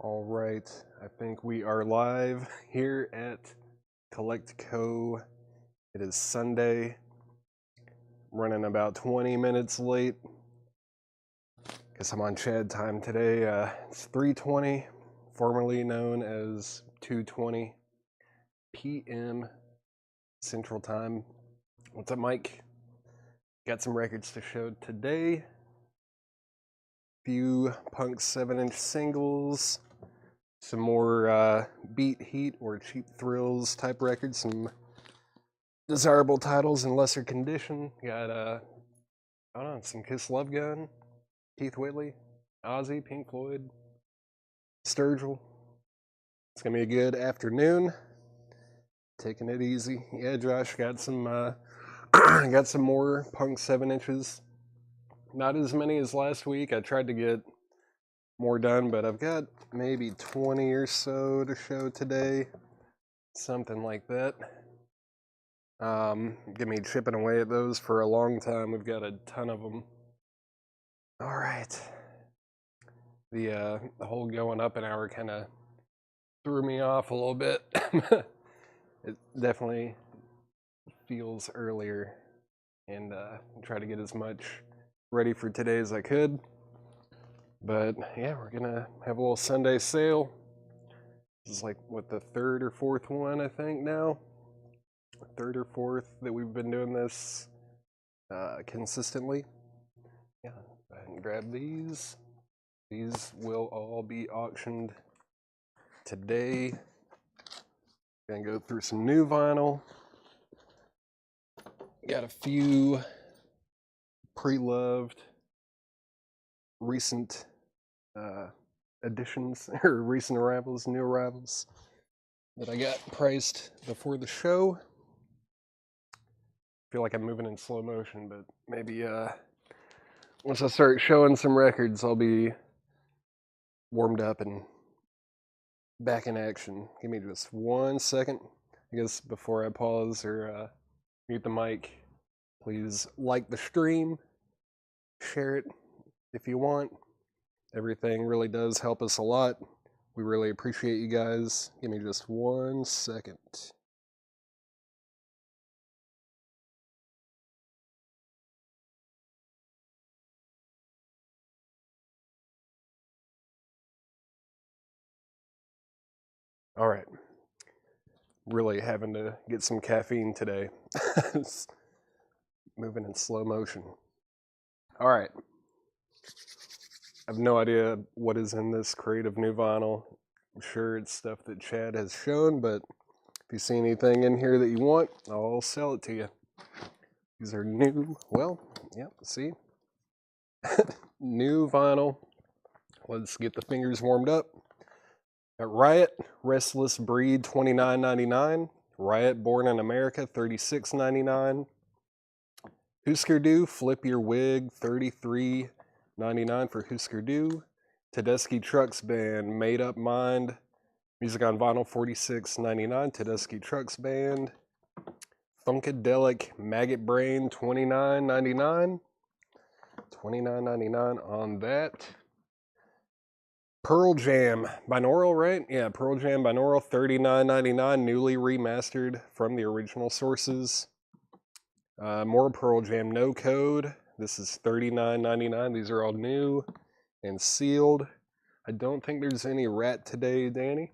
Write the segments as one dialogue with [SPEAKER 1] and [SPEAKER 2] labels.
[SPEAKER 1] All right, I think we are live here at Collect Co. It is Sunday, running about 20 minutes late. Guess I'm on Chad time today. It's 3:20, formerly known as 2:20 p.m. Central Time. What's up, Mike? Got some records to show today. Few Punk 7-inch singles. Some more Beat Heat or Cheap Thrills type records, some desirable titles in lesser condition. Got I don't know, some Kiss Love Gun, Keith Whitley, Ozzy, Pink Floyd, Sturgill. It's gonna be a good afternoon. Taking it easy. Yeah, Josh got some got some more Punk 7-inches. Not as many as last week. I tried to get more done, but I've got maybe 20 or so to show today. Something like that. Gonna be chipping away at those for a long time. We've got a ton of them. All right. The whole going up an hour kind of threw me off a little bit. It definitely feels earlier, and try to get as much ready for today as I could. But yeah, we're gonna have a little Sunday sale. This is like what, the third or fourth one, I think now. Third or fourth that we've been doing this consistently. Yeah, go ahead and grab these. These will all be auctioned today. Gonna go through some new vinyl. Got a few pre-loved recent additions or recent arrivals, new arrivals that I got priced before the show. Feel like I'm moving in slow motion, but maybe once I start showing some records, I'll be warmed up and back in action. Give me just 1 second. I guess before I pause or mute the mic, please like the stream, share it if you want. Everything really does help us a lot. We really appreciate you guys. Give me just 1 second. All right. Really having to get some caffeine today. Moving in slow motion. All right. I have no idea what is in this crate of new vinyl. I'm sure it's stuff that Chad has shown, but if you see anything in here that you want, I'll sell it to you. These are new, well, yeah, see? New vinyl. Let's get the fingers warmed up. Got Riot, Restless Breed, $29.99. Riot, Born in America, $36.99. Husker Du, Flip Your Wig, $33.99 for Husker Du. Tedeschi Trucks Band, Made Up Mind, music on vinyl, $46.99. Tedeschi Trucks Band. Funkadelic Maggot Brain, $29.99. $29.99 on that. Pearl Jam binaural, right? Yeah, Pearl Jam binaural, $39.99, newly remastered from the original sources. More Pearl Jam no code. This is $39.99. These are all new and sealed. I don't think there's any Rat today, Danny.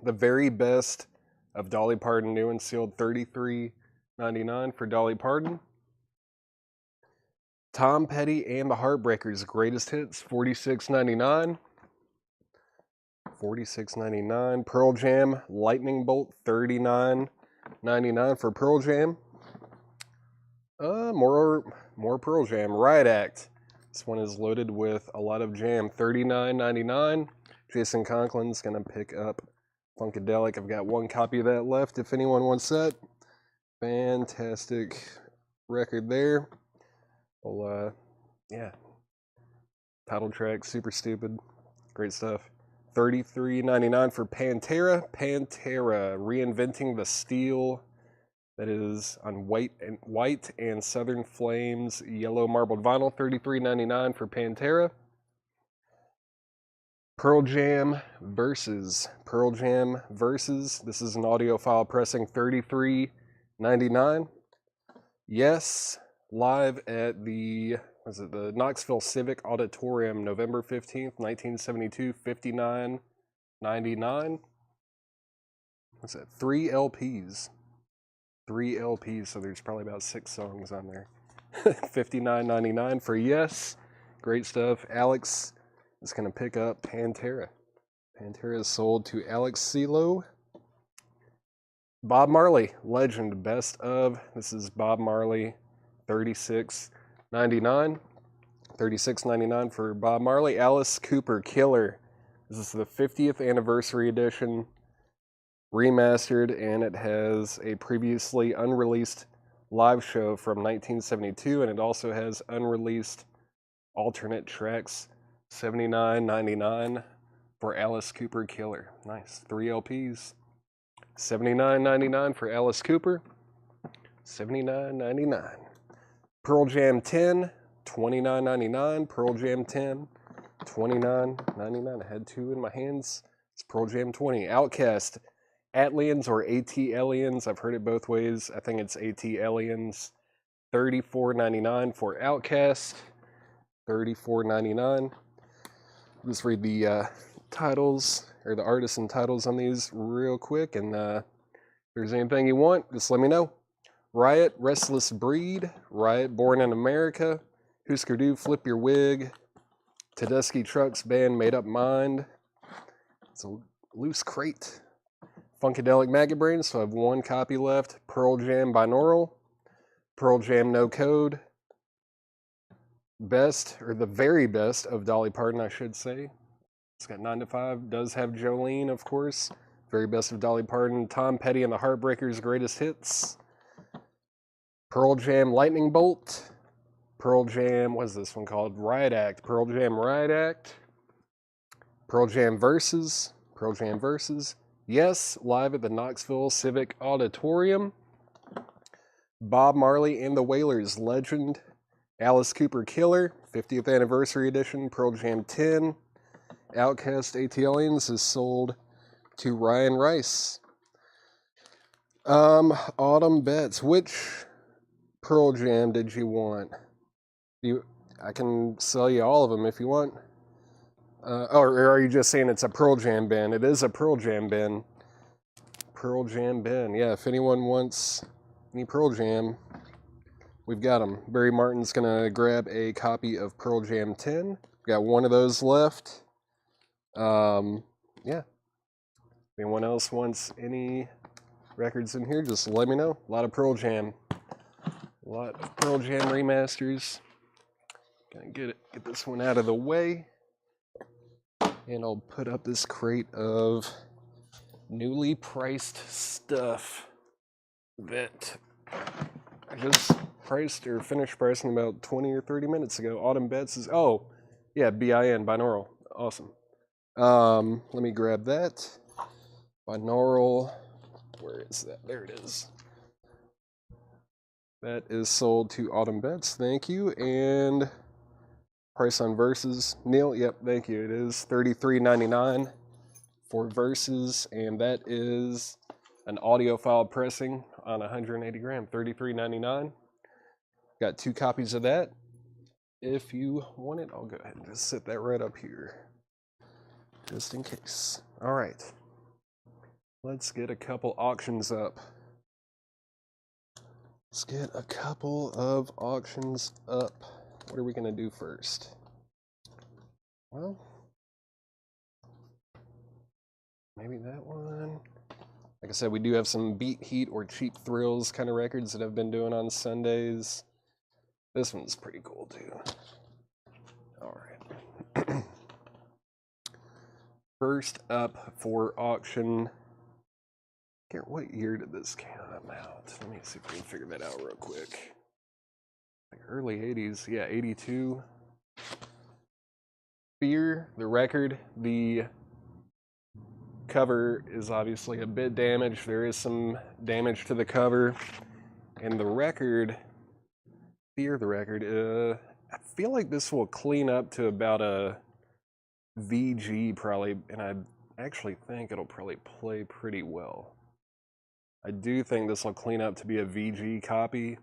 [SPEAKER 1] The very best of Dolly Parton, new and sealed, $33.99 for Dolly Parton. Tom Petty and the Heartbreakers Greatest Hits, $46.99. $46.99. Pearl Jam Lightning Bolt, $39.99 for Pearl Jam. More Pearl Jam. Riot Act. This one is loaded with a lot of jam. $39.99. Jason Conklin's gonna pick up Funkadelic. I've got one copy of that left if anyone wants that. Fantastic record there. Well, yeah. Title track, super stupid. Great stuff. $33.99 for Pantera. Pantera, reinventing the steel that is on white and Southern Flames yellow marbled vinyl. $33.99 for Pantera. Pearl Jam Versus. Pearl Jam Versus. This is an audio file pressing $33.99. Yes, live at the Knoxville Civic Auditorium, November 15th, 1972, $59.99. What's that? 3 LPs. 3 LPs, so there's probably about 6 songs on there. $59.99 for Yes. Great stuff. Alex is going to pick up Pantera. Pantera is sold to Alex CeeLo. Bob Marley, Legend, Best Of. This is Bob Marley, $36.99. $36.99 for Bob Marley. Alice Cooper, Killer. This is the 50th anniversary edition, remastered, and it has a previously unreleased live show from 1972, and it also has unreleased alternate tracks. $79.99 for Alice Cooper, Killer. Nice. 3 LPs. $79.99 for Alice Cooper. $79.99. Pearl Jam 10, $29.99. Pearl Jam 10, $29.99. I had 2 in my hands. It's Pearl Jam 20. Outkast, Atlians or AT-Aliens. I've heard it both ways. I think it's AT-Aliens. $34.99 for Outkast. $34.99. Let's read the titles, or the artists and titles on these real quick, and if there's anything you want, just let me know. Riot, Restless Breed. Riot, Born in America. Husker Du, Flip Your Wig. Tedeschi Trucks Band, Made Up Mind. It's a loose crate. Funkadelic Maggot Brain, so I have 1 copy left. Pearl Jam Binaural. Pearl Jam No Code. Best, or the very best of Dolly Parton, I should say. It's got 9 to 5. Does have Jolene, of course. Very best of Dolly Parton. Tom Petty and the Heartbreakers' Greatest Hits. Pearl Jam Lightning Bolt. Pearl Jam, what is this one called? Riot Act. Pearl Jam Riot Act. Pearl Jam Versus. Pearl Jam Versus. Yes, live at the Knoxville Civic Auditorium. Bob Marley and the Wailers, Legend. Alice Cooper, Killer, 50th Anniversary Edition, Pearl Jam 10. Outkast, AT-Aliens is sold to Ryan Rice. Autumn Bets, which Pearl Jam did you want? I can sell you all of them if you want. Or are you just saying it's a Pearl Jam bin? It is a Pearl Jam bin. Pearl Jam bin. Yeah, if anyone wants any Pearl Jam, we've got them. Barry Martin's going to grab a copy of Pearl Jam 10. Got 1 of those left. Yeah. If anyone else wants any records in here, just let me know. A lot of Pearl Jam. A lot of Pearl Jam remasters. Gonna get this one out of the way. And I'll put up this crate of newly priced stuff that I just priced or finished pricing about 20 or 30 minutes ago. Autumn Bets is, oh, yeah, BIN, binaural. Awesome. Let me grab that. Binaural, where is that? There it is. That is sold to Autumn Bets, thank you. And price on Versus, Neil, yep, thank you. It is $33.99 for Versus, and that is an audiophile pressing on 180 gram, $33.99. Got 2 copies of that. If you want it, I'll go ahead and just set that right up here, just in case. All right, let's get a couple auctions up. Let's get a couple of auctions up. What are we gonna do first? Well, maybe that one. Like I said, we do have some Beat Heat or Cheap Thrills kind of records that I've been doing on Sundays. This one's pretty cool too. All right. First up for auction. What year did this come out? Let me see if we can figure that out real quick. Like early 80s, yeah, 82. Fear, the record. The cover is obviously a bit damaged. There is some damage to the cover. And the record, Fear the record, I feel like this will clean up to about a VG probably, and I actually think it'll probably play pretty well. I do think this will clean up to be a VG copy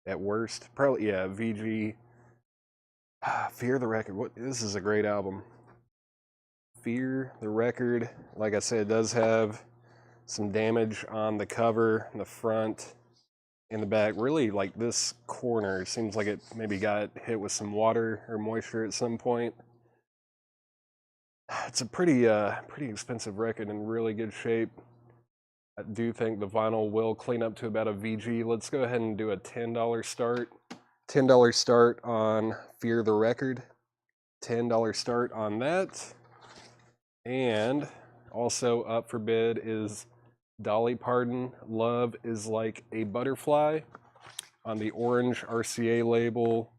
[SPEAKER 1] at worst. Probably, yeah, VG. Fear the Record. This is a great album. Fear the Record, like I said, does have some damage on the cover, the front, and the back. Really, like this corner seems like it maybe got hit with some water or moisture at some point. It's a pretty expensive record in really good shape. I do think the vinyl will clean up to about a VG. Let's go ahead and do a $10 start. $10 start on Fear the Record. $10 start on that. And also up for bid is Dolly Parton, Love is Like a Butterfly, on the orange RCA label.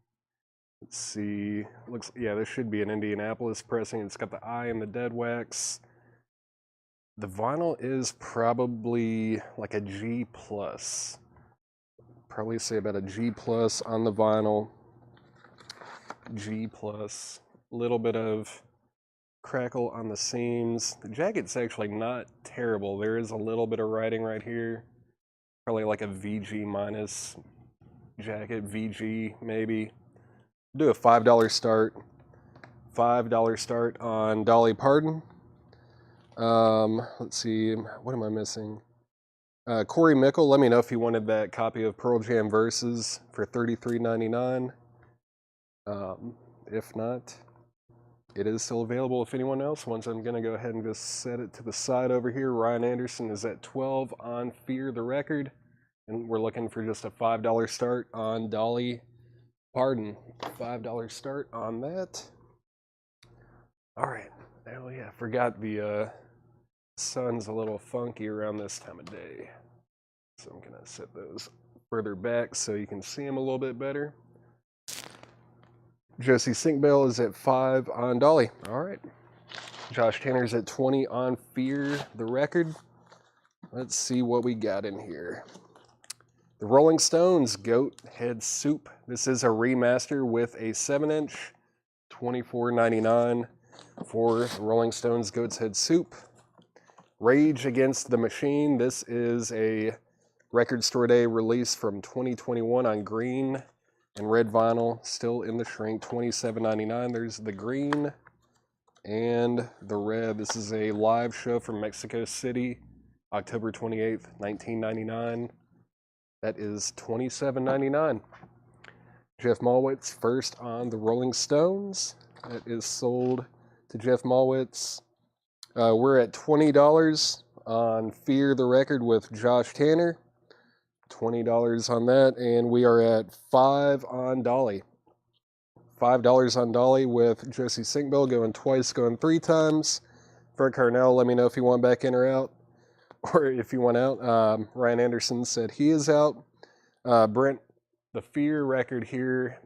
[SPEAKER 1] Let's see, looks, yeah, this should be an Indianapolis pressing. It's got the eye and the dead wax. The vinyl is probably like a G+. Probably say about a G+ on the vinyl. G+. Little bit of crackle on the seams. The jacket's actually not terrible. There is a little bit of writing right here. Probably like a VG minus jacket, VG maybe. Do a $5 start. $5 start on Dolly Parton. Let's see, what am I missing? Corey Mickle, let me know if you wanted that copy of Pearl Jam Verses for $33.99. If not, it is still available if anyone else wants. I'm going to go ahead and just set it to the side over here. Ryan Anderson is at 12 on Fear the Record. And we're looking for just a $5 start on Dolly Parton. $5 start on that. All right. Oh, yeah. Forgot the sun's a little funky around this time of day. So I'm going to set those further back so you can see them a little bit better. Josie Sinkbell is at 5 on Dolly. All right. Josh Tanner's at 20 on Fear the Record. Let's see what we got in here. The Rolling Stones Goat Head Soup. This is a remaster with a 7-inch, $24.99 for the Rolling Stones Goat's Head Soup. Rage Against the Machine. This is a Record Store Day release from 2021 on green and red vinyl, still in the shrink, $27.99. There's the green and the red. This is a live show from Mexico City, October 28th, 1999. That is $27.99. Jeff Malwitz first on the Rolling Stones. That is sold to Jeff Malwitz. We're at $20 on Fear the Record with Josh Tanner. $20 on that, and we are at 5 on Dolly. $5 on Dolly with Josie Sinkbell going twice, going 3 times. Fred Carnell, let me know if you want back in or out, or if you want out. Ryan Anderson said he is out. Brent, the Fear record here,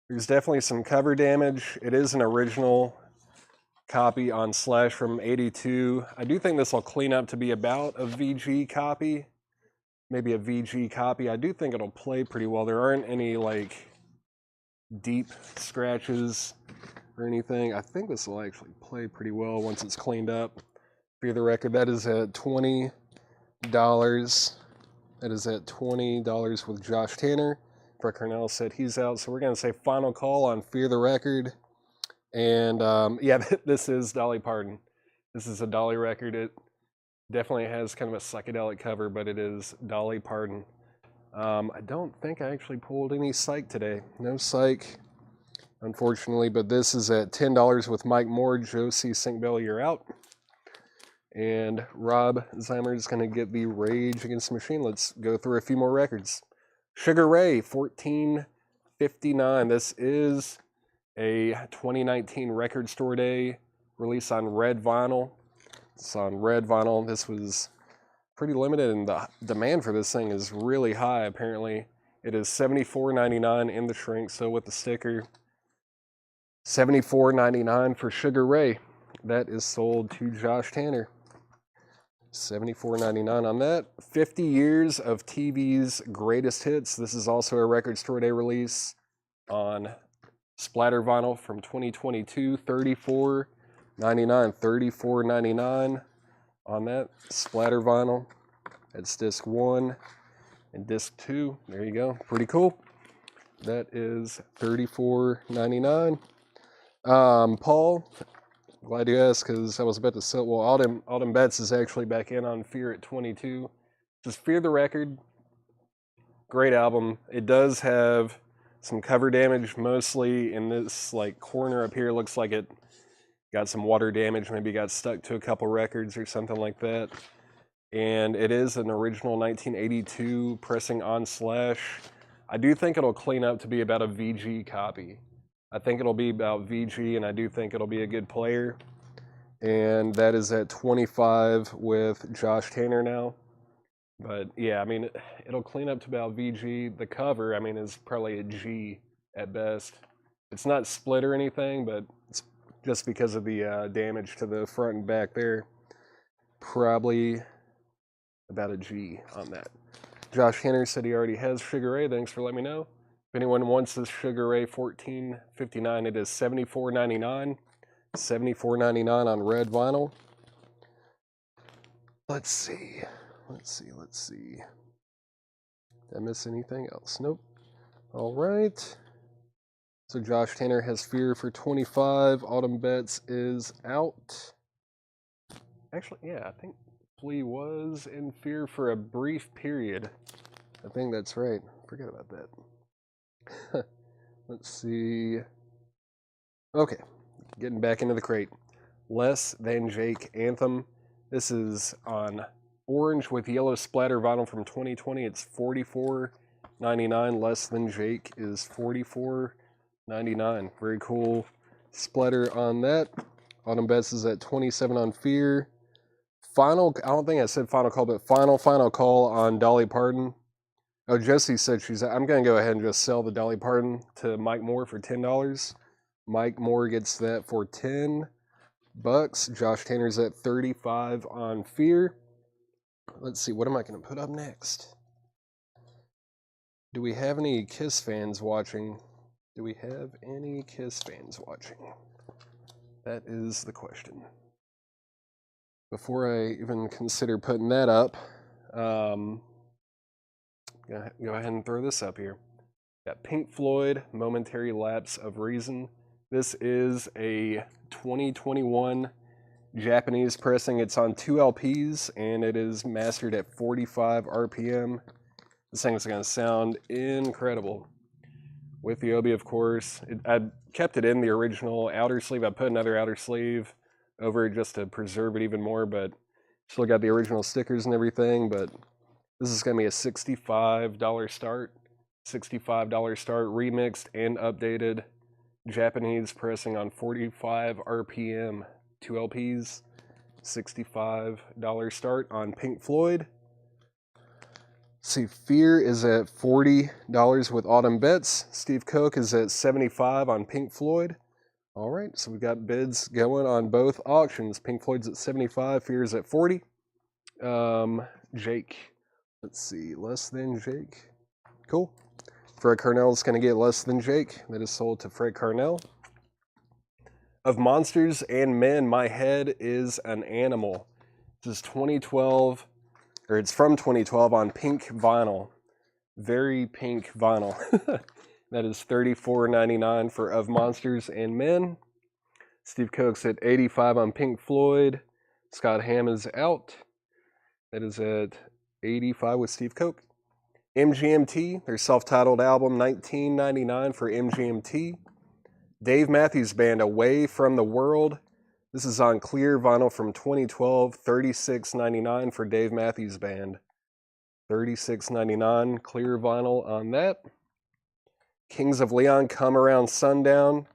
[SPEAKER 1] there's definitely some cover damage. It is an original copy on Slash from '82. I do think this will clean up to be about a VG copy. Maybe a VG copy. I do think it'll play pretty well. There aren't any like deep scratches or anything. I think this will actually play pretty well once it's cleaned up. For the record, that is at $20. That is at $20 with Josh Tanner. Brett Cornell said he's out, so we're going to say final call on Fear the Record. And yeah, this is Dolly Parton. This is a Dolly record. It definitely has kind of a psychedelic cover, but it is Dolly Parton. I don't think I actually pulled any psych today. No psych, unfortunately, but this is at $10 with Mike Moore. Josie Sinkbell, you're out. And Rob Zeimer is going to get the Rage Against the Machine. Let's go through a few more records. Sugar Ray, $14.59. This is a 2019 Record Store Day release on red vinyl. It's on red vinyl. This was pretty limited, and the demand for this thing is really high, apparently. It is $74.99 in the shrink, so with the sticker, $74.99 for Sugar Ray. That is sold to Josh Tanner. $74.99 on that. 50 Years of TV's Greatest Hits. This is also a Record Store Day release on splatter vinyl from 2022, $34.99, $34.99 on that splatter vinyl. That's disc 1 and disc 2. There you go. Pretty cool. That is $34.99. Paul, glad you asked, because I was about to sell. Well, Autumn Betts is actually back in on Fear at 22. Just Fear the Record. Great album. It does have some cover damage, mostly in this like corner up here. Looks like it got some water damage, maybe got stuck to a couple records or something like that. And it is an original 1982 pressing on Slash. I do think it'll clean up to be about a VG copy. I think it'll be about VG, and I do think it'll be a good player. And that is at 25 with Josh Tanner now. But yeah, I mean, it'll clean up to about VG. The cover, I mean, is probably a G at best. It's not split or anything, but it's just because of the damage to the front and back there. Probably about a G on that. Josh Tanner said he already has Sugar Ray. Thanks for letting me know. If anyone wants this Sugar Ray 1459, it is $74.99. $74.99 on red vinyl. Let's see. Did I miss anything else? Nope. All right. So Josh Tanner has Fear for 25. Autumn Betts is out. Actually, yeah, I think Flea was in Fear for a brief period. I think that's right. Forget about that. Let's see. Okay, getting back into the crate. Less Than Jake Anthem. This is on orange with yellow splatter vinyl from 2020. It's $44.99. Less Than Jake is $44.99. Very cool splatter on that. Autumn Betts is at 27 on Fear. Final, I don't think I said final call, but final call on Dolly Parton. Oh, Jessie said I'm going to go ahead and just sell the Dolly Parton to Mike Moore for $10. Mike Moore gets that for $10. Josh Tanner's at 35 on Fear. Let's see, what am I going to put up next? Do we have any Kiss fans watching? That is the question. Before I even consider putting that up, go ahead and throw this up here. Got Pink Floyd, Momentary Lapse of Reason. This is a 2021 Japanese pressing. It's on 2 LPs, and it is mastered at 45 RPM. This thing is going to sound incredible. With the Obi, of course. I kept it in the original outer sleeve. I put another outer sleeve over it just to preserve it even more, but still got the original stickers and everything. But this is going to be a $65 start. $65 start, remixed and updated Japanese pressing on 45 RPM, 2 LPs, $65 start on Pink Floyd. See, Fear is at $40 with Autumn Betts. Steve Koch is at $75 on Pink Floyd. All right, so we've got bids going on both auctions. Pink Floyd's at $75, Fear is at $40. Jake, let's see, Less Than Jake. Cool. Fred Carnell is going to get Less Than Jake. That is sold to Fred Carnell. Of Monsters and Men, My Head is an Animal. This is 2012, or it's from 2012 on pink vinyl. Very pink vinyl. That is $34.99 for Of Monsters and Men. Steve Koch's at $85 on Pink Floyd. Scott Hamm is out. That is at $85 with Steve Koch. MGMT, their self-titled album, $19.99 for MGMT. Dave Matthews Band, Away from the World. This is on clear vinyl from 2012, $36.99 for Dave Matthews Band. $36.99 clear vinyl on that. Kings of Leon, Come Around Sundown.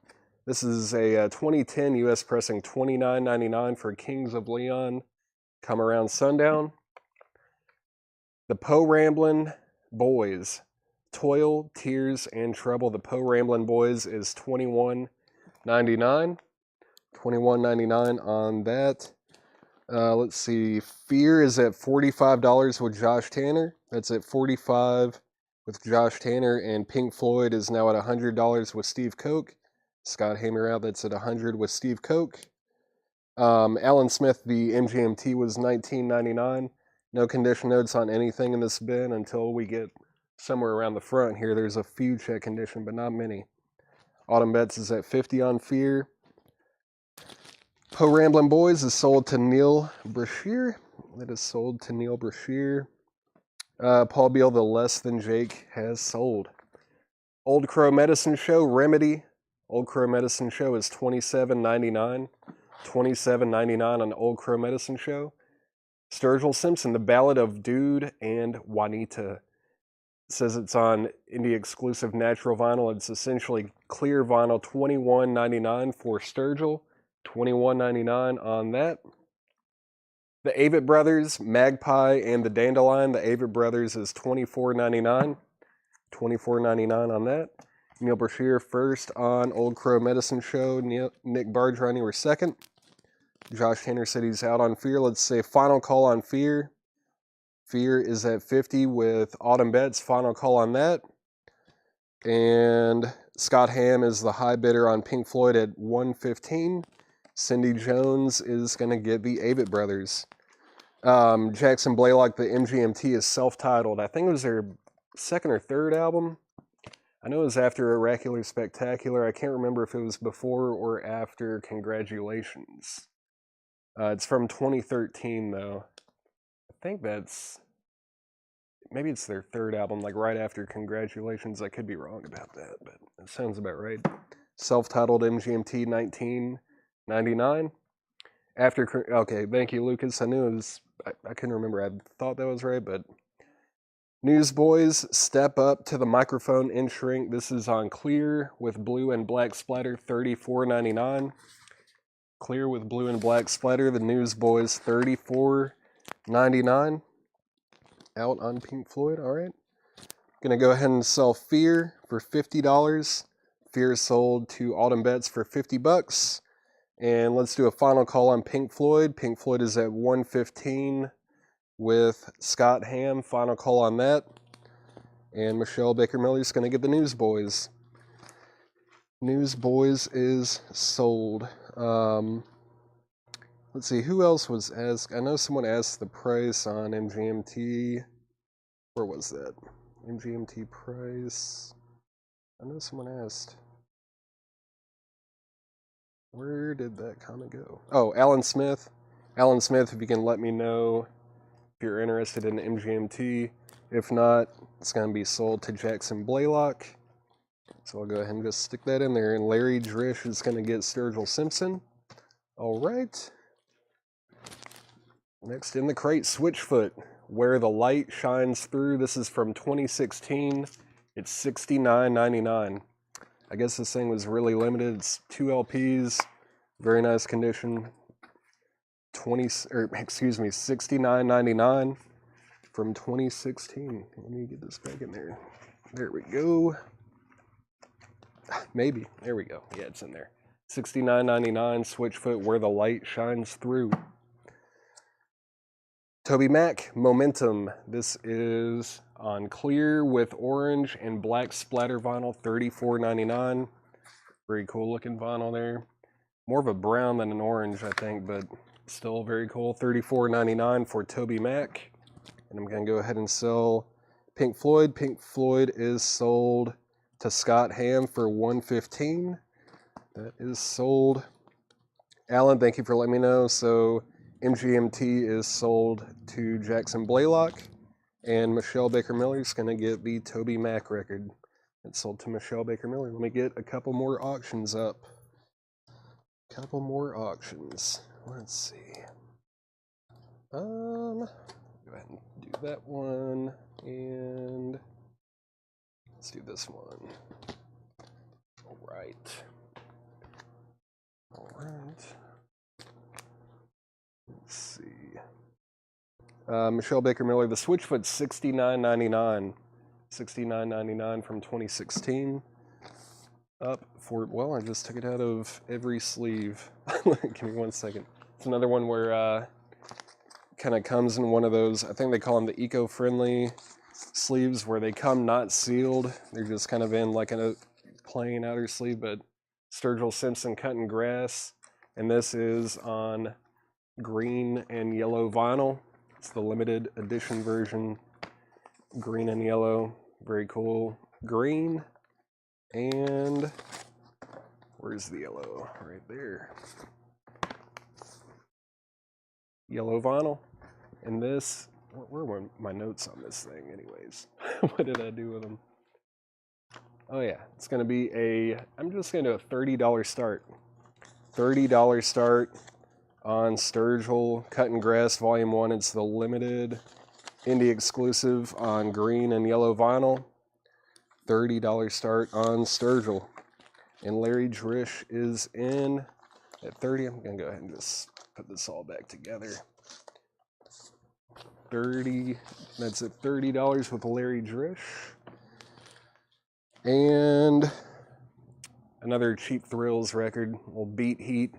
[SPEAKER 1] This is a 2010 US pressing, $29.99 for Kings of Leon, Come Around Sundown. The Poe Ramblin' Boys, Toil, Tears, and Trouble. The Poe Ramblin' Boys is $21.99. $21.99 on that. Let's see. Fear is at $45 with Josh Tanner. That's at $45 with Josh Tanner, and Pink Floyd is now at $100 with Steve Koch. Scott Hammer out. That's at 100 with Steve Koch. Alan Smith, the MGMT was $19.99. No condition notes on anything in this bin until we get somewhere around the front here. There's a few check condition, but not many. Autumn Bets is at 50 on Fear. Poe Ramblin' Boys is sold to Neil Brashear. That is sold to Neil Brashear. Paul Beal, the Less Than Jake, has sold. Old Crow Medicine Show, Remedy. Old Crow Medicine Show is $27.99. $27.99 on Old Crow Medicine Show. Sturgill Simpson, The Ballad of Dude and Juanita. It says it's on indie exclusive natural vinyl. It's essentially clear vinyl, $21.99 for Sturgill. $21.99 on that. The Avett Brothers, Magpie and the Dandelion. The Avett Brothers is $24.99. $24.99 on that. Neil Brashear first on Old Crow Medicine Show. Nick Bardroni were second. Josh Tanner said he's out on Fear. Let's say final call on Fear. Fear is at 50 with Autumn Bets. Final call on that. And Scott Hamm is the high bidder on Pink Floyd at 115. Cindy Jones is going to get the Avett Brothers. Jackson Blaylock, the MGMT, is self-titled. I think it was their second or third album. I know it was after Oracular Spectacular. I can't remember if it was before or after Congratulations. It's from 2013, though. I think that's... maybe it's their third album, like right after Congratulations. I could be wrong about that, but it sounds about right. Self-titled MGMT, $19.99. After... okay, thank you, Lucas. I knew it was... I couldn't remember. I thought that was right, but... Newsboys, Step Up to the Microphone in Shrink. This is on clear with blue and black splatter, $34.99. Clear with blue and black splatter. The Newsboys, $34.99. Out on Pink Floyd. All right. Gonna go ahead and sell Fear for $50. Fear sold to Autumn Bets for $50. And let's do a final call on Pink Floyd. Pink Floyd is at 115. With Scott Hamm, final call on that. And Michelle Baker-Miller is going to get the Newsboys. Newsboys is sold. Let's see, who else was asked? I know someone asked the price on MGMT. Where was that? MGMT price. I know someone asked. Where did that comment go? Oh, Alan Smith. Alan Smith, if you can let me know if you're interested in MGMT. If not, it's going to be sold to Jackson Blaylock. So I'll go ahead and just stick that in there. And Larry Drish is going to get Sturgill Simpson. All right. Next in the crate, Switchfoot, Where the Light Shines Through. This is from 2016. It's $69.99. I guess this thing was really limited. It's 2 LPs. Very nice condition. $69.99 from 2016. Let me get this back in there. There we go. Maybe. There we go. Yeah, it's in there. $69.99 Switchfoot, Where the Light Shines Through. Toby Mac, Momentum. This is on clear with orange and black splatter vinyl, $34.99. Very cool looking vinyl there. More of a brown than an orange, I think, but still very cool. $34.99 for Toby Mac. And I'm going to go ahead and sell Pink Floyd. Pink Floyd is sold to Scott Hamm for $115. That is sold. Alan, thank you for letting me know. So MGMT is sold to Jackson Blaylock. And Michelle Baker-Miller is going to get the Toby Mac record. It's sold to Michelle Baker-Miller. Let me get a couple more auctions up. Couple more auctions. Let's see. Go ahead and do that one, and let's do this one. All right. Let's see. Michelle Baker-Miller, the Switchfoot, $69.99. $69.99 from 2016. Up for, well, I just took it out of every sleeve. Give me 1 second. It's another one where kind of comes in one of those, I think they call them the eco-friendly sleeves, where they come not sealed. They're just kind of in like a plain outer sleeve, but Sturgill Simpson Cutting Grass, and this is on green and yellow vinyl. It's the limited edition version, green and yellow, very cool. Green, and where's the yellow? Right there. Yellow vinyl, and this, where were my notes on this thing anyways? What did I do with them? Oh yeah, it's gonna be I'm just gonna do a $30 start. $30 start on Sturgill Cutting Grass Volume 1. It's the limited indie exclusive on green and yellow vinyl. $30 start on Sturgill. And Larry Drish is in at 30. I'm gonna go ahead and just put this all back together. 30, that's at $30 with Larry Drish. And another Cheap Thrills record, little Beat Heat.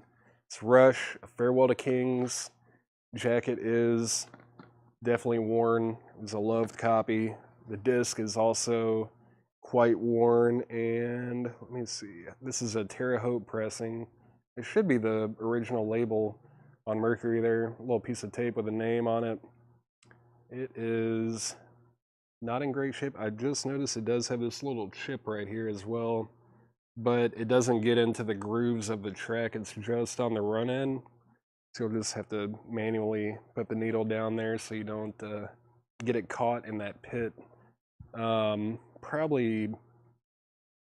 [SPEAKER 1] It's Rush, A Farewell to Kings. Jacket is definitely worn. It was a loved copy. The disc is also quite worn, and let me see. This is a Terre Haute pressing. It should be the original label on Mercury there. A little piece of tape with a name on it. It is not in great shape. I just noticed it does have this little chip right here as well, but it doesn't get into the grooves of the track. It's just on the run end. So you'll just have to manually put the needle down there so you don't get it caught in that pit. Probably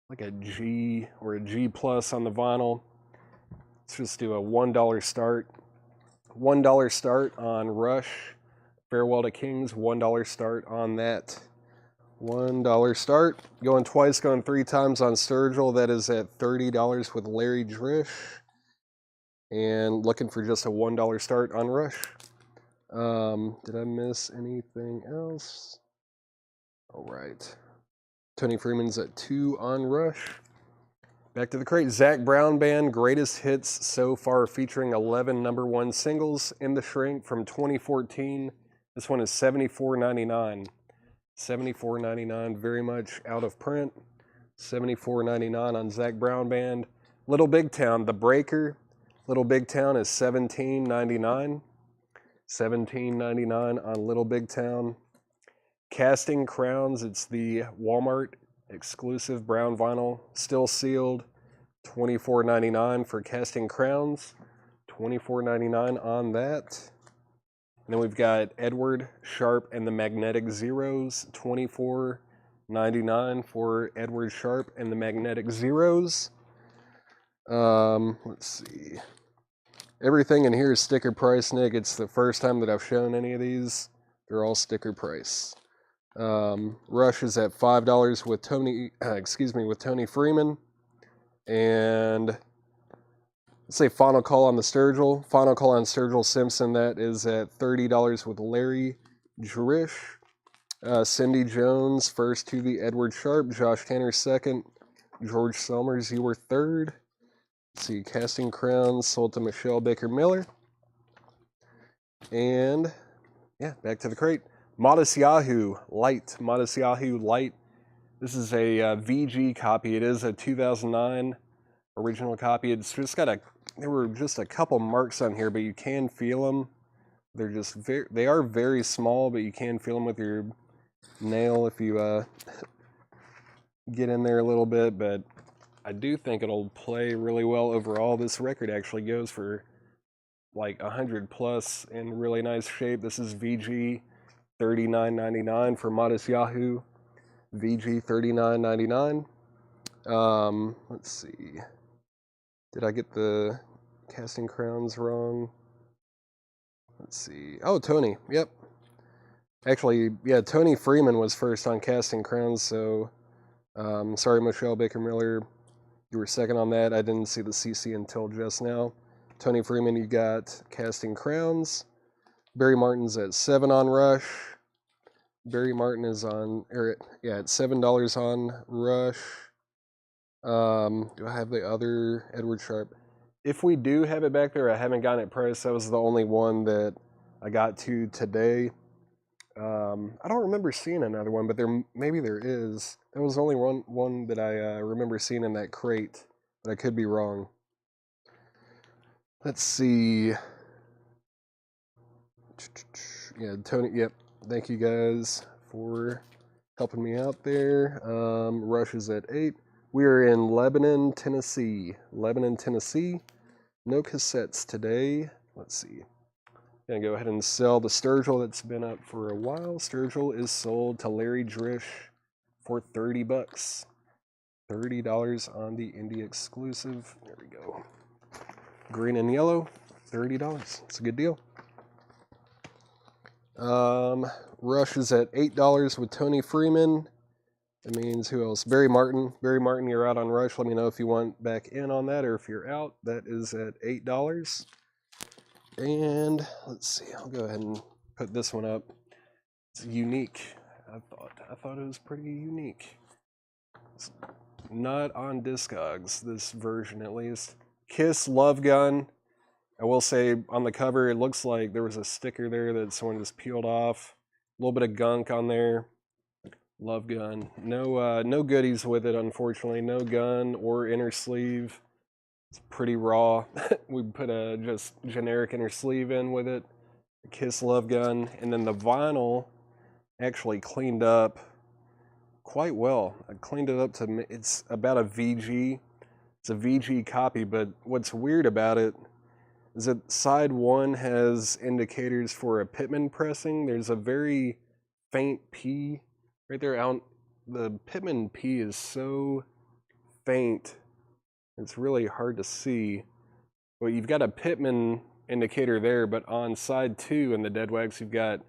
[SPEAKER 1] like a G or a G plus on the vinyl. Let's just do a $1 start. $1 start on Rush, Farewell to Kings, $1 start on that. $1 start. Going twice, going 3 times on Sturgill. That is at $30 with Larry Drish. And looking for just a $1 start on Rush. Did I miss anything else? All right. Tony Freeman's at 2 on Rush. Back to the crate. Zac Brown Band, Greatest Hits So Far, featuring 11 #1 singles in the shrink from 2014. This one is $74.99. $74.99, very much out of print. $74.99 on Zac Brown Band. Little Big Town, The Breaker. Little Big Town is $17.99. $17.99 on Little Big Town. Casting Crowns, it's the Walmart exclusive brown vinyl, still sealed. $24.99 for Casting Crowns. $24.99 on that. And then we've got Edward Sharpe and the Magnetic Zeros. $24.99 for Edward Sharpe and the Magnetic Zeros. Let's see. Everything in here is sticker price, Nick. It's the first time that I've shown any of these. They're all sticker price. Rush is at $5 with Tony Freeman. And let's say Final Call on the Sturgill. Final Call on Sturgill Simpson, that is at $30 with Larry Drish. Cindy Jones, first to the Edward Sharpe. Josh Tanner, second. George Summers, you were third. Let's see, Casting Crowns sold to Michelle Baker Miller. And yeah, back to the crate. Modest Yahoo Light. Modest Yahoo Light. This is a VG copy. It is a 2009 original copy. It's just got there were just a couple marks on here, but you can feel them. They're just they are very small, but you can feel them with your nail if you get in there a little bit. But I do think it'll play really well overall. This record actually goes for like 100 plus in really nice shape. This is VG $39.99 for Modest Yahoo. VG $39.99. Let's see. Did I get the Casting Crowns wrong? Let's see. Oh, Tony. Yep. Actually, yeah, Tony Freeman was first on Casting Crowns, so sorry, Michelle Baker Miller. You were second on that. I didn't see the CC until just now. Tony Freeman, you got Casting Crowns. Barry Martin's at 7 on Rush. Barry Martin is on, at $7 on Rush. Do I have the other Edward Sharpe? If we do have it back there, I haven't gotten it priced. That was the only one that I got to today. I don't remember seeing another one, but maybe there is. That was the only one that I remember seeing in that crate. but I could be wrong. Let's see. Yeah, Tony, yep. Thank you guys for helping me out there. Rush is at 8. We are in Lebanon, Tennessee. Lebanon, Tennessee. No cassettes today. Let's see. Gonna go ahead and sell the Sturgill that's been up for a while. Sturgill is sold to Larry Drish for $30. $30 on the indie exclusive. There we go. Green and yellow, $30. It's a good deal. Rush is at $8 with Tony Freeman. That means who else? Barry Martin. Barry Martin, you're out on Rush. Let me know if you want back in on that or if you're out. That is at $8. And let's see. I'll go ahead and put this one up. It's unique. I thought it was pretty unique. It's not on Discogs, this version at least. Kiss Love Gun. I will say on the cover, it looks like there was a sticker there that someone just peeled off. A little bit of gunk on there. Love Gun. No goodies with it, unfortunately. No gun or inner sleeve. It's pretty raw. We put a just generic inner sleeve in with it. Kiss Love Gun. And then the vinyl actually cleaned up quite well. I cleaned it up to, it's about a VG. It's a VG copy, but what's weird about it is that side 1 has indicators for a Pitman pressing. There's a very faint P right there. The Pitman P is so faint, it's really hard to see. But you've got a Pitman indicator there, but on side 2 in the Dead Wax, you've got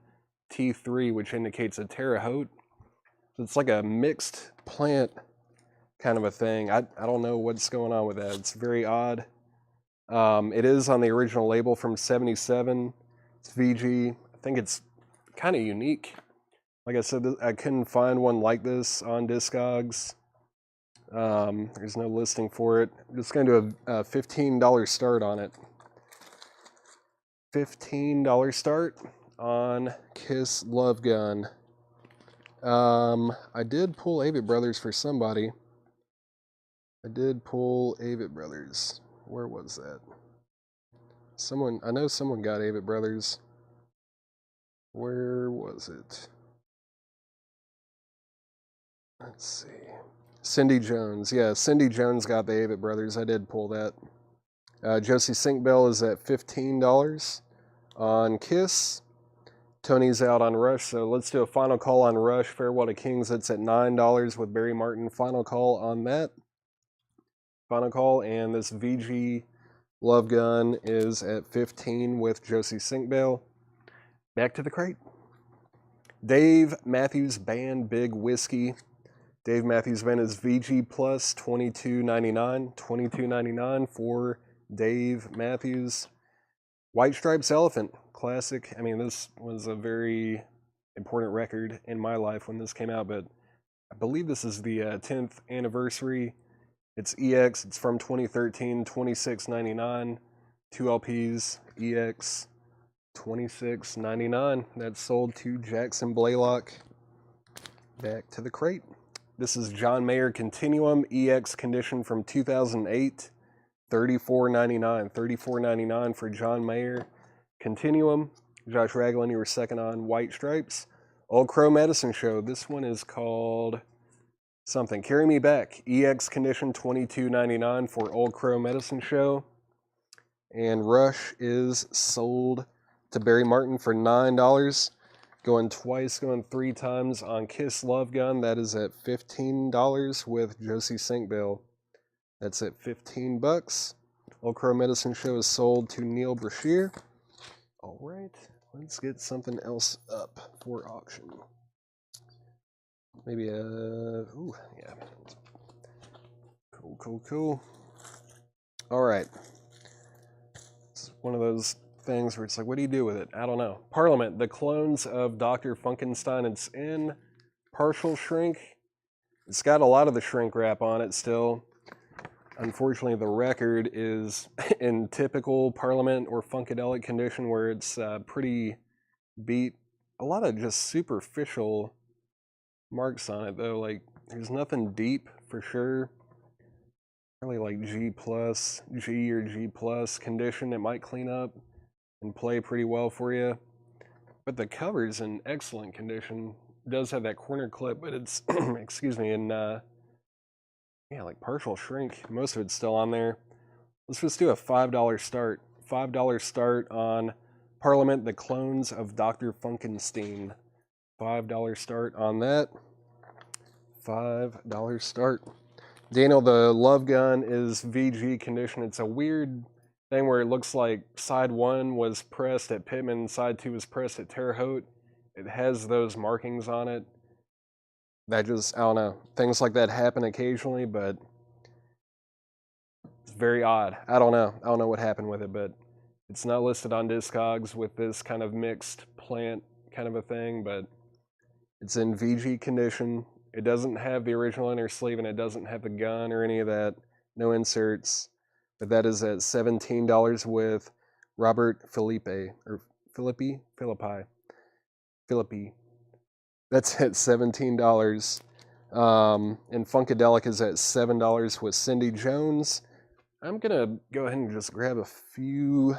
[SPEAKER 1] T3, which indicates a Terre Haute. So it's like a mixed plant kind of a thing. I don't know what's going on with that. It's very odd. It is on the original label from '77. It's VG. I think it's kind of unique. Like I said, I couldn't find one like this on Discogs. There's no listing for it. I'm just going to do a $15 start on it. $15 start on Kiss Love Gun. I did pull Avett Brothers for somebody. I did pull Avett Brothers. Where was that? I know someone got Avett Brothers. Where was it? Let's see. Cindy Jones. Yeah, Cindy Jones got the Avett Brothers. I did pull that. Josie Sinkbell is at $15 on Kiss. Tony's out on Rush, so let's do a final call on Rush. Farewell to Kings, that's at $9 with Barry Martin. Final call on that. Final call, and this VG Love Gun is at $15 with Josie Sinkbell. Back to the crate. Dave Matthews Band Big Whiskey. Dave Matthews Band is VG Plus, $22.99. $22.99 for Dave Matthews. White Stripes Elephant, classic. I mean, this was a very important record in my life when this came out, but I believe this is the 10th anniversary. It's EX, it's from 2013, $26.99. 2 LPs, EX, $26.99. That's sold to Jackson Blaylock. Back to the crate. This is John Mayer Continuum, EX condition from 2008. $34.99. $34.99 for John Mayer Continuum. Josh Ragland, you were second on White Stripes. Old Crow Medicine Show. This one is called something. Carry Me Back. EX condition, $22.99 for Old Crow Medicine Show. And Rush is sold to Barry Martin for $9. Going twice, going 3 times on Kiss Love Gun. That is at $15 with Josie Sinkbell. That's at $15. Old Crow Medicine Show is sold to Neil Brashear. All right, let's get something else up for auction. Maybe ooh, yeah. Cool. All right. It's one of those things where it's like, what do you do with it? I don't know. Parliament, the clones of Dr. Funkenstein. It's in partial shrink. It's got a lot of the shrink wrap on it still. Unfortunately, the record is in typical Parliament or Funkadelic condition where it's pretty beat. A lot of just superficial marks on it, though. Like, there's nothing deep for sure. probably like G or G plus condition. It might clean up and play pretty well for you. But the cover's in excellent condition. It does have that corner clip, but it's, excuse me, in, yeah, like partial shrink. Most of it's still on there. Let's just do a $5 start. $5 start on Parliament, the Clones of Dr. Funkenstein. $5 start on that. $5 start. Daniel, the Love Gun is VG condition. It's a weird thing where it looks like side 1 was pressed at Pittman, side 2 was pressed at Terre Haute. It has those markings on it. That just, I don't know, things like that happen occasionally, but it's very odd. I don't know what happened with it, but it's not listed on Discogs with this kind of mixed plant kind of a thing, but it's in VG condition. It doesn't have the original inner sleeve, and it doesn't have the gun or any of that. No inserts. But that is at $17 with Robert Philippi. That's at $17. And Funkadelic is at $7 with Cindy Jones. I'm gonna go ahead and just grab a few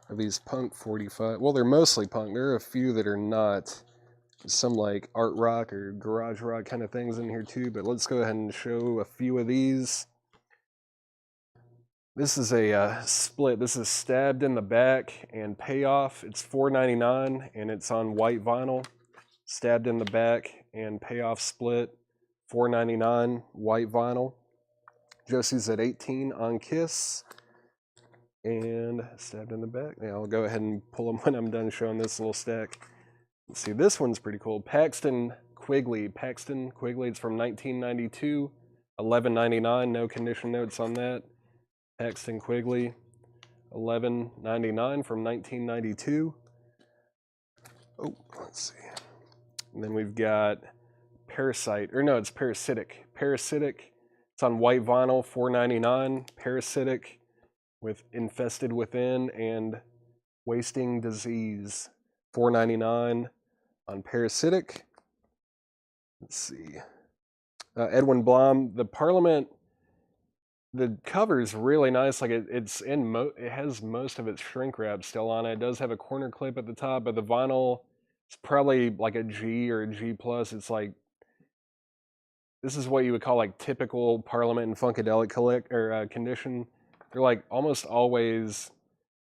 [SPEAKER 1] of these Punk 45. Well, they're mostly Punk. There are a few that are not. Some like art rock or garage rock kind of things in here too, but let's go ahead and show a few of these. This is a split. This is Stabbed in the Back and Payoff. It's $4.99 and it's on white vinyl. Stabbed in the Back and Payoff split, $4.99 white vinyl. Josie's at 18 on Kiss. And Stabbed in the Back. Yeah, I'll go ahead and pull them when I'm done showing this little stack. Let's see, this one's pretty cool. Paxton Quigley. It's from 1992. $11.99. No condition notes on that. Paxton Quigley. $11.99 from 1992. Oh, let's see. And then we've got Parasite. Or no, it's Parasitic. It's on white vinyl. $4.99. Parasitic with Infested Within and Wasting Disease. $4.99 on Parasitic. Let's see. Edwin Blom, the Parliament. The cover is really nice. Like it has most of its shrink wrap still on it. It does have a corner clip at the top, but the vinyl is probably like a G or a G plus. It's like, this is what you would call like typical Parliament and Funkadelic condition. They're like almost always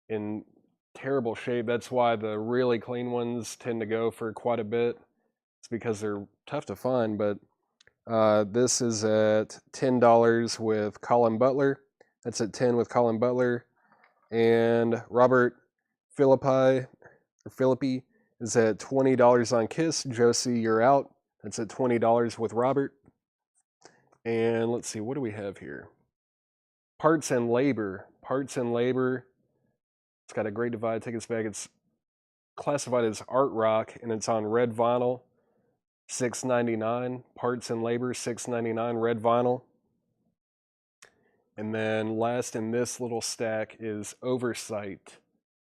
[SPEAKER 1] in terrible shape. That's why the really clean ones tend to go for quite a bit. It's because they're tough to find, but this is at $10 with Colin Butler. That's at 10 with Colin Butler. And Robert Philippi is at $20 on Kiss. Josie, You're Out. That's at $20 with Robert. And let's see, what do we have here? Parts and Labor. It's got a Great Divide, Take Us Back. It's classified as art rock, and it's on red vinyl. $6.99. Parts and Labor, $6.99 red vinyl. And then last in this little stack is Oversight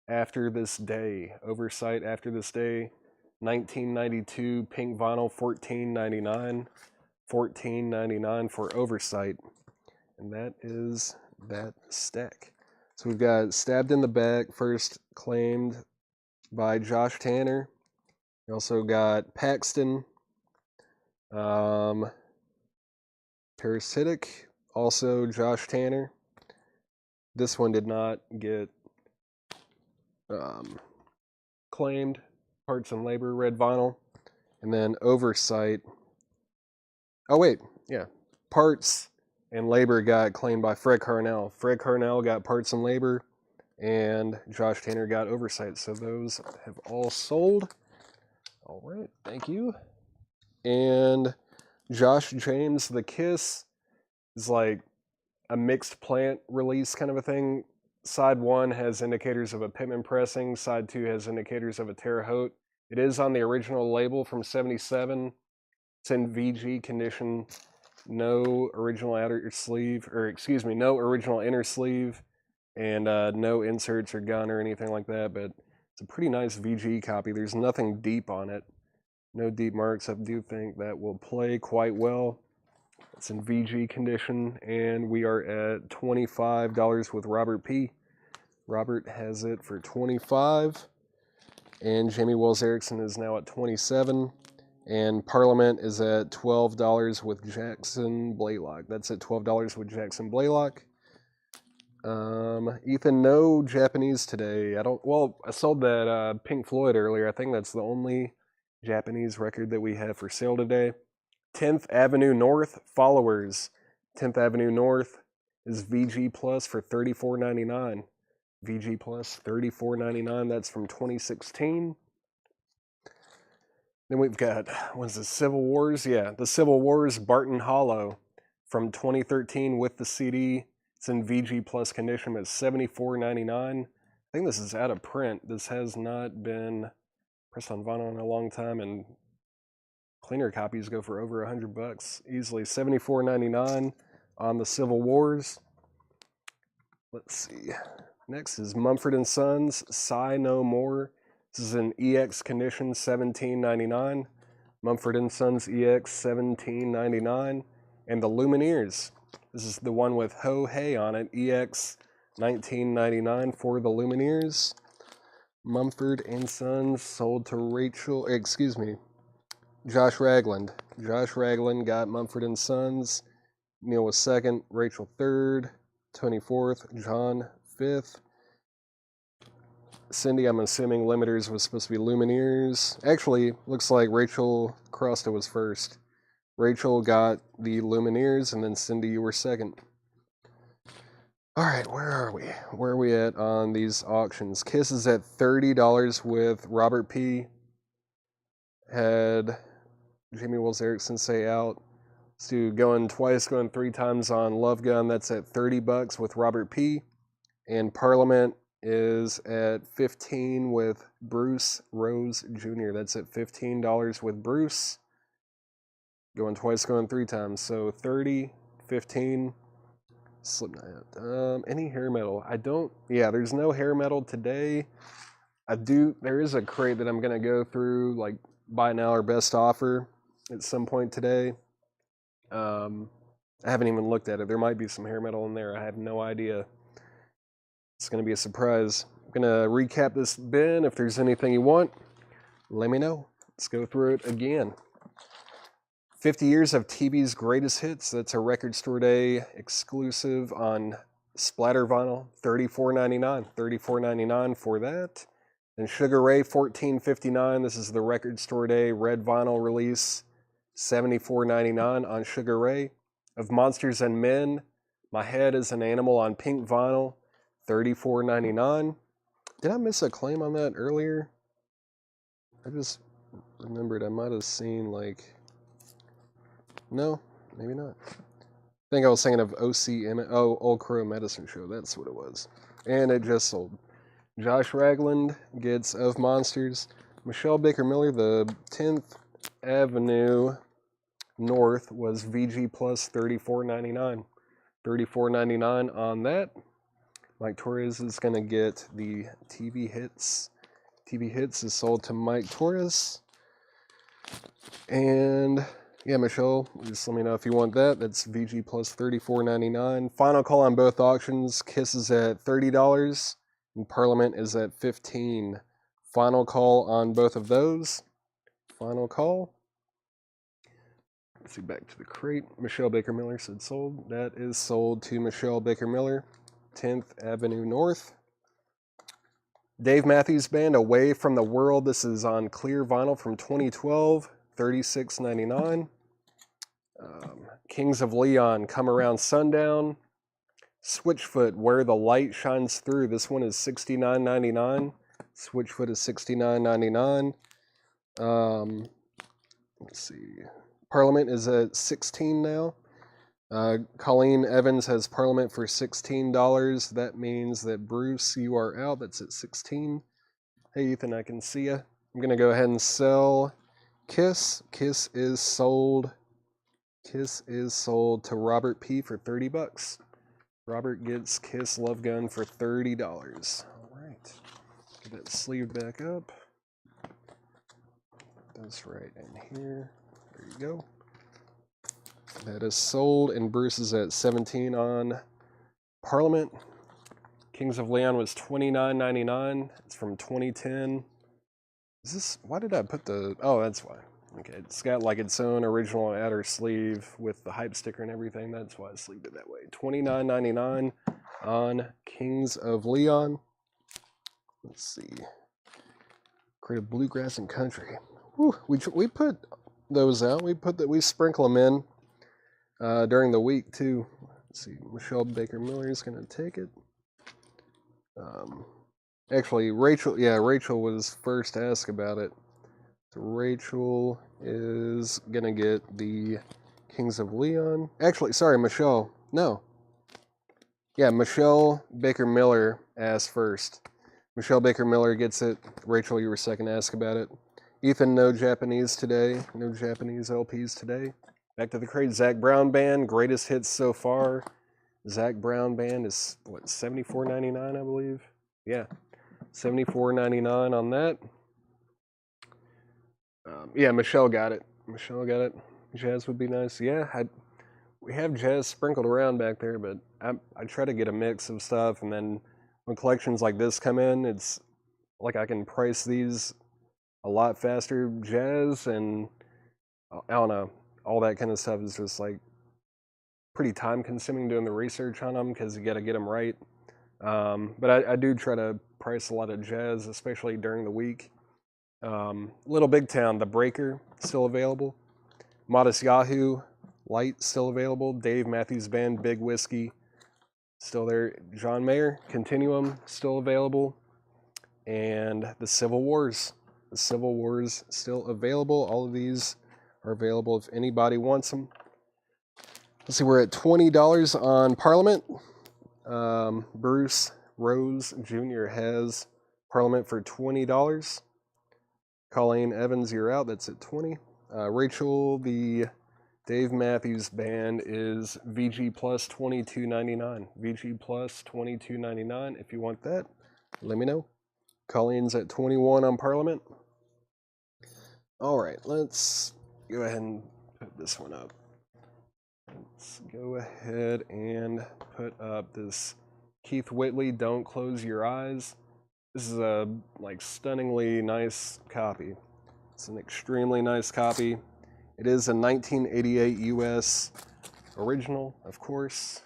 [SPEAKER 1] After This Day. 1992 pink vinyl, $14.99. $14.99 for Oversight. And that is that stack. So we've got Stabbed in the Back, first claimed by Josh Tanner. We also got Paxton. Parasitic, also Josh Tanner. This one did not get claimed. Parts and Labor, red vinyl. And then Oversight. Oh wait, yeah. Parts and Labor got claimed by Fred Carnell. Fred Carnell got Parts and Labor, and Josh Tanner got Oversight. So those have all sold. All right, thank you. And Josh James, The Kiss, is like a mixed plant release kind of a thing. Side 1 has indicators of a Pittman pressing. Side 2 has indicators of a Terre Haute. It is on the original label from '77. It's in VG condition. No original outer sleeve, no original inner sleeve, and no inserts or gun or anything like that, but it's a pretty nice VG copy. There's nothing deep on it. No deep marks. I do think that will play quite well. It's in VG condition, and we are at $25 with Robert P. Robert has it for 25, and Jamie Wells Erickson is now at 27, and Parliament is at $12 with Jackson Blaylock. That's at $12 with Jackson Blaylock. Ethan, no Japanese today. I sold that Pink Floyd earlier. I think that's the only Japanese record that we have for sale today. 10th Avenue North, Followers. 10th Avenue North is VG Plus for $34.99. VG Plus, $34.99. That's from 2016. Then we've got, what's this, Civil Wars? Yeah, the Civil Wars, Barton Hollow from 2013 with the CD. It's in VG Plus condition. It's $74.99. I think this is out of print. This has not been pressed on vinyl in a long time, and cleaner copies go for over $100 easily. $74.99 on the Civil Wars. Let's see. Next is Mumford & Sons, Sigh No More. This is in EX condition, $17.99. Mumford & Sons EX, $17.99. And the Lumineers. This is the one with Ho Hey on it, EX, $19.99 for the Lumineers. Mumford & Sons sold to Josh Ragland. Josh Ragland got Mumford & Sons. Neil was second, Rachel third, Tony fourth, John fifth. Cindy, I'm assuming Limiters was supposed to be Lumineers. Actually, looks like Rachel Crosta was first. Rachel got the Lumineers, and then Cindy, you were second. All right, where are we? Where are we at on these auctions? Kiss is at $30 with Robert P. Had Jamie Wells Erickson say out. Let's do going twice, going three times on Love Gun. That's at $30 with Robert P. And Parliament is at $15 with Bruce Rose Jr. That's at $15 with Bruce. Going twice, going three times. So 30, 15. Slipknot. Any hair metal? There's no hair metal today. There is a crate that I'm going to go through, like buy now or best offer at some point today. I haven't even looked at it. There might be some hair metal in there. I have no idea. It's going to be a surprise. I'm going to recap this bin. If there's anything you want, let me know. Let's go through it again. 50 years of TV's greatest hits. That's a Record Store Day exclusive on splatter vinyl. $34.99. $34.99 for that. And Sugar Ray, $14.59. This is the Record Store Day red vinyl release. $74.99 on Sugar Ray. Of Monsters and Men, My Head is an Animal on pink vinyl. $34.99. Did I miss a claim on that earlier? I just remembered I might have seen no, maybe not. I think I was thinking of Old Crow Medicine Show. That's what it was. And it just sold. Josh Ragland gets Of Monsters. Michelle Baker Miller, the 10th Avenue North was VG Plus $34.99. $34.99 on that. Mike Torres is going to get the TV Hits. TV Hits is sold to Mike Torres. And yeah, Michelle, just let me know if you want that. That's VG Plus $34.99. Final call on both auctions. Kiss is at $30 and Parliament is at $15. Final call on both of those. Final call. Let's see, back to the crate. Michelle Baker Miller said sold. That is sold to Michelle Baker Miller. 10th Avenue North. Dave Matthews Band, Away from the World. This is on clear vinyl from 2012. $36.99. Kings of Leon, Come Around Sundown. Switchfoot, Where the Light Shines Through. This one is $69.99. Switchfoot is $69.99. Let's see. Parliament is at $16 now. Colleen Evans has Parliament for $16. That means that Bruce, you are out. That's at $16. Hey Ethan, I can see you. I'm going to go ahead and sell Kiss. Kiss is sold. Kiss is sold to Robert P for $30. Robert gets Kiss Love Gun for $30. All right. Get that sleeve back up. That's right in here. There you go. That is sold, and Bruce is at 17 on Parliament. Kings of Leon was $29.99. It's from 2010. Is this, why did I put the, oh, that's why. Okay, it's got like its own original outer sleeve with the hype sticker and everything. That's why I sleeved it that way. $29.99 on Kings of Leon. Let's see. Creative Bluegrass and Country. Whew, we put those out. We sprinkle them in during the week too. Let's see. Michelle Baker Miller is going to take it. Actually, Rachel. Yeah, Rachel was first to ask about it. So Rachel is going to get the Kings of Leon. Actually, sorry, Michelle. No. Yeah, Michelle Baker Miller asked first. Michelle Baker Miller gets it. Rachel, you were second to ask about it. Ethan, no Japanese today. No Japanese LPs today. Back to the crate. Zach Brown Band, greatest hits so far. Zach Brown Band is, what, $74.99, I believe? Yeah, $74.99 on that. Yeah, Michelle got it. Michelle got it. Jazz would be nice. Yeah, we have jazz sprinkled around back there, but I try to get a mix of stuff, and then when collections like this come in, it's like I can price these a lot faster. Jazz and I don't know, all that kind of stuff is just like pretty time consuming doing the research on them because you got to get them right. But I do try to price a lot of jazz, especially during the week. Little Big Town, The Breaker, still available. Modest Yahoo, Light, still available. Dave Matthews Band, Big Whiskey, still there. John Mayer, Continuum, still available. And the Civil Wars. The Civil Wars, still available. All of these are available if anybody wants them. Let's see, we're at $20 on Parliament. Bruce Rose Jr. has Parliament for $20. Colleen Evans, you're out. That's at $20. Rachel, the Dave Matthews Band is VG Plus $22.99. VG Plus $22.99. If you want that, let me know. Colleen's at 21 on Parliament. All right, let's go ahead and put this one up. Let's go ahead and put up this Keith Whitley, Don't Close Your Eyes. This is a stunningly nice copy. It's an extremely nice copy. It is a 1988 US original, of course,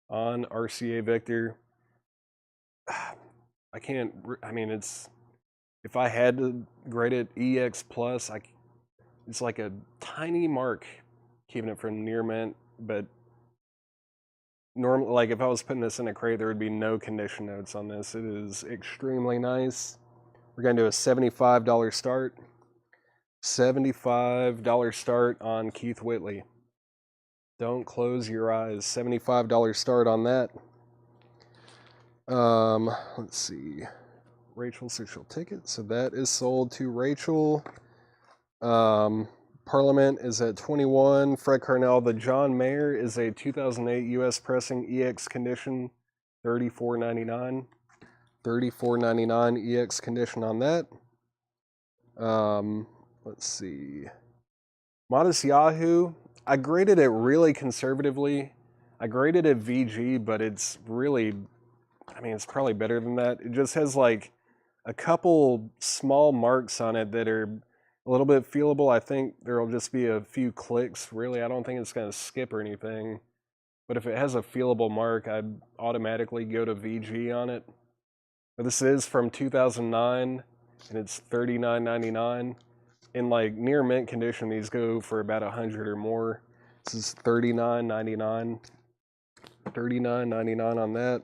[SPEAKER 1] on RCA Victor. If I had to grade it EX plus, it's like a tiny mark keeping it from near mint, but normally, like if I was putting this in a crate, there would be no condition notes on this. It is extremely nice. We're going to do a $75 start. $75 start on Keith Whitley. Don't Close Your Eyes. $75 start on that. Let's see. Rachel said she'll take it, so that is sold to Rachel. Parliament is at 21. Fred Carnell, the John Mayer is a 2008 US pressing EX condition, $34.99. $34.99 EX condition on that. Let's see. Modest Yahoo, I graded it really conservatively. I graded it VG, but it's really, it's probably better than that. It just has like a couple small marks on it that are a little bit feelable. I think there'll just be a few clicks. Really, I don't think it's going to skip or anything. But if it has a feelable mark, I'd automatically go to VG on it. But this is from 2009, and it's $39.99. In near mint condition, these go for about $100 or more. This is $39.99. $39.99 on that.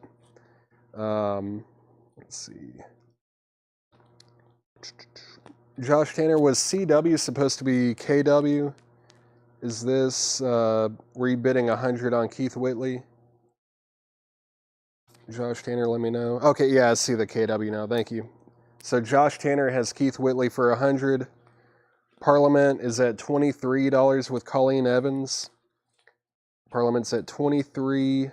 [SPEAKER 1] Let's see. Josh Tanner, was CW supposed to be KW? Is this, were you bidding 100 on Keith Whitley? Josh Tanner, let me know. Okay, yeah, I see the KW now. Thank you. So Josh Tanner has Keith Whitley for 100. Parliament is at $23 with Colleen Evans. Parliament's at 23.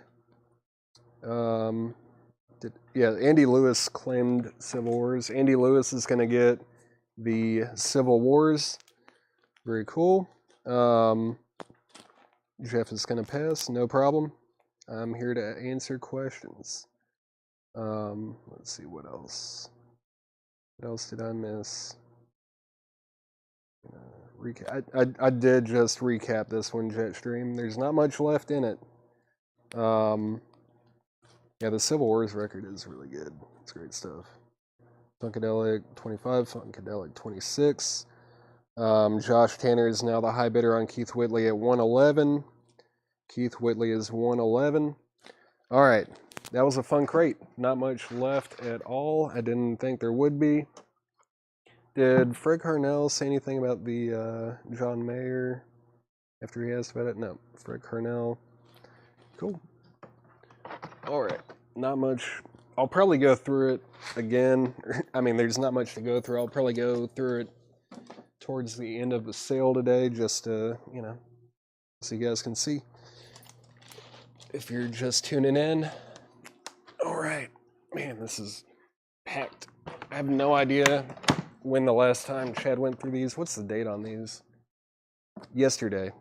[SPEAKER 1] Andy Lewis claimed Civil Wars. Andy Lewis is going to get the Civil Wars. Very cool. Jeff is going to pass, no problem. I'm here to answer questions. Let's see, what else? What else did I miss? I did just recap this one, Jetstream. There's not much left in it. Yeah, the Civil Wars record is really good. It's great stuff. Funkadelic 25, Funkadelic 26. Josh Tanner is now the high bidder on Keith Whitley at 111. Keith Whitley is 111. All right, that was a fun crate. Not much left at all. I didn't think there would be. Did Fred Carnell say anything about the John Mayer after he asked about it? No, Fred Carnell. Cool. All right, not much. I'll probably go through it again. I mean, there's not much to go through. I'll probably go through it towards the end of the sale today, just to, so you guys can see. If you're just tuning in. All right, man, this is packed. I have no idea when the last time Chad went through these. What's the date on these? Yesterday.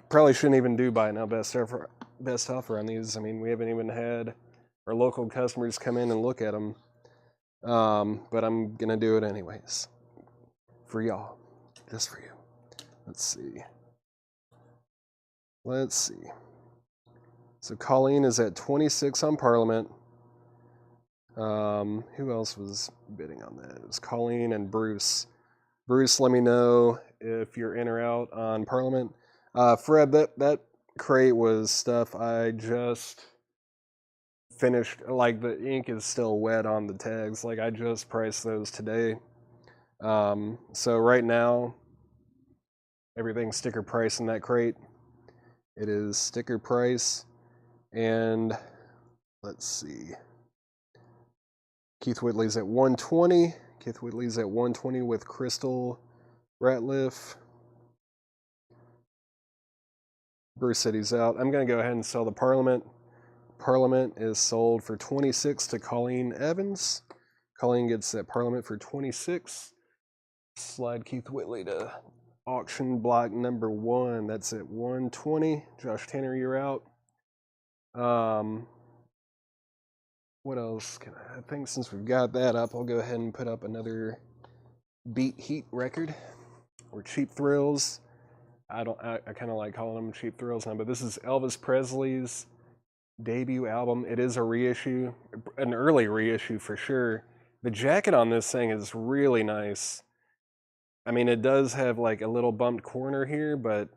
[SPEAKER 1] Probably shouldn't even do buy now best offer on these. I mean, we haven't even had our local customers come in and look at them. But I'm going to do it anyways. For y'all. Just for you. Let's see. So Colleen is at 26 on Parliament. Who else was bidding on that? It was Colleen and Bruce. Bruce, let me know if you're in or out on Parliament. Fred, that crate was stuff I just finished. Like, the ink is still wet on the tags. Like, I just priced those today. So right now, everything's sticker price in that crate. It is sticker price. And let's see. Keith Whitley's at 120. Keith Whitley's at 120 with Crystal Ratliff. Bruce said he's out. I'm going to go ahead and sell the Parliament. Parliament is sold for 26 to Colleen Evans. Colleen gets that Parliament for 26. Slide Keith Whitley to auction block number 1. That's at 120. Josh Tanner, you're out. What else can I think since we've got that up, I'll go ahead and put up another Beat Heat record or Cheap Thrills. I kind of like calling them Cheap Thrills now, but this is Elvis Presley's debut album. It is a reissue, an early reissue for sure. The jacket on this thing is really nice. I mean, it does have like a little bumped corner here, but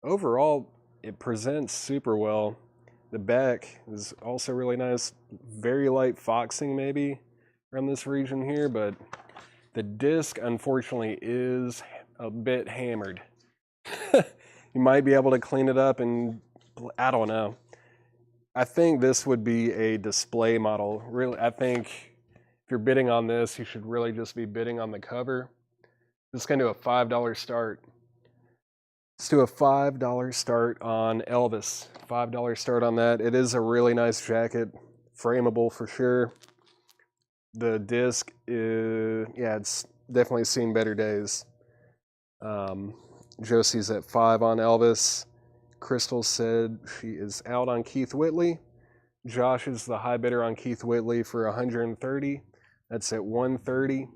[SPEAKER 1] overall it presents super well. The back is also really nice. Very light foxing maybe around this region here, but the disc unfortunately is a bit hammered. You might be able to clean it up, and I don't know. I think this would be a display model. Really, I think if you're bidding on this, you should really just be bidding on the cover. This is going to do a $5 start. Let's do a $5 start on Elvis. $5 start on that. It is a really nice jacket. Frameable for sure. The disc is, yeah, it's definitely seen better days. Josie's at 5 on Elvis. Crystal said she is out on Keith Whitley. Josh is the high bidder on Keith Whitley for 130. That's at 130.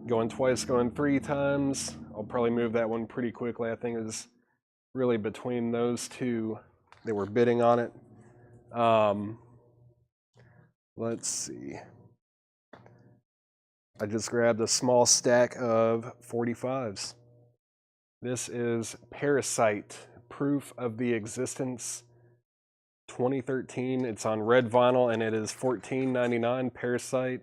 [SPEAKER 1] Going twice, going 3 times. I'll probably move that one pretty quickly. I think it was really between those two that were bidding on it. Let's see. I just grabbed a small stack of 45s. This is Parasite, Proof of the Existence 2013. It's on red vinyl and it is $14.99. Parasite,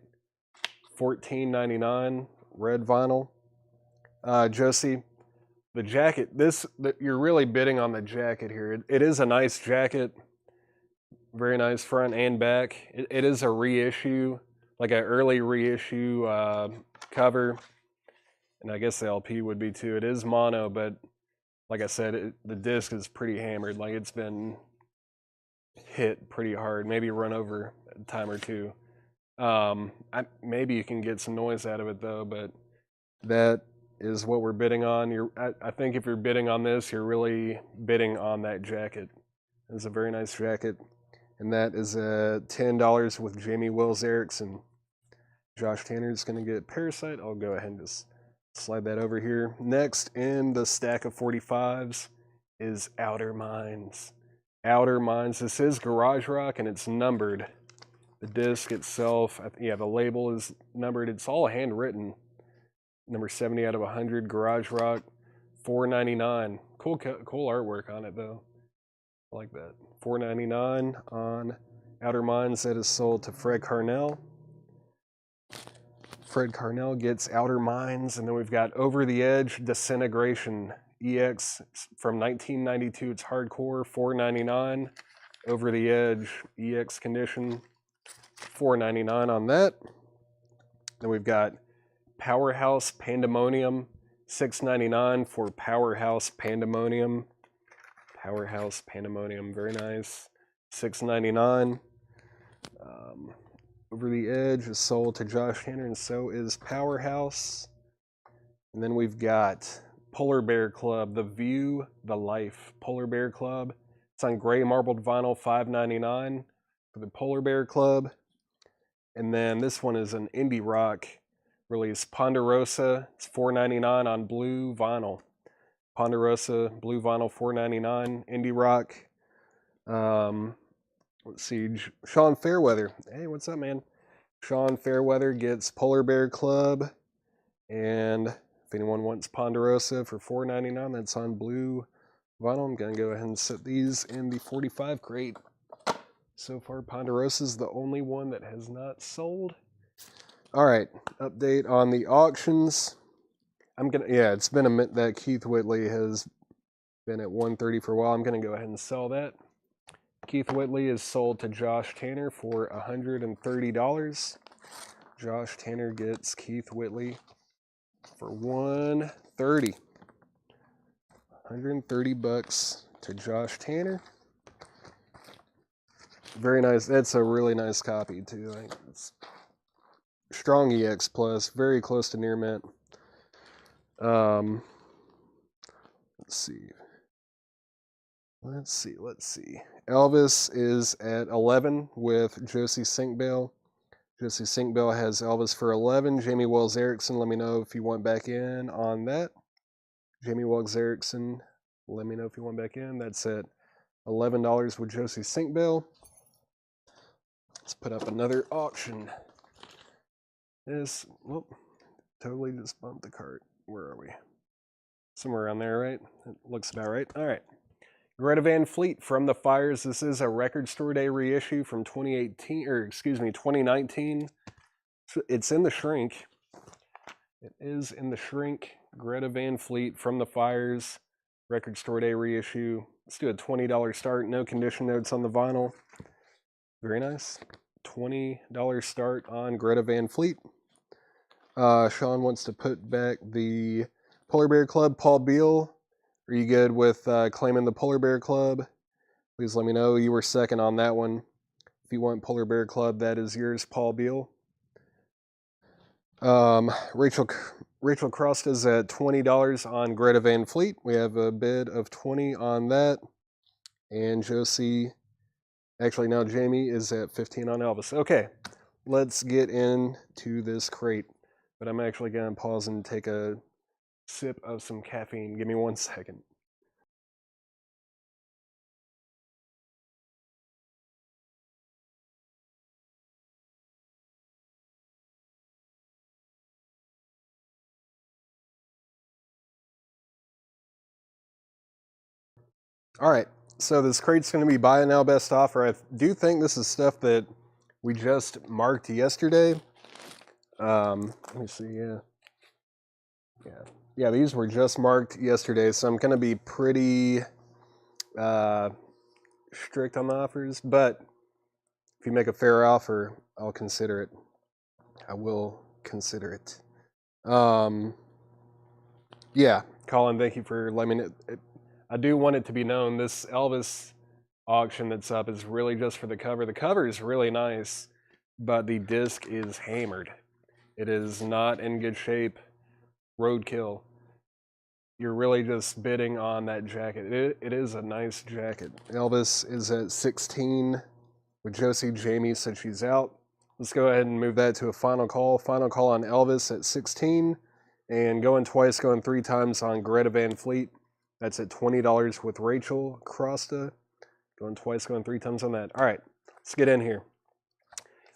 [SPEAKER 1] $14.99, red vinyl. Josie, the jacket, you're really bidding on the jacket here. It is a nice jacket. Very nice front and back. It is a reissue, like an early reissue cover. And I guess the LP would be too. It is mono, but like I said, the disc is pretty hammered. Like, it's been hit pretty hard, maybe run over a time or two. Maybe you can get some noise out of it though, but that is what we're bidding on. I think if you're bidding on this, you're really bidding on that jacket. It's a very nice jacket. And that is $10 with Jamie Wells Erickson. Josh Tanner's going to get Parasite. I'll go ahead and just slide that over here. Next in the stack of 45s is Outer Minds. Outer Minds. This is Garage Rock and it's numbered. The disc itself, yeah, the label is numbered. It's all handwritten. Number 70 out of 100. Garage Rock, $4.99. Cool artwork on it though. I like that. $4.99 on Outer Minds. That is sold to Fred Carnell. Fred Carnell gets Outer Minds, and then we've got Over the Edge Disintegration EX from 1992. It's hardcore, $4.99. Over the Edge EX condition, $4.99 on that. Then we've got Powerhouse Pandemonium, $6.99 for Powerhouse Pandemonium. Powerhouse Pandemonium, very nice. $6.99. Over the Edge is sold to Josh Tanner, and so is Powerhouse. And then we've got Polar Bear Club, The View, The Life. Polar Bear Club. It's on gray marbled vinyl, $5.99 for the Polar Bear Club. And then this one is an indie rock release, Ponderosa. It's $4.99 on blue vinyl. Ponderosa, blue vinyl, $4.99. Indie rock. Let's see, Sean Fairweather. Hey, what's up, man? Sean Fairweather gets Polar Bear Club. And if anyone wants Ponderosa for $4.99, that's on blue vinyl. I'm going to go ahead and set these in the 45 crate. So far, Ponderosa is the only one that has not sold. All right, update on the auctions. It's been a minute that Keith Whitley has been at 130 for a while. I'm going to go ahead and sell that. Keith Whitley is sold to Josh Tanner for $130. Josh Tanner gets Keith Whitley for $130. $130 to Josh Tanner. Very nice. That's a really nice copy too. It's strong EX plus, very close to near mint. Let's see. Let's see. Elvis is at 11 with Josie Sinkbale. Josie Sinkbale has Elvis for 11. Jamie Wells Erickson, let me know if you want back in on that. Jamie Wells Erickson, let me know if you want back in. That's at $11 with Josie Sinkbale. Let's put up another auction. Totally just bumped the cart. Where are we? Somewhere around there, right? It looks about right. All right. Greta Van Fleet, From the Fires. This is a Record Store Day reissue from 2019. It's in the shrink. It is in the shrink. Greta Van Fleet, From the Fires, Record Store Day reissue. Let's do a $20 start. No condition notes on the vinyl. Very nice. $20 start on Greta Van Fleet. Sean wants to put back the Polar Bear Club. Paul Beal, are you good with claiming the Polar Bear Club? Please let me know. You were second on that one. If you want Polar Bear Club, that is yours, Paul Beal. Rachel Crost is at $20 on Greta Van Fleet. We have a bid of $20 on that. And Jamie is at $15 on Elvis. Okay, let's get into this crate. But I'm actually going to pause and take a sip of some caffeine. Give me 1 second. All right, so this crate's going to be buy now best offer. I do think this is stuff that we just marked yesterday. Let me see, yeah, these were just marked yesterday, so I'm going to be pretty strict on the offers, but if you make a fair offer, I'll consider it. I will consider it. Yeah, Colin, thank you for letting me know. I do want it to be known, this Elvis auction that's up is really just for the cover. The cover is really nice, but the disc is hammered. It is not in good shape. roadkill. You're really just bidding on that jacket. It is a nice jacket. Elvis is at 16 with Josie. Jamie said she's out. Let's go ahead and move that to a final call. Final call on Elvis at 16. And going twice, going 3 times on Greta Van Fleet. That's at $20 with Rachel Crosta. Going twice, going 3 times on that. All right, let's get in here.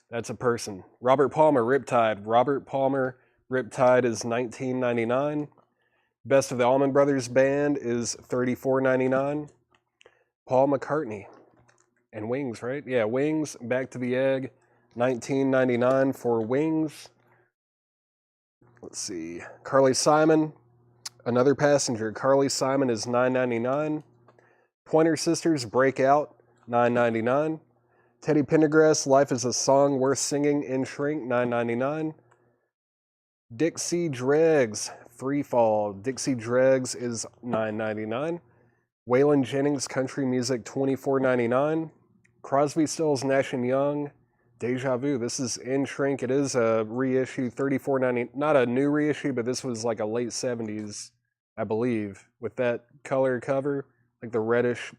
[SPEAKER 1] That's a person. Robert Palmer, Riptide. Robert Palmer, Riptide is $19.99. Best of the Allman Brothers Band is $34.99. Paul McCartney. And Wings, right? Yeah, Wings, Back to the Egg, $19.99 for Wings. Let's see. Carly Simon, Another Passenger. Carly Simon is $9.99. Pointer Sisters, Breakout, $9.99. Teddy Pendergrass, Life is a Song Worth Singing in Shrink, $9.99. Dixie Dregs, Free Fall. Dixie Dregs is $9.99. Waylon Jennings, Country Music, $24.99. Crosby, Stills, Nash & Young, Deja Vu. This is in Shrink. It is a reissue, $34.99. Not a new reissue, but this was like a late 70s, I believe, with that color cover, like the reddish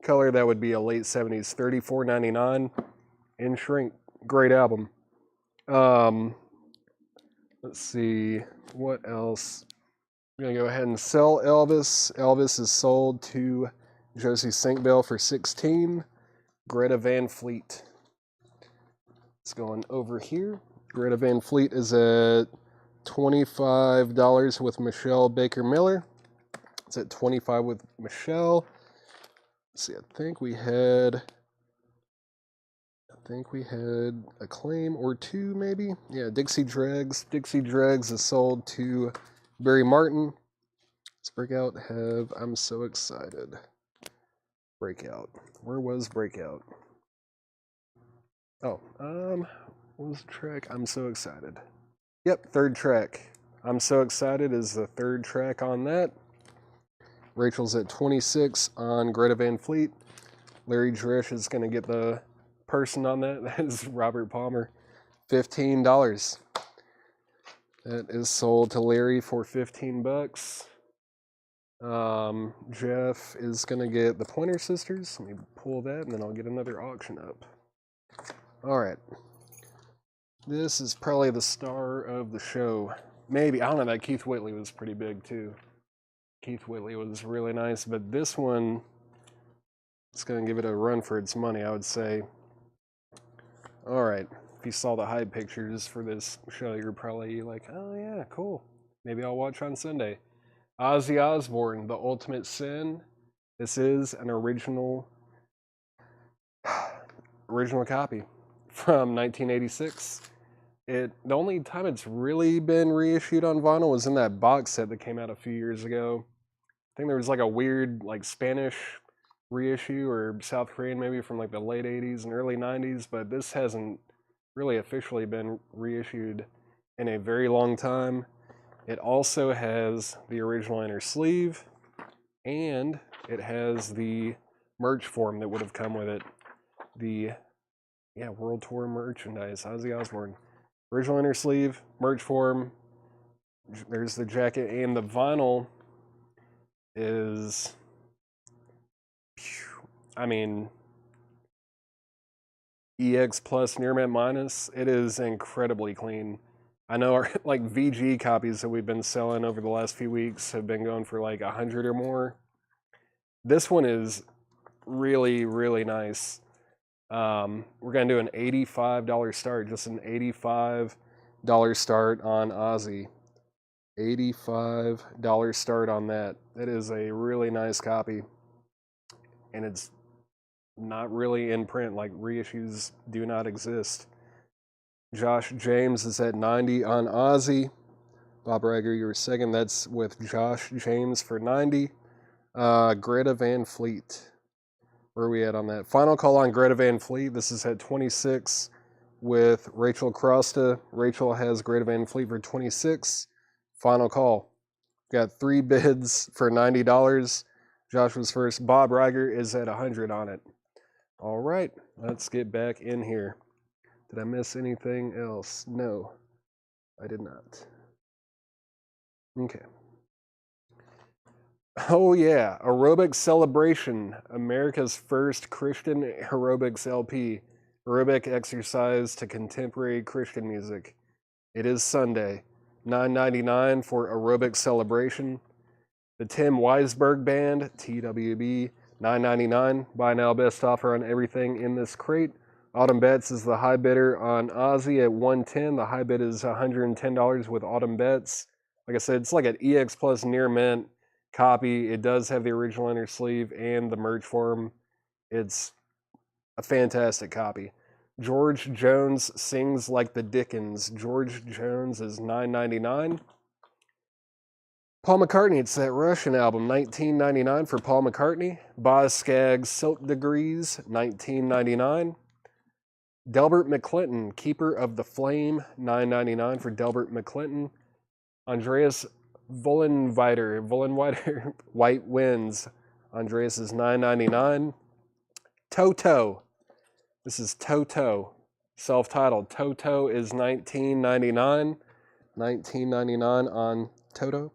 [SPEAKER 1] color. That would be a late 70s, $34.99 in Shrink. Great album. Let's see, what else? I'm going to go ahead and sell Elvis. Elvis is sold to Josie Sinkbell for $16. Greta Van Fleet. It's going over here. Greta Van Fleet is at $25 with Michelle Baker Miller. It's at $25 with Michelle. Let's see, I think we had a claim or two, maybe. Yeah, Dixie Dregs. Dixie Dregs is sold to Barry Martin. Let's Breakout have I'm So Excited. Breakout. Where was Breakout? Oh, what was the track? I'm So Excited. Yep, third track. I'm So Excited is the third track on that. Rachel's at 26 on Greta Van Fleet. Larry Drish is going to get the person on that. That is Robert Palmer. $15. That is sold to Larry for $15. Jeff is going to get the Pointer Sisters. Let me pull that, and then I'll get another auction up. All right. This is probably the star of the show. Maybe. I don't know. That Keith Whitley was pretty big, too. Keith Whitley was really nice, but this one is going to give it a run for its money, I would say. All right. If you saw the hype pictures for this show, you're probably like, oh, yeah, cool. Maybe I'll watch on Sunday. Ozzy Osbourne, The Ultimate Sin. This is an original copy from 1986. The only time it's really been reissued on vinyl was in that box set that came out a few years ago. I think there was like a weird like Spanish reissue or South Korean maybe from like the late 80s and early 90s, but this hasn't really officially been reissued in a very long time. It also has the original inner sleeve, and it has the merch form that would have come with it. The World Tour merchandise, Ozzy Osbourne. Original inner sleeve, merch form. There's the jacket, and the vinyl is, I mean, EX plus Near Mint Minus. It is incredibly clean. I know our like VG copies that we've been selling over the last few weeks have been going for like 100 or more. This one is really, really nice. We're going to do an $85 start, just an $85 start on Ozzy. $85 start on that. That is a really nice copy. And it's not really in print, like reissues do not exist. Josh James is at 90 on Ozzy. Bob Riger, you were second. That's with Josh James for 90. Greta Van Fleet. Where are we at on that? Final call on Greta Van Fleet. This is at 26 with Rachel Crosta. Rachel has Greta Van Fleet for 26. Final call. Got 3 bids for $90. Josh was first. Bob Riger is at 100 on it. All right, let's get back in here. Did I miss anything else? No, I did not. Okay. Oh yeah, Aerobic Celebration, America's first Christian aerobics LP. Aerobic exercise to contemporary Christian music. It is Sunday, $9.99 for Aerobic Celebration. The Tim Weisberg Band, TWB, $9.99. Buy now, best offer on everything in this crate. Autumn Bets is the high bidder on Ozzy at $110. The high bid is $110 with Autumn Bets. Like I said, it's like an EX Plus near mint copy. It does have the original inner sleeve and the merch form. It's a fantastic copy. George Jones Sings Like the Dickens. George Jones is $9.99. Paul McCartney, it's that Russian album, $19.99 for Paul McCartney. Boz Scaggs Silk Degrees, $19.99. Delbert McClinton, Keeper of the Flame, $9.99 for Delbert McClinton. Andreas Vollenweider, White Winds. Andreas is $9.99. Toto. This is Toto. Self-titled. Toto is $19.99. $19.99 on Toto.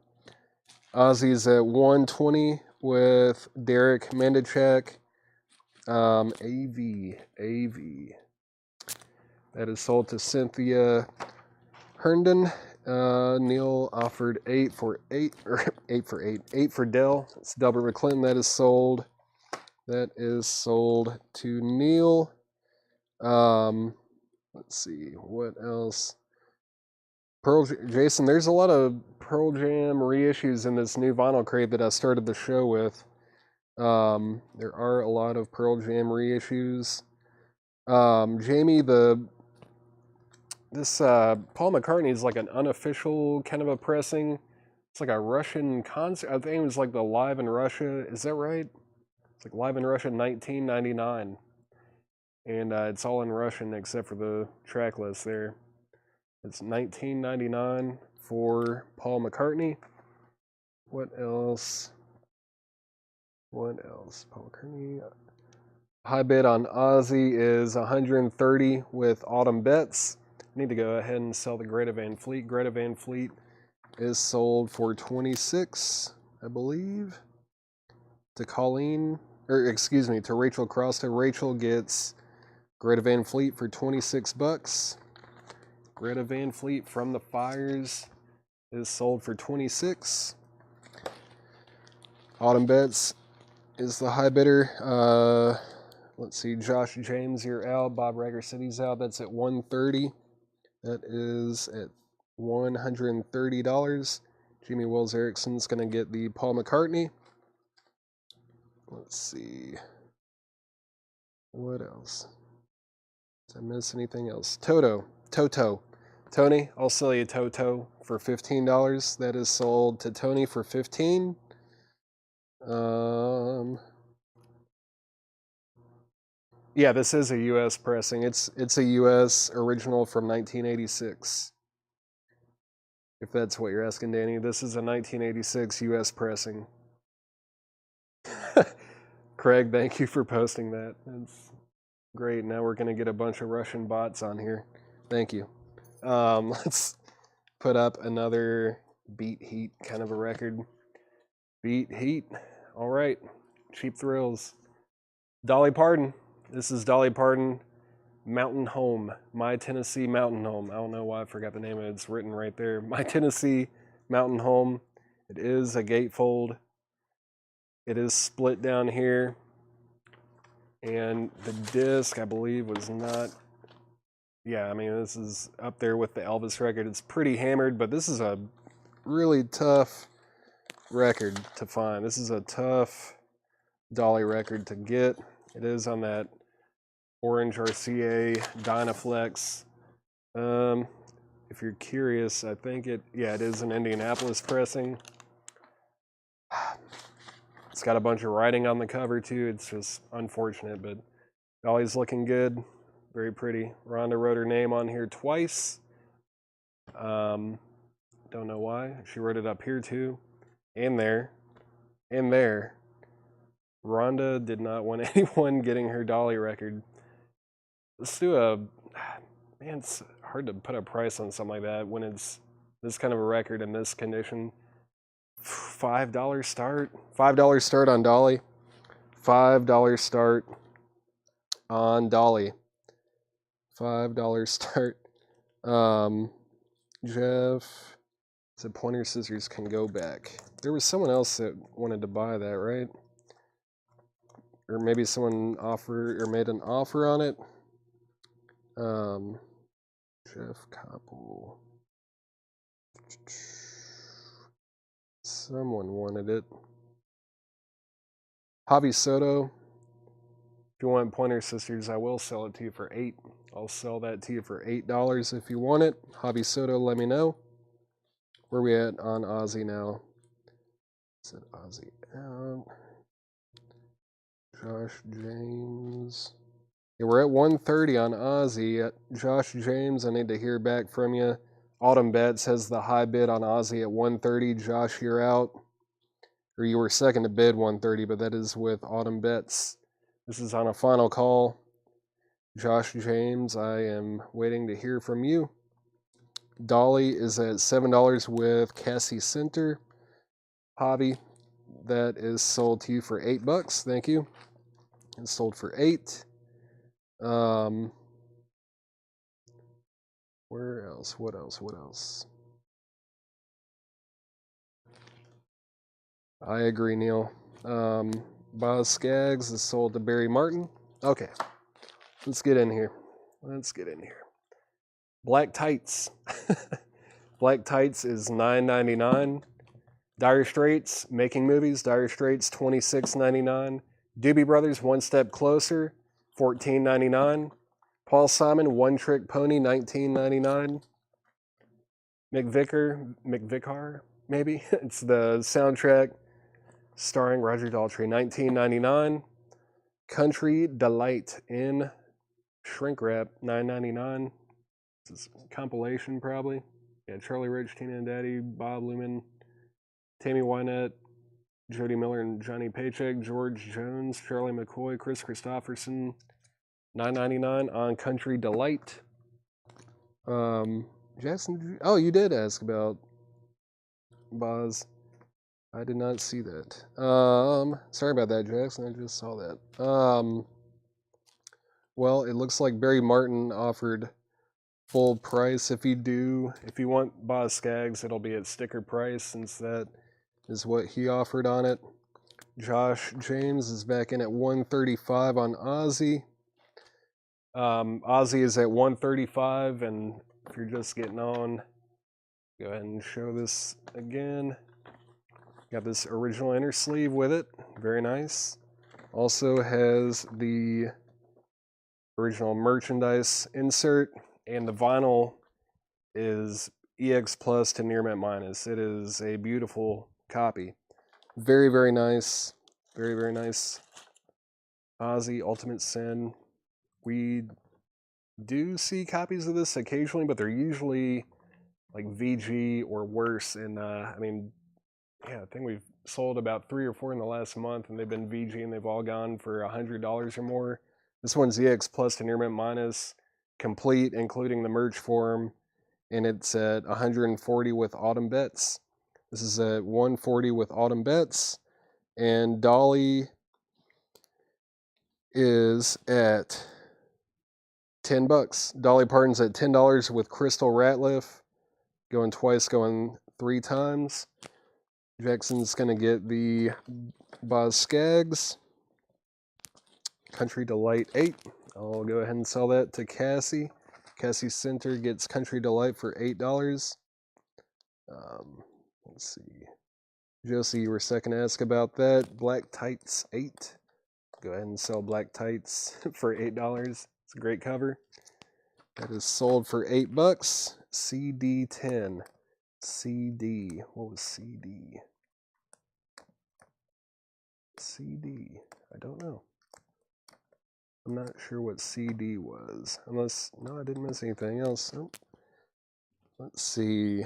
[SPEAKER 1] Ozzy's at $120 with Derek Mendachek. AV. That is sold to Cynthia Herndon. Neil offered 8 for 8 for Dell. It's Delbert McClinton. That is sold. That is sold to Neil. Let's see what else. Jason, there's a lot of Pearl Jam reissues in this new vinyl crate that I started the show with. There are a lot of Pearl Jam reissues. Jamie, this Paul McCartney is like an unofficial kind of a pressing. It's like a Russian concert. I think it was like the Live in Russia. Is that right? It's like Live in Russia 1999. And it's all in Russian except for the track list there. It's $19.99 for Paul McCartney. What else? Paul McCartney. High bid on Ozzy is $130 with Autumn Bets. I need to go ahead and sell the Greta Van Fleet. Greta Van Fleet is sold for $26, I believe. To Rachel Crosta. Rachel gets Greta Van Fleet for $26. Greta Van Fleet from the Fires is sold for $26. Autumn Bets is the high bidder. Let's see, Josh James, you're out. Bob Rager City's out. That's at $130. That is at $130. Jimmy Wells Erickson's going to get the Paul McCartney. Let's see. What else? Did I miss anything else? Toto. Tony, I'll sell you Toto for $15. That is sold to Tony for $15. Yeah, this is a U.S. pressing. It's a U.S. original from 1986. If that's what you're asking, Danny. This is a 1986 U.S. pressing. Craig, thank you for posting that. That's great. Now we're going to get a bunch of Russian bots on here. Thank you. Let's put up another Beat Heat kind of a record. Beat Heat. All right. Cheap Thrills. Dolly Parton. This is Dolly Parton, Mountain Home. My Tennessee Mountain Home. I don't know why I forgot the name of it. It's written right there. My Tennessee Mountain Home. It is a gatefold. It is split down here. And the disc, I believe, was not... Yeah, I mean, this is up there with the Elvis record. It's pretty hammered, but this is a really tough record to find. This is a tough Dolly record to get. It is on that Orange RCA Dynaflex. If you're curious, I think it is an Indianapolis pressing. It's got a bunch of writing on the cover too. It's just unfortunate, but Dolly's looking good. Very pretty. Rhonda wrote her name on here twice. Don't know why. She wrote it up here too. And there. And there. Rhonda did not want anyone getting her Dolly record. Let's do man, it's hard to put a price on something like that when it's this kind of a record in this condition. $5 start. $5 start on Dolly. $5 start on Dolly. $5 start. Jeff said pointer scissors can go back. There was someone else that wanted to buy that, right? Or maybe someone offered or made an offer on it. Jeff Koppel. Someone wanted it. Javi Soto. If you want pointer scissors, I will sell it to you for $8. I'll sell that to you for $8 if you want it. Javi Soto, let me know. Where are we at on Ozzy now? Said Ozzy out. Josh James. Yeah, we're at 130 on Ozzy. Josh James, I need to hear back from you. Autumn Bets has the high bid on Ozzy at 130. Josh, you're out. Or you were second to bid 130, but that is with Autumn Bets. This is on a final call. Josh James, I am waiting to hear from you. Dolly is at $7 with Cassie Center. Hobby, that is sold to you for $8. Thank you. It's sold for $8. Where else? What else? I agree, Neil. Boz Skaggs is sold to Barry Martin. Okay. Let's get in here. Black Tights. Black Tights is $9.99. Dire Straits, Making Movies, Dire Straits, $26.99. Doobie Brothers, One Step Closer, $14.99. Paul Simon, One Trick Pony, $19.99. McVicar, maybe? It's the soundtrack starring Roger Daltrey, $19.99. Country Delight in shrink wrap, $9.99. This is a compilation, probably. Yeah, Charlie Rich, Tina and Daddy, Bob Lumen, Tammy Wynette, Jody Miller and Johnny Paycheck, George Jones, Charlie McCoy, Chris Christopherson, $9.99 on Country Delight. Jackson, oh, you did ask about Boz. I did not see that. Sorry about that, Jackson. I just saw that. Well, it looks like Barry Martin offered full price. If you want Boz Skaggs, it'll be at sticker price since that is what he offered on it. Josh James is back in at 135 on Ozzy. Ozzy is at 135, and if you're just getting on, go ahead and show this again. Got this original inner sleeve with it. Very nice. Also has the original merchandise insert, and the vinyl is EX Plus to Near Mint Minus. It is a beautiful copy. Very, very nice. Very, very nice. Ozzy Ultimate Sin. We do see copies of this occasionally, but they're usually like VG or worse. And I think we've sold about 3 or 4 in the last month, and they've been VG, and they've all gone for $100 or more. This one's EX Plus to Near Mint Minus, complete, including the merch form, and it's at 140 with Autumn Bets. This is at 140 with Autumn Bets, and Dolly is at $10. Dolly Parton's at $10 with Crystal Ratliff, going twice, going 3 times. Jackson's going to get the Boz Skaggs. Country Delight 8. I'll go ahead and sell that to Cassie. Cassie Center gets Country Delight for $8. Let's see. Josie, you were second to ask about that. Black Tights 8. Go ahead and sell Black Tights for $8. It's a great cover. That is sold for $8. CD 10. CD. What was CD? CD. I don't know. I'm not sure what CD was. Unless, no, I didn't miss anything else. Oh. Let's see.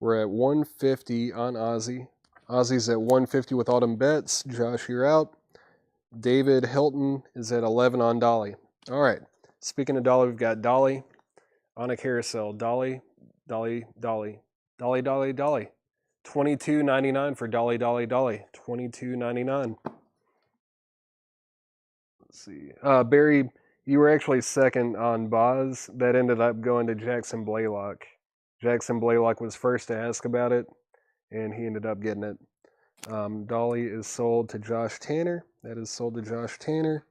[SPEAKER 1] We're at 150 on Ozzy. Ozzy's at 150 with Autumn Bets. Josh, you're out. David Hilton is at 11 on Dolly. All right. Speaking of Dolly, we've got Dolly On a carousel. Dolly, Dolly, Dolly, Dolly, Dolly, Dolly. $22.99 for Dolly, Dolly, Dolly. $22.99. Let's see. Barry, you were actually second on Boz. That ended up going to Jackson Blaylock. Jackson Blaylock was first to ask about it, and he ended up getting it. Dolly is sold to Josh Tanner. That is sold to Josh Tanner.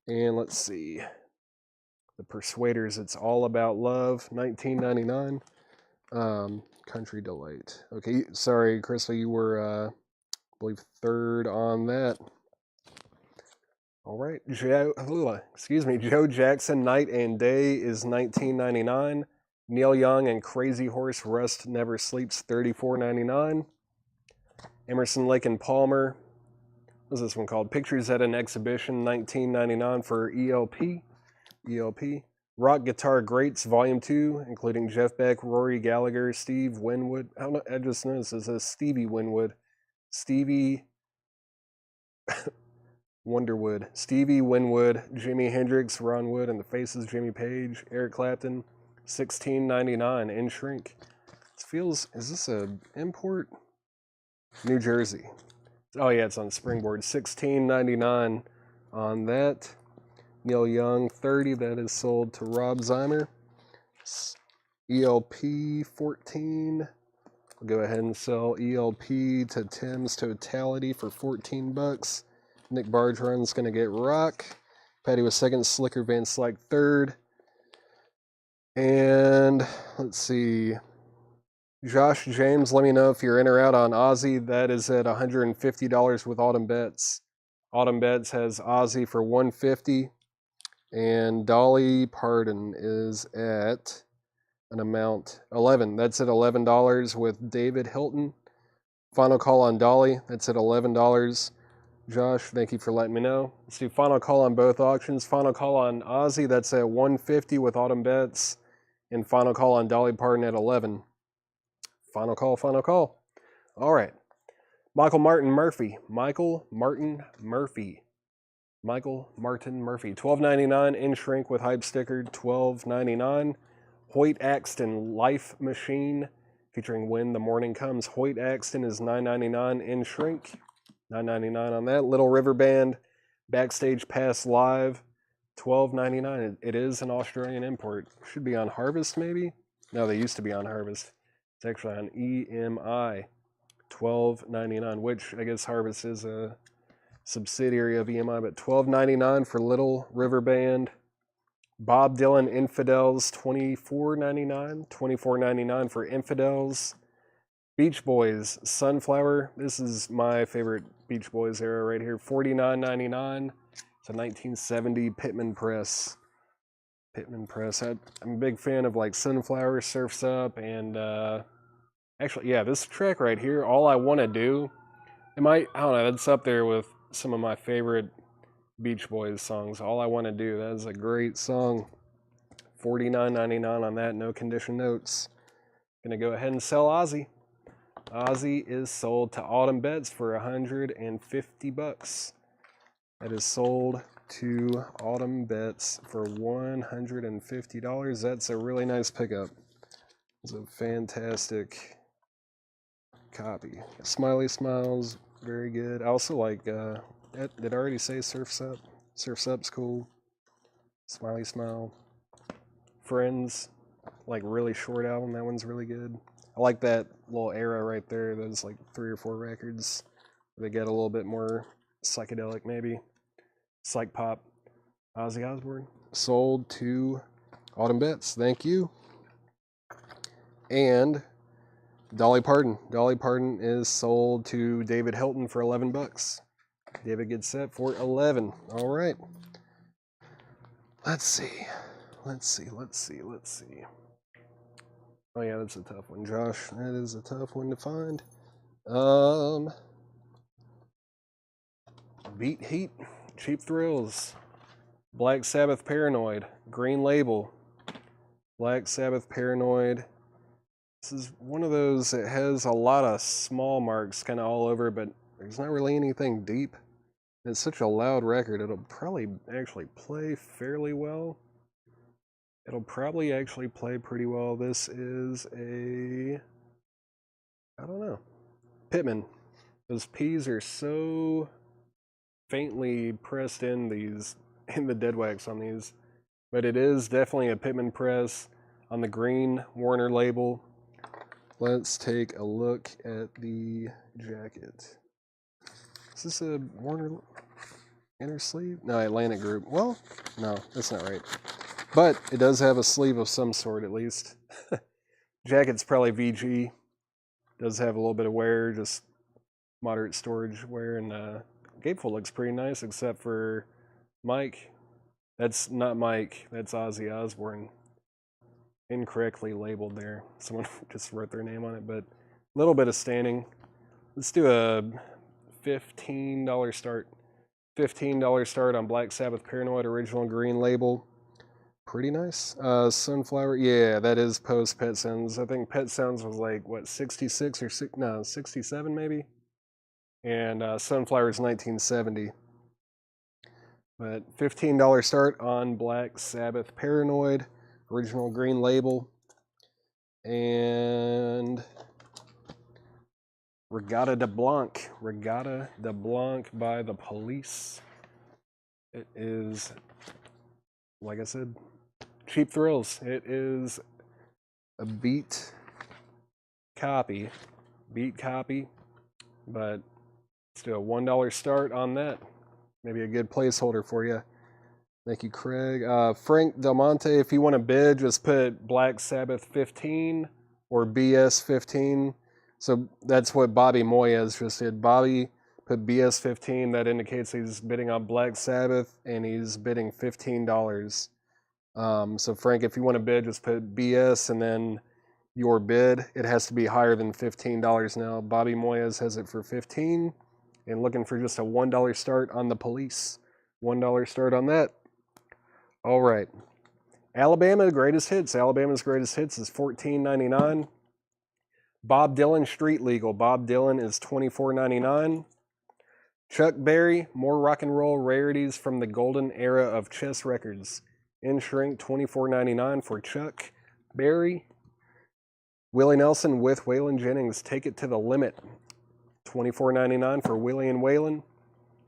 [SPEAKER 1] And let's see. The Persuaders, It's All About Love, $19.99. Country Delight. Okay, sorry, Crystal, you were, I believe, third on that. All right, Joe Jackson, Night and Day is $19.99. Neil Young and Crazy Horse, Rust Never Sleeps, $34.99. Emerson, Lake and Palmer, what's this one called? Pictures at an Exhibition, $19.99 for ELP. Rock Guitar Greats, Volume 2, including Jeff Beck, Rory Gallagher, Steve Winwood. I just noticed it says Stevie Winwood. Stevie Wonderwood. Stevie Winwood, Jimi Hendrix, Ron Wood, and the Faces, Jimmy Page, Eric Clapton, $16.99 in shrink. This feels, is this an import? New Jersey. Oh yeah, it's on Springboard. $16.99 on that. Neil Young, 30. That is sold to Rob Zeimer. ELP, 14. I'll go ahead and sell ELP to Tim's Totality for $14. Nick Bargeron's going to get Rock. Patty was second. Slicker Van Slyke, third. And let's see. Josh James, let me know if you're in or out on Ozzy. That is at $150 with Autumn Bets. Autumn Bets has Ozzy for $150. And Dolly Parton is at an amount 11. That's at $11 with David Hilton. Final call on Dolly. That's at $11. Josh, thank you for letting me know. Let's do final call on both auctions. Final call on Ozzy. That's at $150 with Autumn Bets. And final call on Dolly Parton at $11. Final call, final call. All right. Michael Martin Murphy, $12.99 in shrink with hype sticker, $12.99. Hoyt Axton Life Machine featuring When the Morning Comes. Hoyt Axton is $9.99 in shrink, $9.99 on that. Little River Band Backstage Pass Live, $12.99. It is an Australian import. Should be on Harvest maybe? No, they used to be on Harvest. It's actually on EMI, $12.99, which I guess Harvest is a subsidiary of EMI, but $12.99 for Little River Band. Bob Dylan Infidels, $24.99 for Infidels. Beach Boys Sunflower, this is my favorite Beach Boys era right here, $49.99. It's a 1970 Pittman Press. I'm a big fan of like Sunflower, Surf's Up, and actually, yeah, this track right here, All I Want to Do, I don't know, that's up there with some of my favorite Beach Boys songs. All I Want to Do, that is a great song. $49.99 on that, no condition notes. Gonna go ahead and sell Ozzy. Ozzy is sold to Autumn Bets for $150. That is sold to Autumn Bets for $150. That's a really nice pickup. It's a fantastic copy. Smiley Smiles, very good. I also like, did I already say Surf's Up? Surf's Up's cool. Smiley Smile. Friends, like really short album, that one's really good. I like that little era right there, those like 3 or 4 records. They get a little bit more psychedelic maybe. Psych pop. Ozzy Osbourne, sold to Autumn Bets, thank you. And Dolly Parton. Dolly Parton is sold to David Hilton for $11. David gets set for $11. All right. Let's see. Oh yeah, that's a tough one, Josh. That is a tough one to find. Beat Heat, Cheap Thrills, Black Sabbath Paranoid, Green Label, Black Sabbath Paranoid. This is one of those that has a lot of small marks kind of all over, but there's not really anything deep. It's such a loud record, it'll probably actually play fairly well. It'll probably actually play pretty well. This is a, I don't know, Pitman. Those P's are so faintly pressed in the dead wax on these, but it is definitely a Pitman press on the green Warner label. Let's take a look at the jacket. Is this a Warner inner sleeve? No, Atlantic Group. Well, no, that's not right. But it does have a sleeve of some sort at least. Jacket's probably VG. Does have a little bit of wear, just moderate storage wear, and gatefold looks pretty nice except for Mike. That's not Mike, that's Ozzy Osbourne. Incorrectly labeled there. Someone just wrote their name on it, but a little bit of staining. Let's do a $15 start. $15 start on Black Sabbath Paranoid original green label. Pretty nice. Sunflower, yeah, that is post Pet Sounds. I think Pet Sounds was like, what, 66 or 67 maybe? And Sunflower is 1970. But $15 start on Black Sabbath Paranoid, original green label. And Regatta de Blanc by the Police. It is, like I said, Cheap Thrills. It is a beat copy, but let's do a $1 start on that. Maybe a good placeholder for you. Thank you, Craig. Frank Del Monte, if you want to bid, just put Black Sabbath 15 or BS 15. So that's what Bobby Moyes just did. Bobby put BS 15. That indicates he's bidding on Black Sabbath, and he's bidding $15. So Frank, if you want to bid, just put BS and then your bid. It has to be higher than $15 now. Bobby Moyes has it for 15, and looking for just a $1 start on the Police. $1 start on that. All right. Alabama Greatest Hits. Alabama's Greatest Hits is $14.99. Bob Dylan Street Legal. Bob Dylan is $24.99. Chuck Berry, More Rock and Roll Rarities from the Golden Era of Chess Records. In shrink, $24.99 for Chuck Berry. Willie Nelson with Waylon Jennings, Take It to the Limit. $24.99 for Willie and Waylon.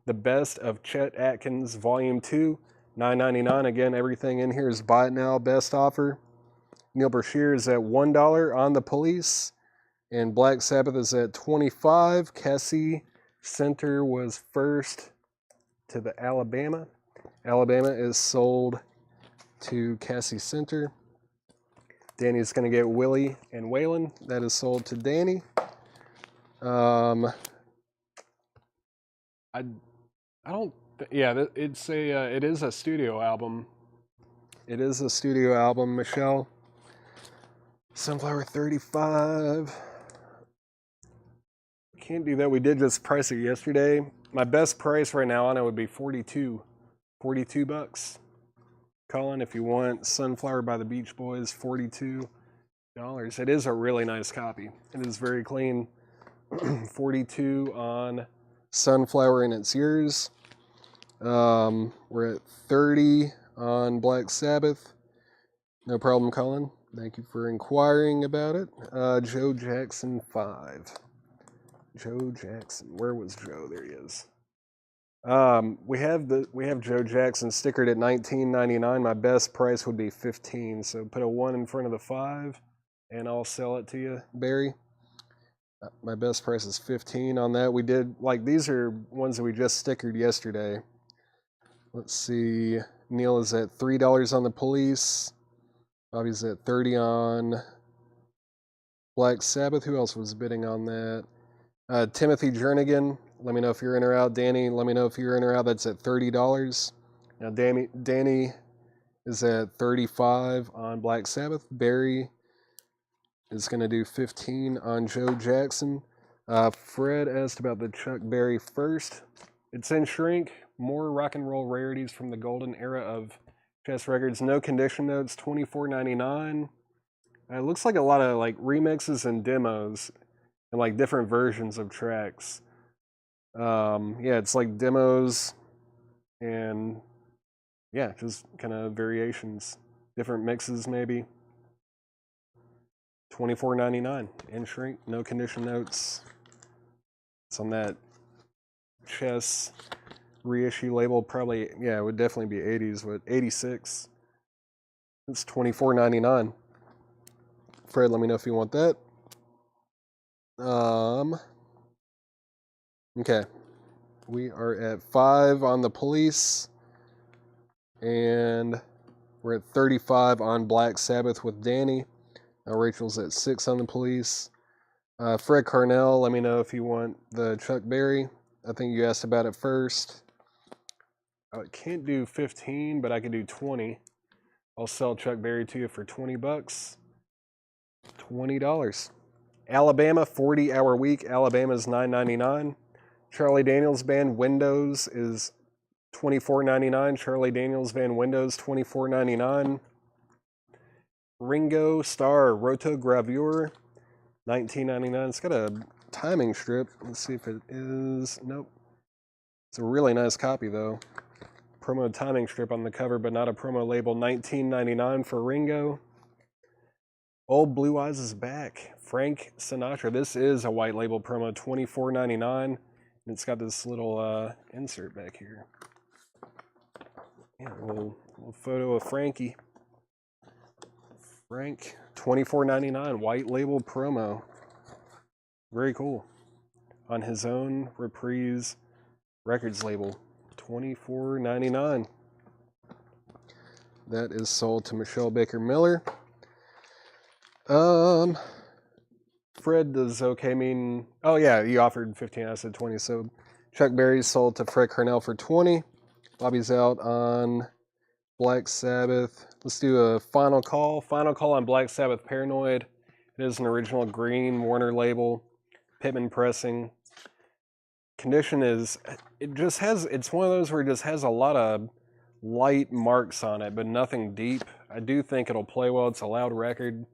[SPEAKER 1] The Best of Chet Atkins Volume 2. $9.99. Again, everything in here is buy it now, best offer. Neil Brashear is at $1 on the Police. And Black Sabbath is at $25. Cassie Center was first to the Alabama. Alabama is sold to Cassie Center. Danny's going to get Willie and Waylon. That is sold to Danny. I don't. Yeah, it's a. It is a studio album. It is a studio album, Michelle. Sunflower 35. Can't do that. We did just price it yesterday. My best price right now on it would be $42 bucks. Colin, if you want Sunflower by the Beach Boys, $42. It is a really nice copy. It is very clean. 42 on Sunflower, and it's yours. We're at 30 on Black Sabbath. No problem, Colin. Thank you for inquiring about it. Joe Jackson 5. Joe Jackson. Where was Joe? There he is. We have Joe Jackson stickered at $19.99. My best price would be $15. So put a 1 in front of the 5, and I'll sell it to you, Barry. My best price is $15 on that. We did, like, these are ones that we just stickered yesterday. Let's see. Neil is at $3 on the Police. Bobby's at $30 on Black Sabbath. Who else was bidding on that? Timothy Jernigan. Let me know if you're in or out. Danny, let me know if you're in or out. That's at $30. Now, Danny is at $35 on Black Sabbath. Barry is going to do $15 on Joe Jackson. Fred asked about the Chuck Berry first. It's in shrink. More rock and roll rarities from the golden era of Chess Records. No condition notes. $24.99. It looks like a lot of like remixes and demos and like different versions of tracks. Yeah, it's like demos and yeah, just kind of variations. different mixes maybe. $24.99 in shrink, no condition notes. It's on that chess reissue label. Probably, yeah, it would definitely be 80s, but 86. It's $24.99. Fred, let me know if you want that. Okay. We are at 5 on the Police, and we're at 35 on Black Sabbath with Danny. Now Rachel's at 6 on the Police. Fred Carnell, let me know if you want the Chuck Berry. I think you asked about it first. I can't do 15, but I can do 20. I'll sell Chuck Berry to you for 20 bucks. $20. Alabama, 40-hour week. Alabama's $9.99. Charlie Daniels Band Windows is $24.99. Charlie Daniels Band Windows, $24.99. Ringo Starr Rotogravure, $19.99. It's got a timing strip. Let's see if it is. Nope. It's a really nice copy, though. Promo timing strip on the cover, but not a promo label. $19.99 for Ringo. Old Blue Eyes is back. Frank Sinatra. This is a white label promo, $24.99. And it's got this little insert back here. Yeah, a little photo of Frankie. Frank, $24.99, white label promo. Very cool. On his own Reprise Records label, $24.99. That is sold to Michelle Baker Miller. Fred, does okay mean? Oh yeah, you offered 15. I said 20. So Chuck Berry's sold to Fred Cornell for 20. Bobby's out on Black Sabbath. Let's do a final call. Final call on Black Sabbath Paranoid. It is an original green Warner label, Pittman pressing. Condition is, it's one of those where it just has a lot of light marks on it, but nothing deep. I do think it'll play well. It's a loud record.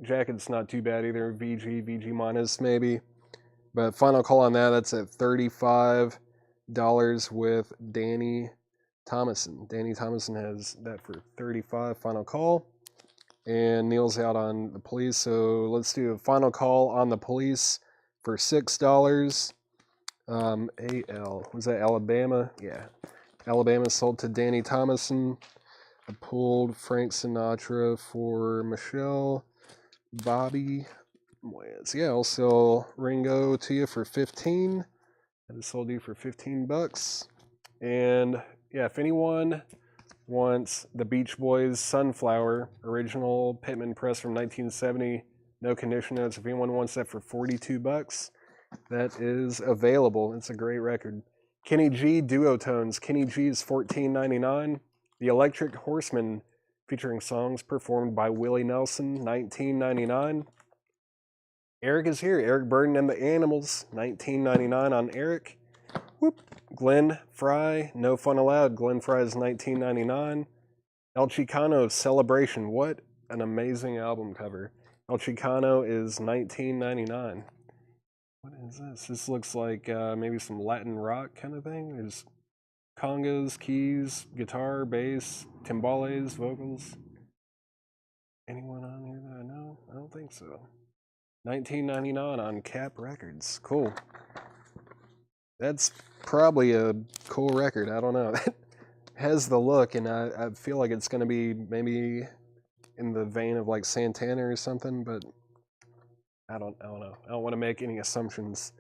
[SPEAKER 1] Jacket's not too bad either. VG minus maybe. But final call on that, that's at $35 with Danny Thomason. Danny Thomason has that for $35, final call. And Neil's out on the Police, so let's do a final call on the Police for $6. Was that Alabama? Yeah. Alabama sold to Danny Thomason. I pulled Frank Sinatra for Michelle. Bobby. Yeah, I'll sell Ringo to you for 15. I just sold you for 15 bucks. And yeah, if anyone wants the Beach Boys Sunflower, original Pittman press from 1970, no condition notes. If anyone wants that for 42 bucks, that is available. It's a great record. Kenny G Duotones. Kenny G is $14.99. The Electric Horseman, featuring songs performed by Willie Nelson, $19.99. Eric is here. Eric Burden and the Animals, $19.99 on Eric. Whoop. Glenn Fry, No Fun Allowed. Glenn Fry is $19.99. El Chicano Celebration. What an amazing album cover. El Chicano is $19.99. What is this? This looks like maybe some Latin rock kind of thing. There's congas, keys, guitar, bass, timbales, vocals. Anyone on here that I know? I don't think so. $19.99 on Cap Records. Cool. That's probably a cool record. I don't know. It has the look, and I feel like it's going to be maybe in the vein of like Santana or something, but I don't know. I don't want to make any assumptions.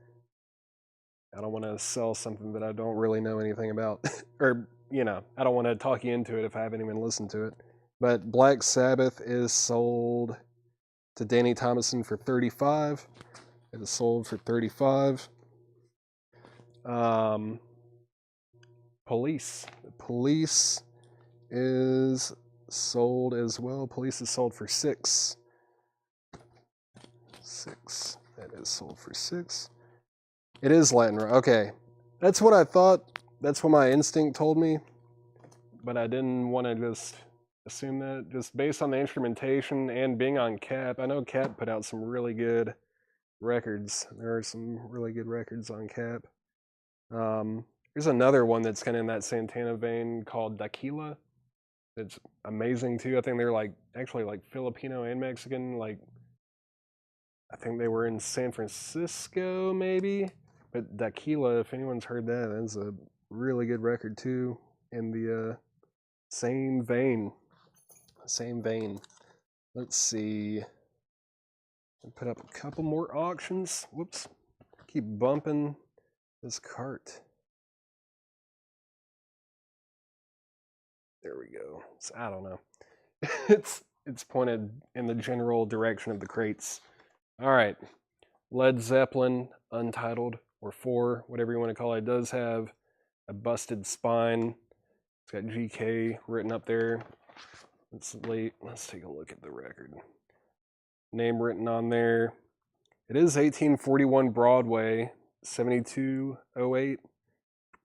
[SPEAKER 1] I don't want to sell something that I don't really know anything about. Or, I don't want to talk you into it if I haven't even listened to it. But Black Sabbath is sold to Danny Thomason for $35. It is sold for $35. Police. Police is sold as well. Police is sold for $6. That is sold for $6. It is Latin rock. Okay. That's what I thought. That's what my instinct told me. But I didn't want to just assume that. Just based on the instrumentation and being on Cap. I know Cap put out some really good records. There are some really good records on Cap. There's another one that's kind of in that Santana vein called Daquila. It's amazing too. I think they're like actually like Filipino and Mexican. Like I think they were in San Francisco maybe. But Daquila, if anyone's heard that, that's a really good record too. In the same vein. Same vein. Let's see. Put up a couple more auctions. Whoops. Keep bumping this cart. There we go. So, I don't know. it's pointed in the general direction of the crates. All right. Led Zeppelin, Untitled, or 4, whatever you want to call it. It does have a busted spine. It's got GK written up there. It's late. Let's take a look at the record. Name written on there. It is 1841 Broadway, 7208.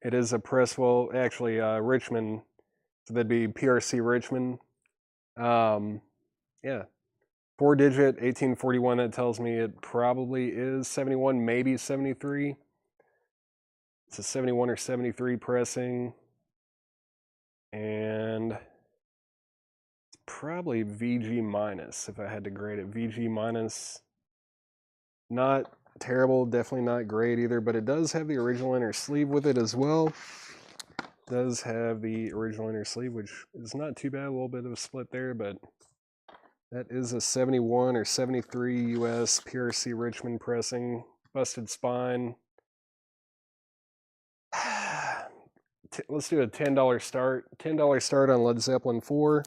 [SPEAKER 1] It is a press, well, actually, Richmond. So that'd be PRC Richmond. Yeah. 4-digit, 1841. That tells me it probably is 71, maybe 73. It's a 71 or 73 pressing. And it's probably VG minus if I had to grade it. VG minus. Not terrible, definitely not great either, but it does have the original inner sleeve with it as well. It does have the original inner sleeve, which is not too bad. A little bit of a split there, but that is a 71 or 73 US PRC Richmond pressing. Busted spine. Let's do a $10 start. $10 start on Led Zeppelin 4.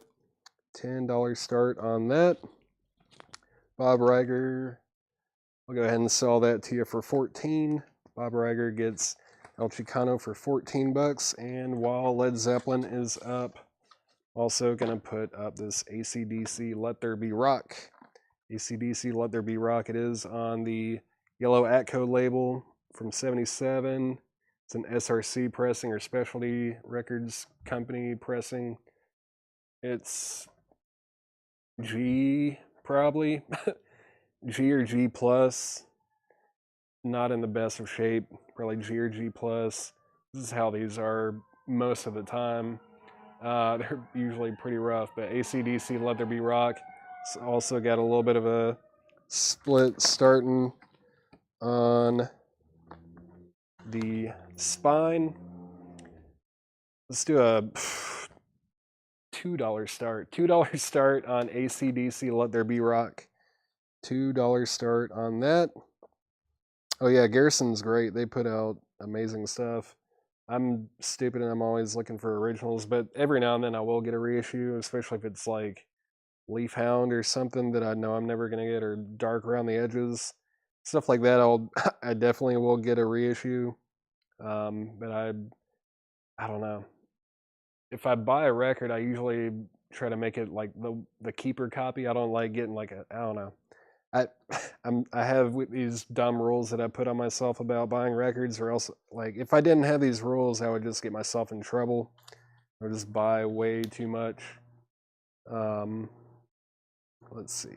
[SPEAKER 1] $10 start on that. Bob Riger. I'll go ahead and sell that to you for 14. Bob Riger gets El Chicano for 14 bucks. And while Led Zeppelin is up, also going to put up this AC/DC Let There Be Rock. AC/DC Let There Be Rock. It is on the yellow Atco label from 77. It's an SRC pressing or Specialty Records Company pressing. It's G, probably. G or G plus. Not in the best of shape. Probably G or G plus. This is how these are most of the time. They're usually pretty rough, but AC/DC Let There Be Rock. It's also got a little bit of a split starting on the spine. Let's do a $2 start. $2 start on AC/DC Let There Be Rock. $2 start on that. Oh yeah, Garrison's great. They put out amazing stuff. I'm stupid and I'm always looking for originals, but every now and then I will get a reissue, especially if it's like Leaf Hound or something that I know I'm never gonna get, or dark around the edges. Stuff like that I definitely will get a reissue. But I don't know. If I buy a record, I usually try to make it like the keeper copy. I don't like getting like I don't know. I have these dumb rules that I put on myself about buying records, or else like if I didn't have these rules, I would just get myself in trouble or just buy way too much. Let's see.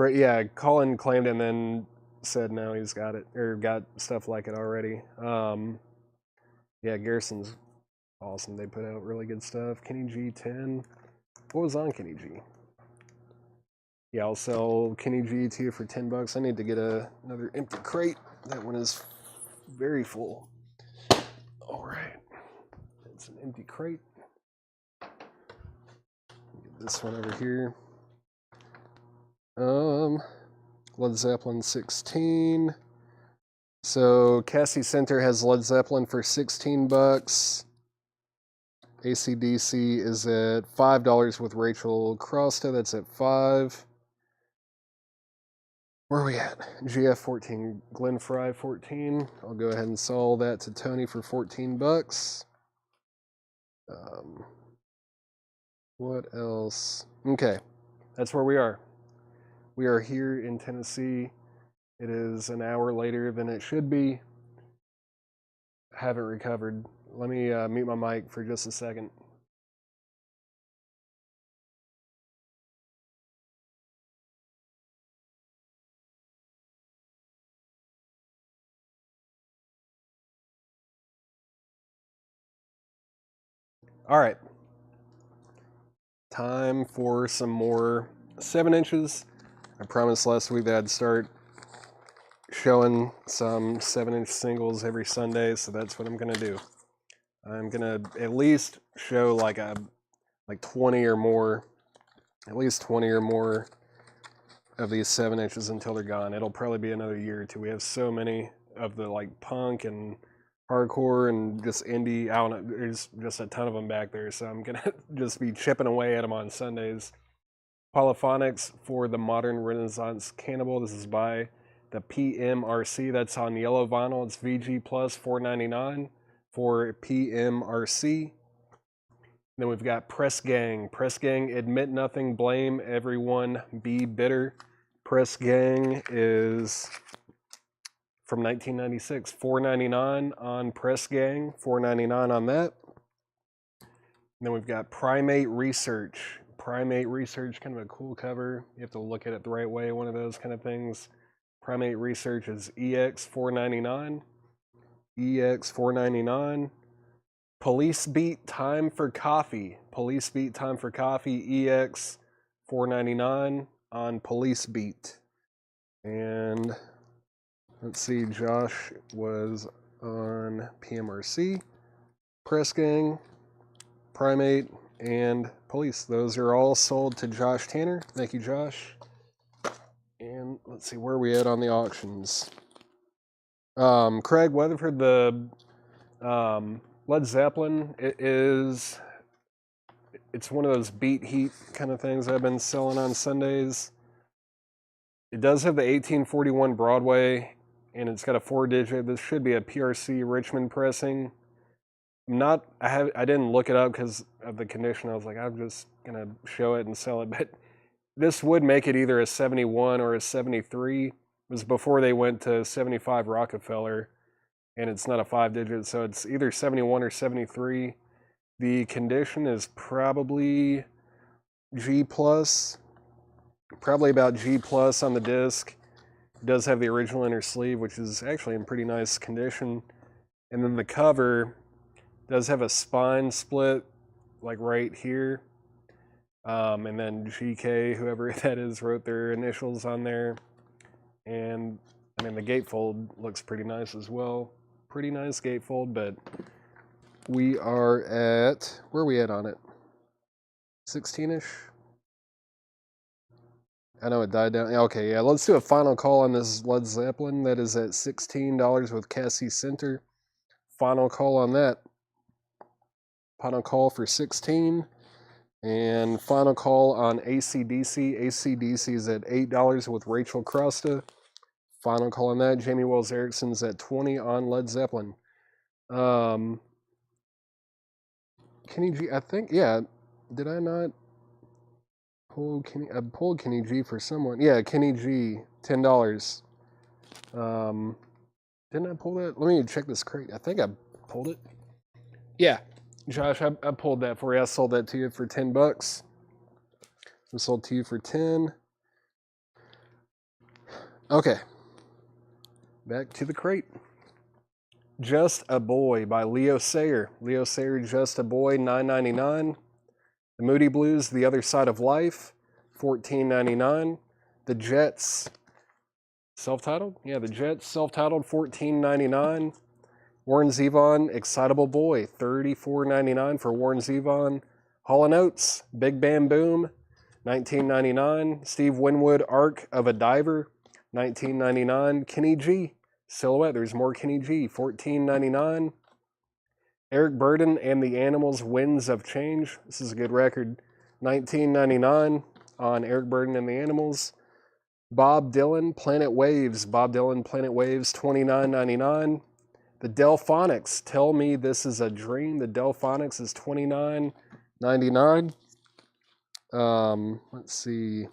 [SPEAKER 1] Yeah, Colin claimed and then said no, he's got it or got stuff like it already. Yeah, Garrison's awesome. They put out really good stuff. Kenny G 10. What was on Kenny G? Yeah, I'll sell Kenny G to you for 10 bucks. I need to get another empty crate. That one is very full. All right. It's an empty crate. Get this one over here. Led Zeppelin 16. So Cassie Center has Led Zeppelin for 16 bucks. AC/DC is at $5 with Rachel Crosta. That's at 5. Where are we at? GF 14, Glen Fry 14. I'll go ahead and sell that to Tony for 14 bucks. What else? Okay, that's where we are. We are here in Tennessee. It is an hour later than it should be. I haven't recovered. Let me mute my mic for just a second. All right. time for some more 7 inches. I promised last week that I'd start showing some 7-inch singles every Sunday, so that's what I'm gonna do. I'm gonna at least show like 20 or more, at least 20 or more of these 7 inches until they're gone. It'll probably be another year or two. We have so many of the like punk and hardcore and just indie. I don't know, there's just a ton of them back there, so I'm gonna just be chipping away at them on Sundays. Polyphonics for the Modern Renaissance Cannibal. This is by the PMRC. That's on yellow vinyl. It's VG plus $4.99 for PMRC. Then we've got Press Gang. Press Gang, Admit Nothing, Blame Everyone, Be Bitter. Press Gang is from 1996. $4.99 on Press Gang. $4.99 on that. And then we've got Primate Research. Primate Research, kind of a cool cover. You have to look at it the right way, one of those kind of things. Primate Research is EX $4.99. EX $4.99. Police Beat Time for Coffee. Police Beat Time for Coffee, EX $4.99 on Police Beat. And let's see, Josh was on PMRC, Press Gang, Primate, and Police. Those are all sold to Josh Tanner. Thank you, Josh. And let's see, where are we at on the auctions? Craig Weatherford, the Led Zeppelin, it's one of those beat heat kind of things I've been selling on Sundays. It does have the 1841 Broadway, and it's got a 4-digit. This should be a PRC Richmond pressing. I didn't look it up because of the condition. I was like, I'm just gonna show it and sell it. But this would make it either a 71 or a 73. It was before they went to 75 Rockefeller, and it's not a 5-digit, so it's either 71 or 73. The condition is probably G+, probably about G+ on the disc. It does have the original inner sleeve, which is actually in pretty nice condition. And then the cover does have a spine split, like right here. And then GK, whoever that is, wrote their initials on there. And I mean, the gatefold looks pretty nice as well. Pretty nice gatefold, but we are at, where are we at on it? 16-ish? I know it died down. Okay, yeah, let's do a final call on this Led Zeppelin. That is at $16 with Cassie Center. Final call on that. Final call for 16. And final call on AC/DC. AC/DC is at $8 with Rachel Crosta. Final call on that. Jamie Wells Erickson's at 20 on Led Zeppelin. Kenny G, I think, yeah. Did I not pull Kenny? I pulled Kenny G for someone. Yeah, Kenny G, $10. Didn't I pull that? Let me check this crate. I think I pulled it. Yeah, Josh, I pulled that for you. I sold that to you for $10. I sold to you for 10. Okay. Back to the crate. Just a Boy by Leo Sayer. Leo Sayer, Just a Boy, $9.99. The Moody Blues, The Other Side of Life, $14.99. The Jets, self-titled? Yeah, The Jets, self-titled, $14.99. Warren Zevon, Excitable Boy, $34.99 for Warren Zevon. Hall & Oates, Big Bam Boom, $19.99. Steve Winwood, Arc of a Diver, $19.99. Kenny G, Silhouette, there's more Kenny G, $14.99. Eric Burden and the Animals, Winds of Change. This is a good record. $19.99 on Eric Burden and the Animals. Bob Dylan, Planet Waves. Bob Dylan, Planet Waves, $29.99. The Delphonics, Tell Me This Is a Dream. The Delphonics is $29.99. Let's see.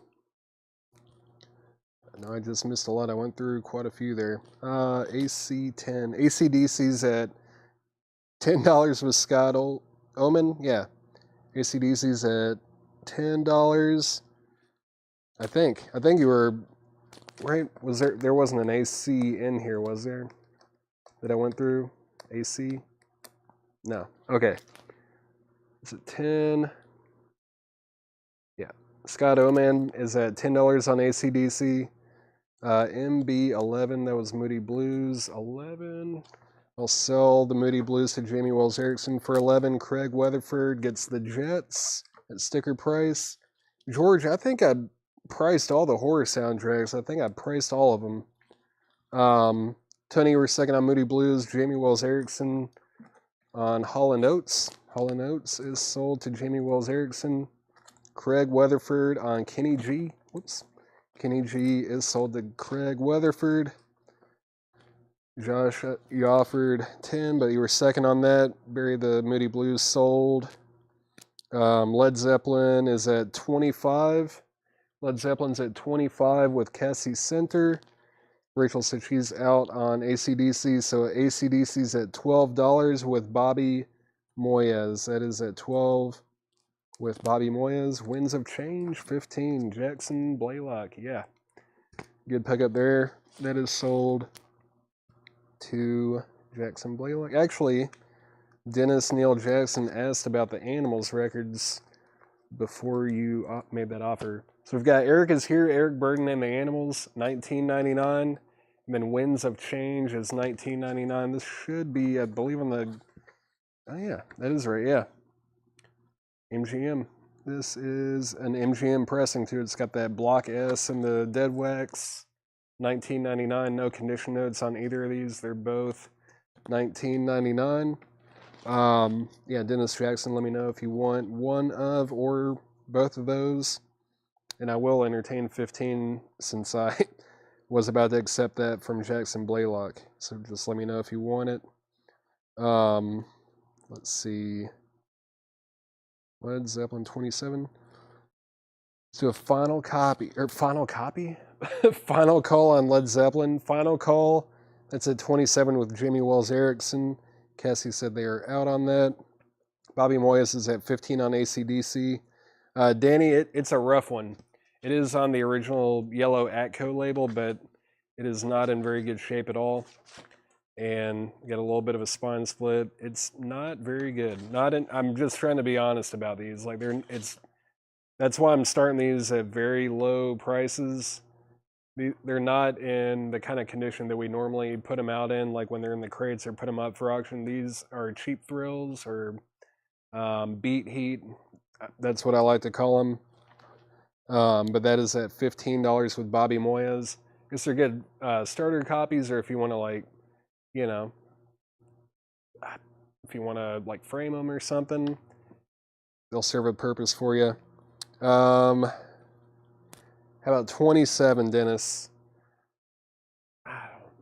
[SPEAKER 1] No, I just missed a lot. I went through quite a few there. AC10. AC/DC's at $10 with Scott Omen. Yeah. AC/DC's at $10. I think you were right. Was there wasn't an AC in here, was there? That I went through? AC? No. Okay. It's at 10. Yeah. Scott Oman is at $10 on ACDC. MB11, that was Moody Blues, 11. I'll sell the Moody Blues to Jamie Wells Erickson for 11. Craig Weatherford gets the Jets at sticker price. George, I think I priced all the horror soundtracks. I think I priced all of them. Tony, we're second on Moody Blues. Jamie Wells Erickson on Holland Oates. Holland Oates is sold to Jamie Wells Erickson. Craig Weatherford on Kenny G. Whoops. Kenny G is sold to Craig Weatherford. Josh, you offered 10, but you were second on that. Barry the Moody Blues sold. Led Zeppelin is at 25. Led Zeppelin's at 25 with Cassie Center. Rachel said she's out on ACDC, so ACDC's at $12 with Bobby Moyes. That is at 12 with Bobby Moyes. Winds of Change, 15. Jackson Blaylock, yeah. Good pickup there. That is sold to Jackson Blaylock. Actually, Dennis Neil Jackson asked about the Animals records before you made that offer. So we've got Eric is here, Eric Burden and the Animals, $19.99. And then Winds of Change is $19.99. This should be, I believe, on the... Oh, yeah, that is right, yeah. MGM. This is an MGM pressing, too. It's got that Block S and the dead wax. $19.99. No condition notes on either of these. They're both $19.99. Yeah, Dennis Jackson, let me know if you want one of or both of those. And I will entertain 15 since I was about to accept that from Jackson Blaylock. So just let me know if you want it. Let's see. Led Zeppelin 27. Let's do a final copy. Final copy? Final call on Led Zeppelin. Final call. That's at 27 with Jamie Wells Erickson. Cassie said they are out on that. Bobby Moyes is at 15 on ACDC. Danny, it's a rough one. It is on the original yellow Atco label, but it is not in very good shape at all. And got a little bit of a spine split. It's not very good. I'm just trying to be honest about these. Like that's why I'm starting these at very low prices. They're not in the kind of condition that we normally put them out in, like when they're in the crates or put them up for auction. These are cheap thrills or beat heat. That's what I like to call them. But that is at $15 with Bobby Moyes. I guess they're good starter copies, or if you want to, like, you know, if you want to like frame them or something, they'll serve a purpose for you. How about 27, Dennis?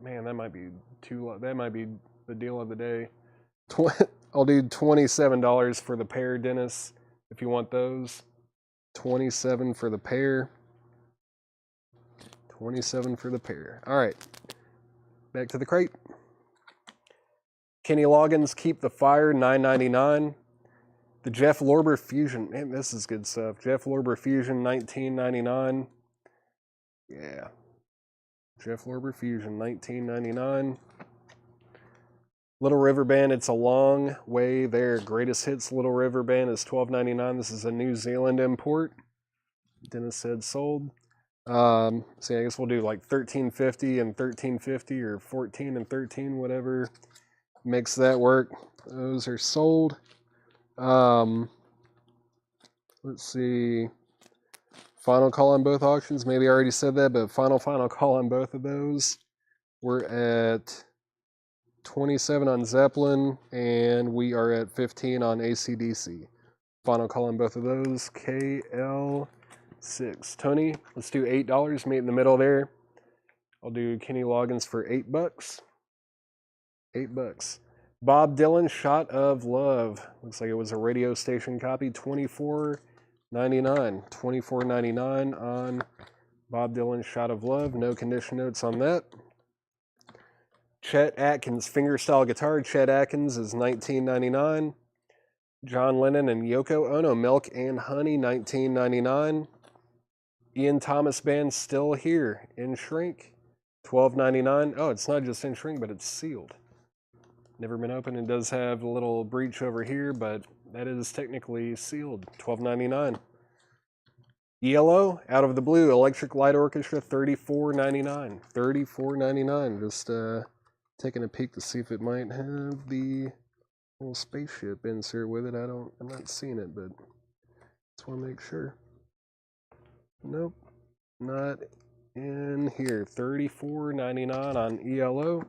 [SPEAKER 1] Man, that might be too low. That might be the deal of the day. I'll do $27 for the pair, Dennis, if you want those. 27 for the pair. 27 for the pair. All right. Back to the crate. Kenny Loggins, Keep the Fire, $9.99. The Jeff Lorber Fusion. Man, this is good stuff. Jeff Lorber Fusion, $19.99. Yeah. Jeff Lorber Fusion, $19.99. Little River Band, It's a Long Way There. Greatest Hits Little River Band is $12.99. This is a New Zealand import. Dennis said sold. So I guess we'll do like $13.50 and $13.50 or $14 and $13, whatever makes that work. Those are sold. Let's see. Final call on both auctions. Maybe I already said that, but final call on both of those. We're at 27 on Zeppelin, and we are at 15 on ACDC. Final call on both of those. KL6. Tony, let's do $8. Meet in the middle there. I'll do Kenny Loggins for $8. $8. Bob Dylan, Shot of Love. Looks like it was a radio station copy. $24.99. $24.99 on Bob Dylan, Shot of Love. No condition notes on that. Chet Atkins, fingerstyle guitar. Chet Atkins is $19.99. John Lennon and Yoko Ono, Milk and Honey, $19.99. Ian Thomas Band, Still Here, in shrink, $12.99. Oh, it's not just in shrink, but it's sealed. Never been opened. It does have a little breach over here, but that is technically sealed. $12.99. ELO, Out of the Blue, Electric Light Orchestra, $34.99. $34.99. Just taking a peek to see if it might have the little spaceship insert with it. I'm not seeing it, but just want to make sure. Nope, not in here. $34.99 on ELO.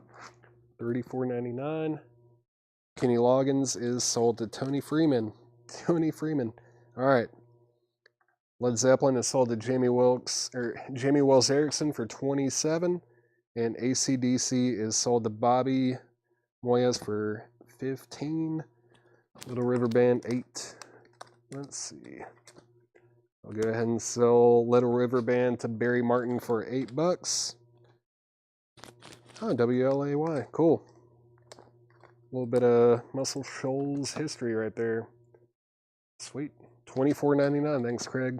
[SPEAKER 1] $34.99. Kenny Loggins is sold to Tony Freeman. Tony Freeman. All right. Led Zeppelin is sold to Jamie Wells Erickson for $27, and AC/DC is sold to Bobby Moyes for $15. Little River Band $8. Let's see. I'll go ahead and sell Little River Band to Barry Martin for $8. Oh, WLAY. Cool. A little bit of Muscle Shoals history right there. Sweet. $24.99. Thanks, Craig.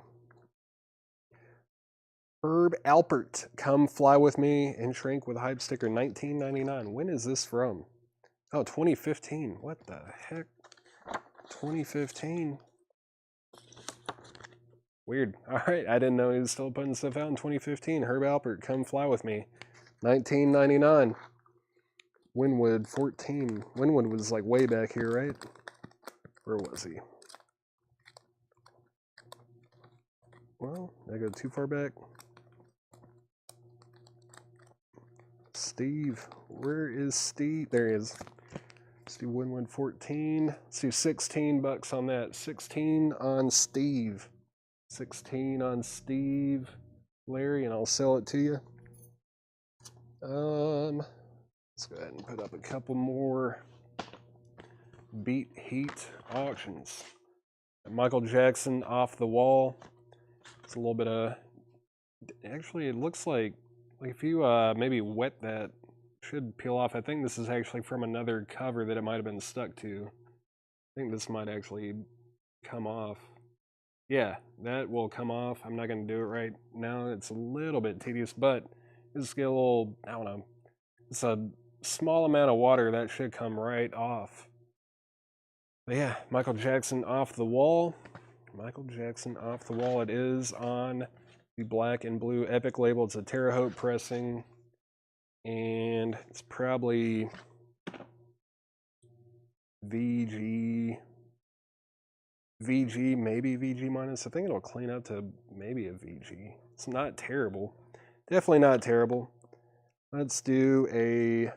[SPEAKER 1] Herb Alpert, Come Fly With Me and Shrink with Hype Sticker, $19.99. When is this from? Oh, 2015. What the heck? 2015. Weird. All right, I didn't know he was still putting stuff out in 2015. Herb Alpert, Come Fly With Me, $19.99. Winwood, 14. Winwood was like way back here, right? Where was he? Well, did I go too far back? Steve, where is Steve? There he is. Steve Winwood, 14. Let's do $16 on that. 16 on Steve. 16 on Steve, Larry, and I'll sell it to you. Let's go ahead and put up a couple more Beat Heat auctions. Michael Jackson, Off the Wall. It's a little bit of, actually it looks like if you maybe wet that, should peel off. I think this is actually from another cover that it might have been stuck to. I think this might actually come off. Yeah, that will come off. I'm not going to do it right now. It's a little bit tedious, but just get a little, I don't know. It's a small amount of water. That should come right off. But yeah, Michael Jackson, Off the Wall. Michael Jackson, Off the Wall. It is on the black and blue Epic label. It's a Terre Haute pressing. And it's probably VG, maybe VG minus. I think it'll clean up to maybe a VG. It's not terrible. Definitely not terrible. Let's make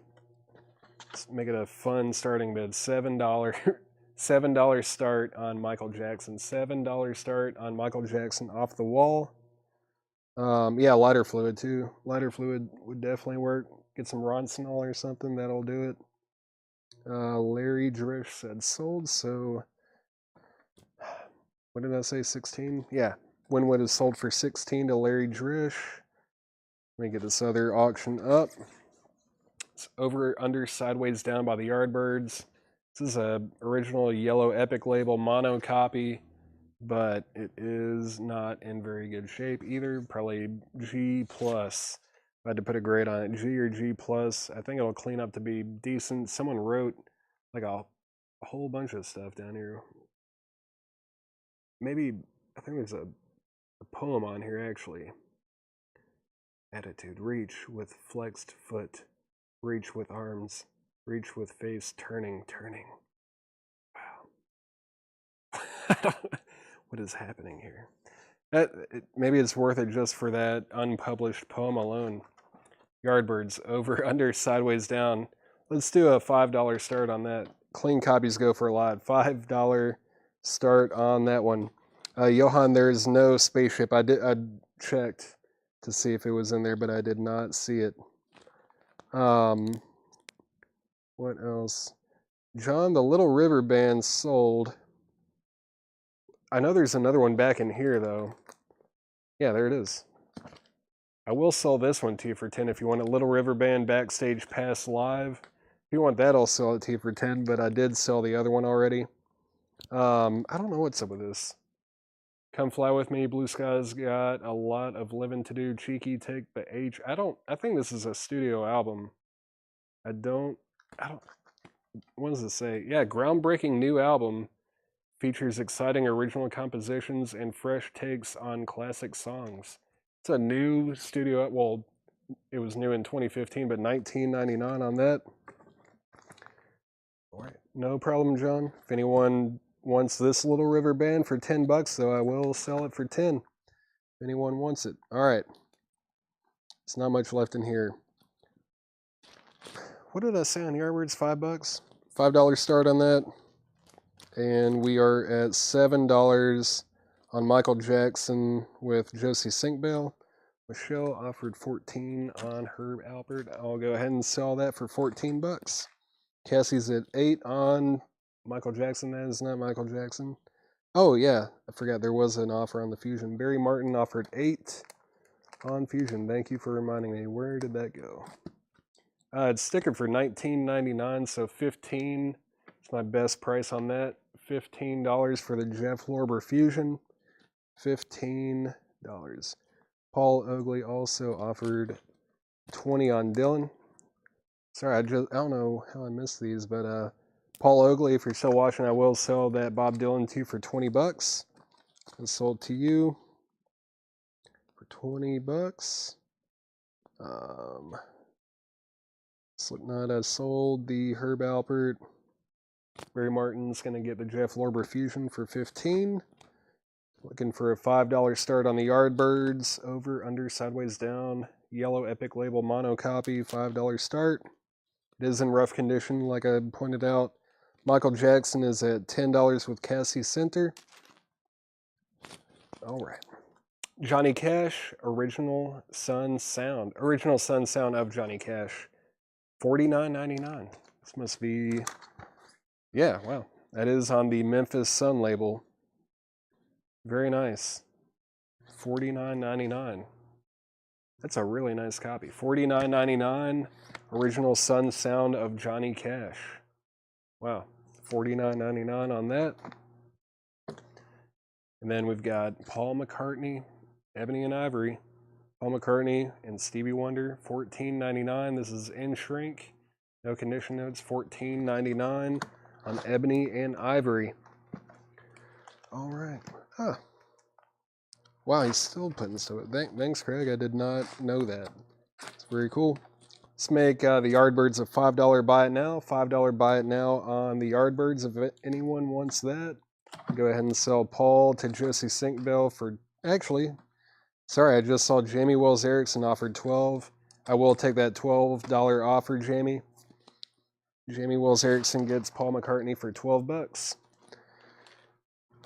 [SPEAKER 1] it a fun starting bid. $7 start on Michael Jackson. $7 start on Michael Jackson, Off the Wall. Yeah, lighter fluid too. Lighter fluid would definitely work. Get some Ronsinol or something, that'll do it. Larry Drish said sold, so what did I say, 16? Yeah, Winwood is sold for 16 to Larry Drish. Let me get this other auction up. It's Over, Under, Sideways, Down by the Yardbirds. This is a original yellow Epic label mono copy, but it is not in very good shape either. Probably G+. I had to put a grade on it, G or G+. I think it'll clean up to be decent. Someone wrote like a whole bunch of stuff down here. Maybe, I think there's a poem on here actually. Attitude, reach with flexed foot, reach with arms, reach with face turning. Wow. What is happening here? Maybe it's worth it just for that unpublished poem alone. Yardbirds, Over, Under, Sideways, Down. Let's do a $5 start on that. Clean copies go for a lot. $5 start on that one. Johan, there's no spaceship. I checked to see if it was in there, but I did not see it. What else? John, the Little River Band sold. I know there's another one back in here, though. Yeah, there it is. I will sell this one to you for 10 if you want a Little River Band Backstage Pass Live. If you want that, I'll sell it to you for 10, but I did sell the other one already. I don't know what's up with this. Come Fly With Me, Blue Sky's got a lot of living to do. Cheeky, Take the H. I think this is a studio album. What does it say? Yeah, groundbreaking new album Features exciting original compositions and fresh takes on classic songs. It's a new studio, well, it was new in 2015, but $19.99 on that. All right, no problem, John. If anyone wants this Little River band for $10, though, I will sell it for 10. If anyone wants it. All right. It's not much left in here. What did I say on Yardbirds? $5? $5 start on that. And we are at $7 on Michael Jackson with Josie Sinkbell. Michelle offered 14 on Herb Alpert. I'll go ahead and sell that for 14 bucks. Cassie's at 8 on Michael Jackson. That is not Michael Jackson. Oh, yeah. I forgot there was an offer on the Fusion. Barry Martin offered 8 on Fusion. Thank you for reminding me. Where did that go? It's stickered for $19.99, so $15 is my best price on that. $15 for the Jeff Lorber Fusion. $15. Paul Oakley also offered 20 on Dylan. Sorry, I don't know how I missed these, but Paul Oakley, if you're still watching, I will sell that Bob Dylan to you for 20 bucks. It's sold to you for 20 bucks. Slipknot has sold the Herb Alpert. Barry Martin's going to get the Jeff Lorber Fusion for 15. Looking for a $5 start on the Yardbirds. Over, under, sideways, down. Yellow Epic Label mono copy, $5 start. It is in rough condition, like I pointed out. Michael Jackson is at $10 with Cassie Center. All right. Johnny Cash, Original Sun Sound. Original Sun Sound of Johnny Cash. $49.99. This must be, yeah, wow. That is on the Memphis Sun label. Very nice. $49.99. That's a really nice copy. $49.99. Original Sun Sound of Johnny Cash. Wow. $49.99 on that. And then we've got Paul McCartney, Ebony and Ivory. Paul McCartney and Stevie Wonder, $14.99. This is in shrink. No condition notes, $14.99 on Ebony and Ivory. All right. Huh. Wow, he's still putting stuff. Thanks, Craig. I did not know that. It's very cool. Let's make the Yardbirds a $5 buy it now. $5 buy it now on the Yardbirds if anyone wants that. Go ahead and sell Paul to Josie Sinkbell for, actually, sorry, I just saw Jamie Wells Erickson offered 12. I will take that $12 offer, Jamie. Jamie Wells Erickson gets Paul McCartney for 12 bucks.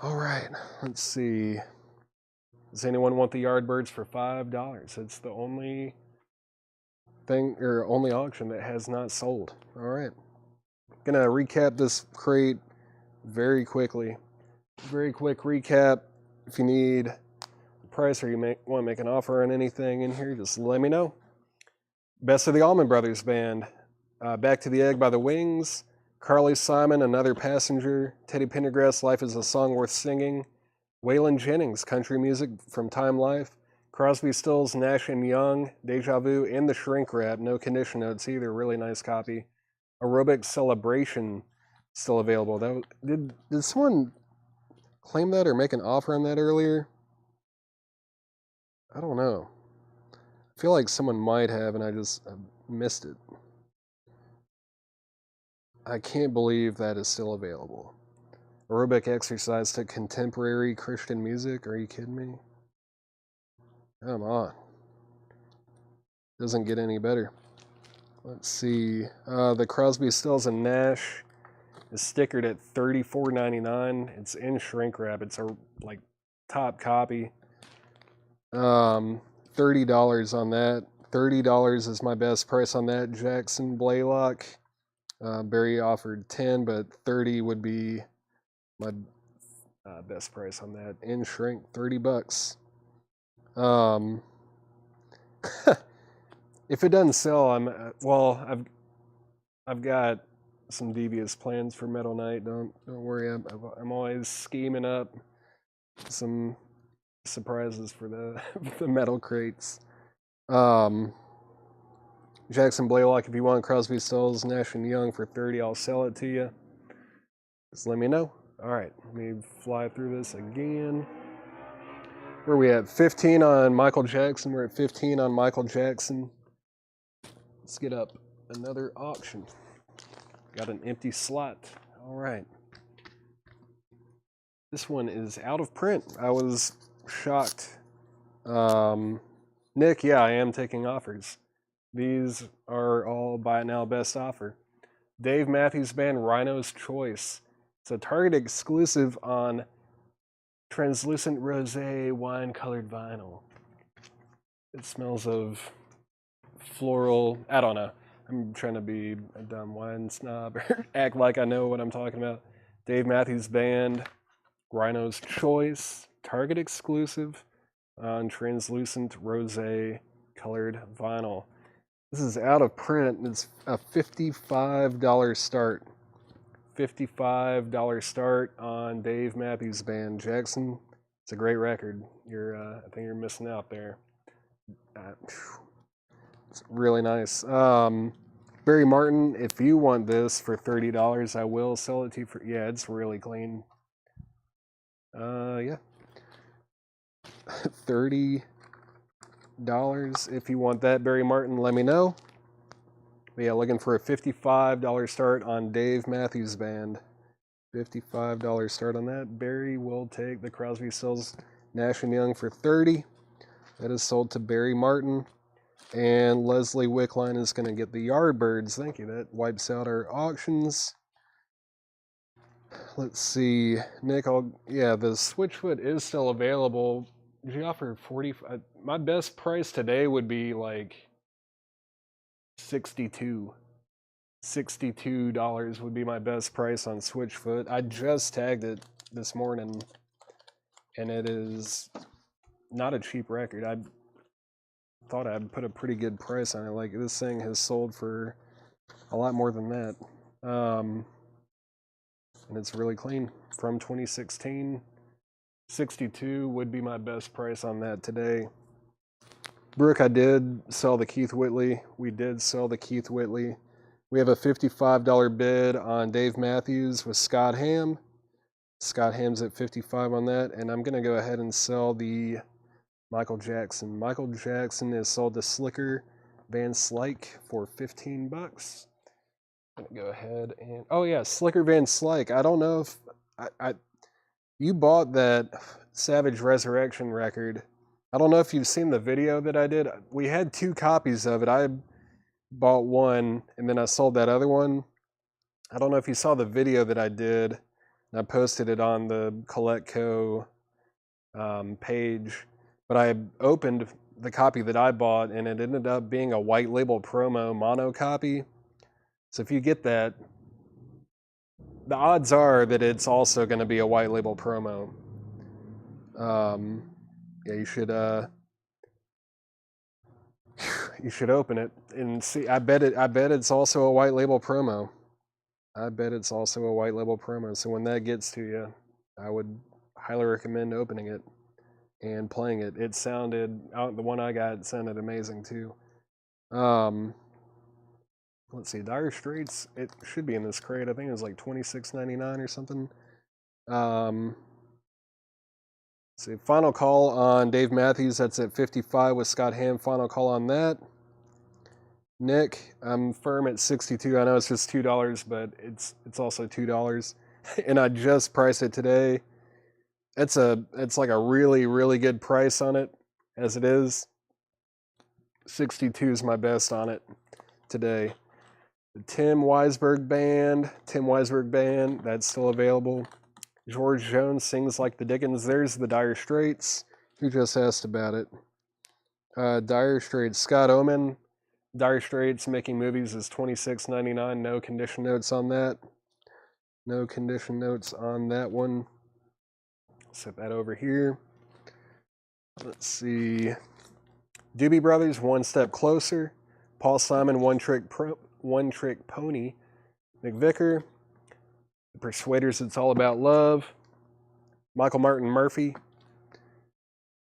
[SPEAKER 1] All right, let's see. Does anyone want the Yardbirds for $5? It's the only thing, or only auction that has not sold. All right. Gonna recap this crate very quickly. Very quick recap. If you need a price or you want to make an offer on anything in here, just let me know. Best of the Allman Brothers Band. Back to the Egg by the Wings. Carly Simon, Another Passenger. Teddy Pendergrass, Life is a Song Worth Singing. Waylon Jennings, Country Music from Time Life. Crosby, Stills, Nash & Young, Deja Vu, and the Shrink Wrap. No condition notes either. Really nice copy. Aerobic Celebration, still available. Did someone claim that or make an offer on that earlier? I don't know. I feel like someone might have, and I just missed it. I can't believe that is still available. Aerobic Exercise to Contemporary Christian Music. Are you kidding me? Come on. Doesn't get any better. Let's see. The Crosby, Stills, and Nash is stickered at $34.99. It's in shrink wrap. It's a top copy. $30 on that. $30 is my best price on that. Jackson Blaylock. Barry offered 10, but 30 would be my best price on that. In shrink, 30 bucks. If it doesn't sell, I've got some devious plans for Metal Night. Don't worry. I'm always scheming up some surprises for the the metal crates. Jackson Blaylock, if you want Crosby, Stills, Nash & Young for 30, I'll sell it to you. Just let me know. All right, let me fly through this again. Where are we at? 15 on Michael Jackson. We're at 15 on Michael Jackson. Let's get up another auction. Got an empty slot. All right. This one is out of print. I was shocked. Nick, yeah, I am taking offers. These are all buy it now best offer. Dave Matthews Band Rhino's Choice. It's a Target exclusive on translucent rosé wine colored vinyl. It smells of floral. I don't know. I'm trying to be a dumb wine snob or act like I know what I'm talking about. Dave Matthews Band Rhino's Choice, Target exclusive on translucent rosé colored vinyl. This is out of print. It's a $55 start. $55 start on Dave Matthews Band. Jackson, it's a great record. I think you're missing out there. It's really nice. Barry Martin, if you want this for $30, I will sell it to you for, yeah, it's really clean. Yeah. $30 if you want that, Barry Martin, let me know. But yeah, looking for a $55 start on Dave Matthews Band. $55 start on that. Barry will take the Crosby, Stills, Nash & Young for $30. That is sold to Barry Martin. And Leslie Wickline is going to get the Yardbirds. Thank you. That wipes out our auctions. Let's see. Nick, yeah, the Switchfoot is still available. Did you offer 40? My best price today would be like $62 would be my best price on Switchfoot. I just tagged it this morning, and it is not a cheap record. I thought I'd put a pretty good price on it. Like, this thing has sold for a lot more than that. And it's really clean. From 2016, 62 would be my best price on that today. Brooke, I did sell the Keith Whitley. We did sell the Keith Whitley. We have a $55 bid on Dave Matthews with Scott Ham. Scott Ham's at $55 on that, and I'm going to go ahead and sell the Michael Jackson. Michael Jackson is sold to Slicker Van Slyke for $15. I'm going to go ahead and... Oh, yeah, Slicker Van Slyke. I don't know if... You bought that Savage Resurrection record. I don't know if you've seen the video that I did. We had 2 copies of it. I bought one, and then I sold that other one. I don't know if you saw the video that I did, and I posted it on the Collectco page, but I opened the copy that I bought, and it ended up being a white label promo mono copy. So if you get that, the odds are that it's also going to be a white label promo. Yeah, you should open it and see. I bet it's also a white label promo. I bet it's also a white label promo. So when that gets to you, I would highly recommend opening it and playing it. It sounded, the one I got sounded amazing too. Let's see, Dire Straits, it should be in this crate. I think it was like $26.99 or something. Let's see, final call on Dave Matthews, that's at $55 with Scott Ham. Final call on that. Nick, I'm firm at $62. I know it's just $2, but it's also $2. And I just priced it today. It's like a really, really good price on it as it is. 62 is my best on it today. The Tim Weisberg Band, that's still available. George Jones Sings Like the Dickens. There's the Dire Straits. Who just asked about it? Dire Straits. Scott Oman. Dire Straits Making Movies is $26.99. No condition notes on that. No condition notes on that one. Set that over here. Let's see. Doobie Brothers, One Step Closer. Paul Simon, One Trick Pony. McVicker. The Persuaders, It's All About Love. Michael Martin Murphy.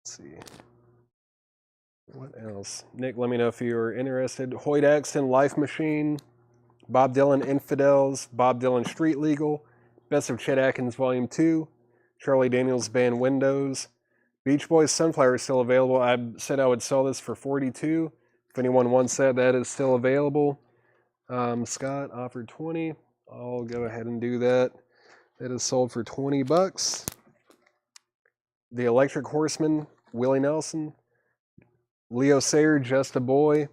[SPEAKER 1] Let's see. What else? Nick, let me know if you're interested. Hoyt Axton, Life Machine. Bob Dylan, Infidels. Bob Dylan, Street Legal. Best of Chet Atkins Volume 2, Charlie Daniels Band Windows, Beach Boys Sunflower is still available. I said I would sell this for $42. If anyone wants that, that is still available. Scott offered 20. I'll go ahead and do that. That is sold for 20 bucks. The Electric Horseman, Willie Nelson. Leo Sayer, Just a Boy.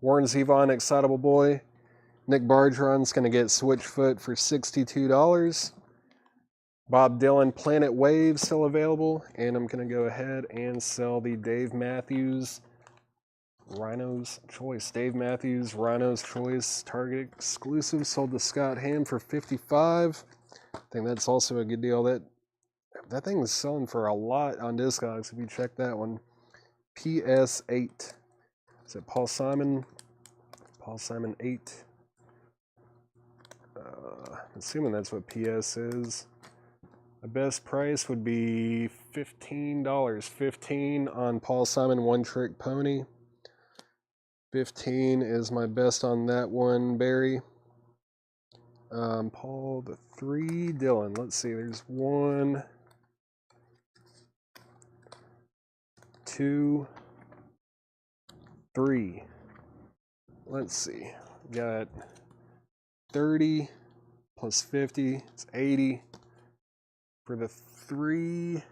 [SPEAKER 1] Warren Zevon, Excitable Boy. Nick Bargeron's going to get Switchfoot for $62. Bob Dylan, Planet Waves, still available. And I'm going to go ahead and sell the Dave Matthews Rhino's Choice. Dave Matthews Rhino's Choice Target exclusive, sold to Scott Ham for $55. I think that's also a good deal. That thing is selling for a lot on Discogs if you check that one. PS8. Is it Paul Simon? Paul Simon 8. Assuming that's what PS is. The best price would be $15. $15 on Paul Simon One Trick Pony. 15 is my best on that one, Barry. Paul the 3, Dylan. Let's see, there's 1, 2, 3. Let's see. Got 30 plus 50. It's 80. For the 3,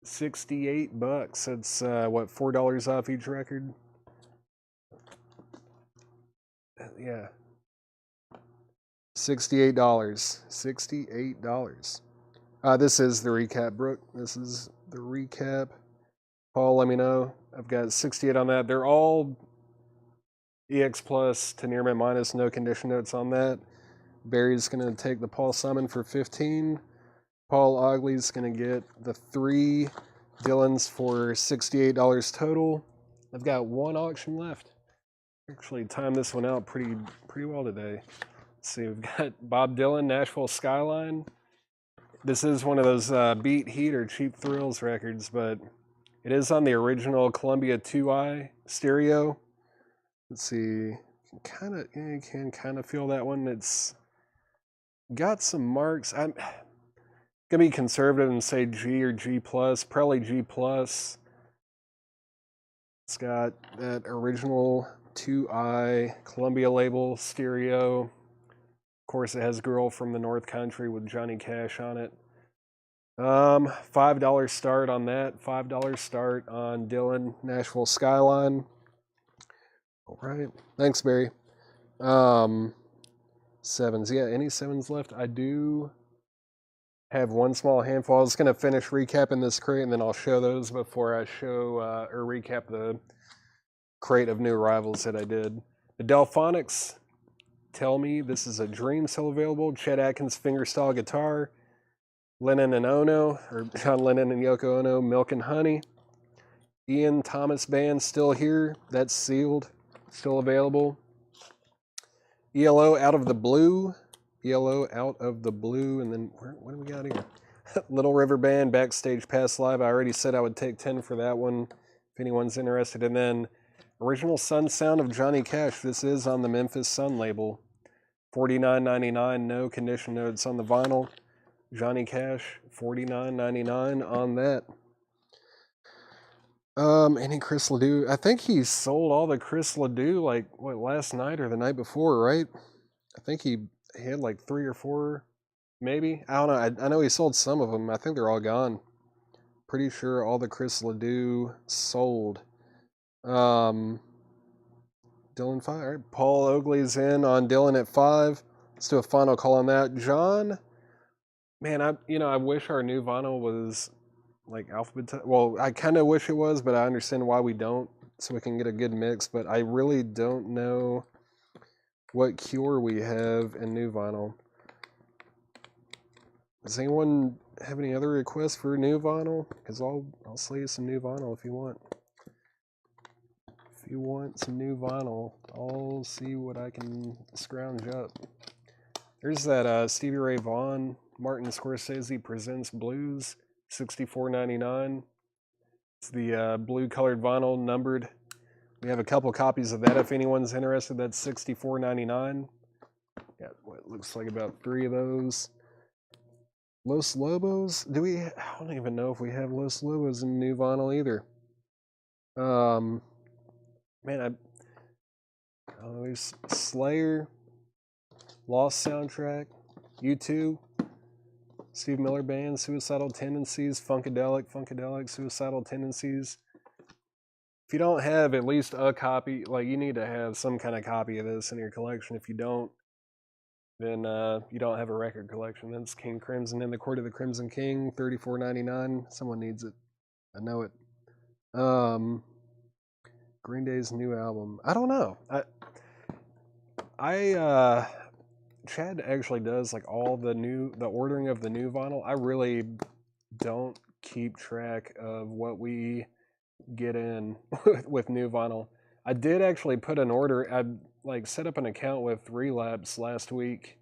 [SPEAKER 1] 68 bucks. That's what, $4 off each record? Yeah. $68. $68. This is the recap, Brooke. This is the recap. Paul, let me know. I've got 68 on that. They're all EX Plus to near mint minus, no condition notes on that. Barry's going to take the Paul Simon for 15. Paul Ogley's going to get the 3 Dylans for $68 total. I've got one auction left. Actually timed this one out pretty well today. Let's see, we've got Bob Dylan, Nashville Skyline. This is one of those Beat Heat or Cheap Thrills records, but it is on the original Columbia 2i stereo. Let's see, you can kind of feel that one. It's got some marks. I'm gonna be conservative and say G or G plus, probably G plus. It's got that original 2i Columbia label stereo. Of course, it has Girl from the North Country with Johnny Cash on it. $5 start on that. $5 start on Dylan Nashville Skyline. All right, thanks, Barry. 7s. Yeah, any 7s left? I do have one small handful. I was going to finish recapping this crate, and then I'll show those before I show or recap the crate of new arrivals that I did. The Delphonics, Tell Me This Is a Dream, still available. Chet Atkins fingerstyle guitar. Lennon and Ono, or John Lennon and Yoko Ono, Milk and Honey. Ian Thomas Band, still here. That's sealed. Still available. ELO Out of the Blue. ELO Out of the Blue. And then, what do we got here? Little River Band, Backstage Pass Live. I already said I would take 10 for that one, if anyone's interested. And then, Original Sun Sound of Johnny Cash. This is on the Memphis Sun label. $49.99, no condition notes on the vinyl. Johnny Cash, $49.99 on that. Any Chris Ledoux? I think he sold all the Chris Ledoux like last night or the night before, right? I think he had like 3 or 4, maybe. I don't know. I know he sold some of them. I think they're all gone. Pretty sure all the Chris Ledoux sold. Dylan 5. All right, Paul Oakley's in on Dylan at 5. Let's do a final call on that. John, man, I wish our new vinyl was like alphabet. Well, I kind of wish it was, but I understand why we don't, so we can get a good mix. But I really don't know what cure we have in new vinyl. Does anyone have any other requests for new vinyl? Because I'll sell you some new vinyl if you want. If you want some new vinyl, I'll see what I can scrounge up. There's that Stevie Ray Vaughan, Martin Scorsese Presents Blues. $64.99. It's the blue colored vinyl, numbered. We have a couple copies of that if anyone's interested. That's $64.99. Got what looks like about 3 of those. Los Lobos? Do we? I don't even know if we have Los Lobos in new vinyl either. Man, I don't know, there's Slayer, Lost soundtrack, U2, Steve Miller Band, Suicidal Tendencies, Funkadelic, Suicidal Tendencies. If you don't have at least a copy, like you need to have some kind of copy of this in your collection. If you don't, then you don't have a record collection. That's King Crimson and the Court of the Crimson King, $34.99. Someone needs it. I know it. Green Day's new album. I don't know. Chad actually does like all the ordering of the new vinyl. I really don't keep track of what we get in with new vinyl. I did actually put an order. I like set up an account with Relapse last week,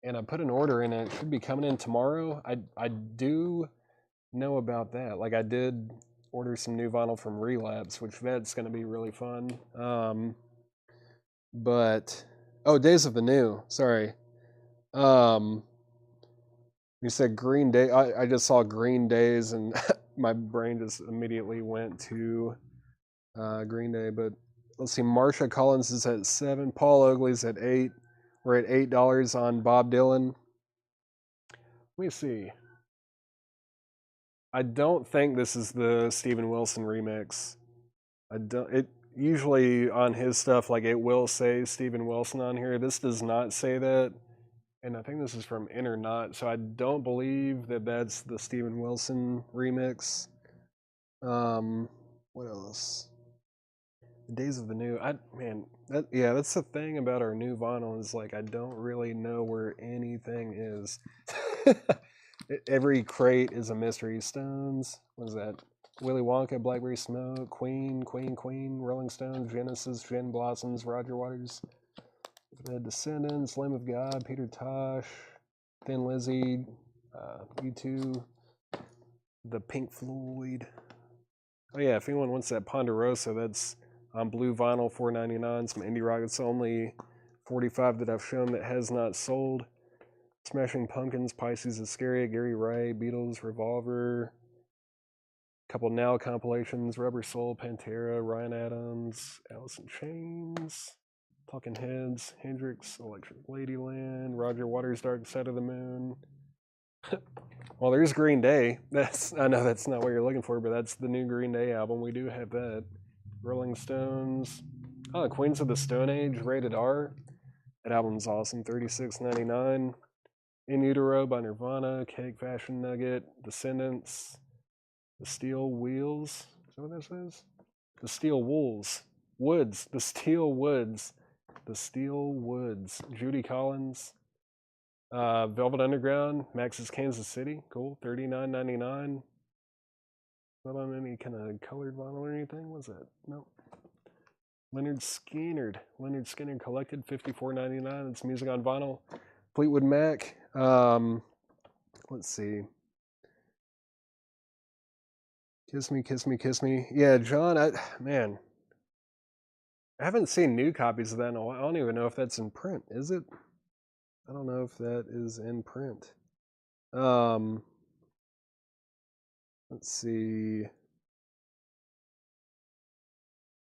[SPEAKER 1] and I put an order in. And it should be coming in tomorrow. I do know about that. Like I did order some new vinyl from Relapse, which that's going to be really fun. But Days of the New. Sorry. You said Green Day. I just saw Green Days, and my brain just immediately went to Green Day. But let's see. Marsha Collins is at 7. Paul Oakley's at 8. We're at $8 on Bob Dylan. Let me see. I don't think this is the Steven Wilson remix. It usually on his stuff, like it will say Steven Wilson on here. This does not say that. And I think this is from In or Not, so I don't believe that that's the Steven Wilson remix. What else? Days of the New. That's the thing about our new vinyl is like I don't really know where anything is. Every crate is a mystery. Stones. What is that? Willy Wonka, Blackberry Smoke, Queen, Rolling Stones, Genesis, Gin Blossoms, Roger Waters, The Descendants, Lamb of God, Peter Tosh, Thin Lizzy, U2, The Pink Floyd. Oh yeah, if anyone wants that Ponderosa, that's on blue vinyl, $4.99. Some indie rock. It's only 45 that I've shown that has not sold. Smashing Pumpkins, Pisces Iscariot, Gary Wright, Beatles, Revolver. Couple Now compilations, Rubber Soul, Pantera, Ryan Adams, Alice in Chains, Talking Heads, Hendrix, Electric Ladyland, Roger Waters' Dark Side of the Moon. Well, there's Green Day. I know that's not what you're looking for, but that's the new Green Day album. We do have that. Rolling Stones. Oh, Queens of the Stone Age, Rated R. That album's awesome. $36.99. In Utero by Nirvana, Cake Fashion Nugget, Descendants, The Steel Wheels. Is that what that says? The Steel Wolves. Woods. The Steel Woods. The Steel Woods. Judy Collins. Velvet Underground. Max's Kansas City. Cool. $39.99. Not on any kind of colored vinyl or anything. What's that? Nope. Leonard Skinner Collected. $54.99. It's music on vinyl. Fleetwood Mac. Let's see. Kiss Me, Kiss Me, Kiss Me. Yeah, John, I haven't seen new copies of that in a while. I don't even know if that's in print. Is it? I don't know if that is in print. Let's see.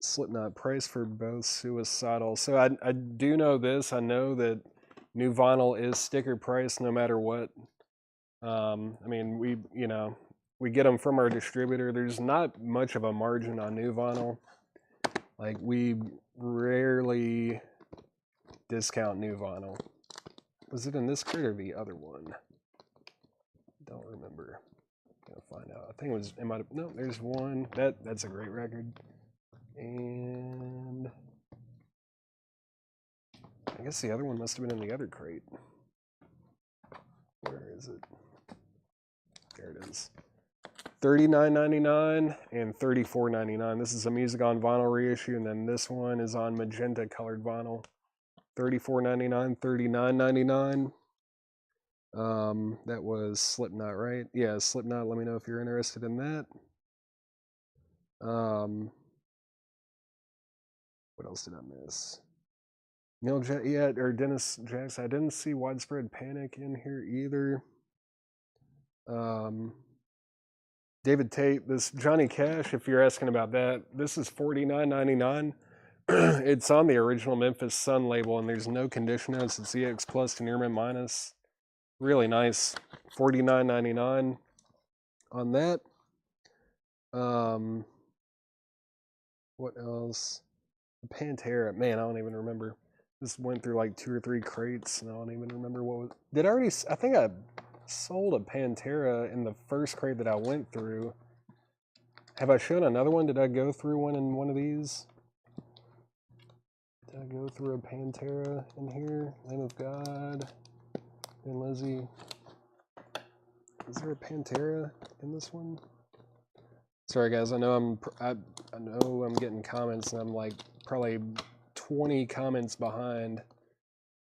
[SPEAKER 1] Slipknot price for both Suicidal. So I do know this. I know that new vinyl is sticker price no matter what. We get them from our distributor. There's not much of a margin on new vinyl. Like we rarely discount new vinyl. Was it in this crate or the other one? Don't remember. Gonna find out. I think it might have. No, there's one. That's a great record. And I guess the other one must have been in the other crate. Where is it? There it is. $39.99 and $34.99. This is a Music on Vinyl reissue, and then this one is on magenta colored vinyl. $34.99, $39.99. That was Slipknot, right? Yeah, Slipknot. Let me know if you're interested in that. What else did I miss? Or Dennis Jackson. I didn't see Widespread Panic in here either. David Tate, this Johnny Cash, if you're asking about that, this is $49.99. It's on the original Memphis Sun label, and there's no condition notes. It's EX Plus to Near Mint Minus. Really nice. $49.99 on that. What else? Pantera. Man, I don't even remember. This went through like 2 or 3 crates, and I don't even remember what was. Did I already? I think I sold a Pantera in the first crate that I went through. Have I shown another one? Did I go through one in one of these? Did I go through a Pantera in here? Lamb of God. And Lizzie. Is there a Pantera in this one? Sorry guys, I know I'm getting comments and I'm like probably 20 comments behind,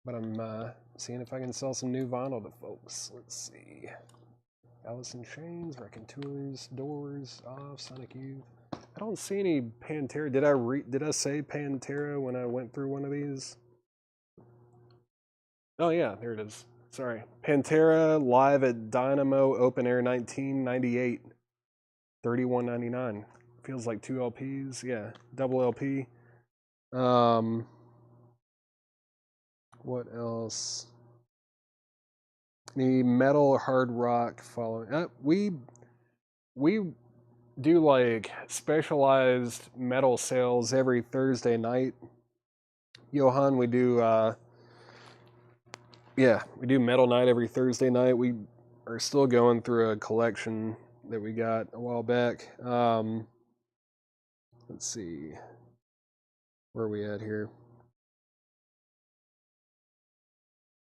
[SPEAKER 1] but I'm seeing if I can sell some new vinyl to folks. Let's see. Alice in Chains, Raconteurs, Doors, Off, Sonic Youth. I don't see any Pantera. Did I say Pantera when I went through one of these? Oh yeah, there it is. Sorry. Pantera live at Dynamo Open Air 1998. $31.99. Feels like 2 LPs. Yeah, double LP. What else? The metal hard rock following. We do like specialized metal sales every Thursday night. Johan, we do we do metal night every Thursday night. We are still going through a collection that we got a while back. Let's see. Where are we at here?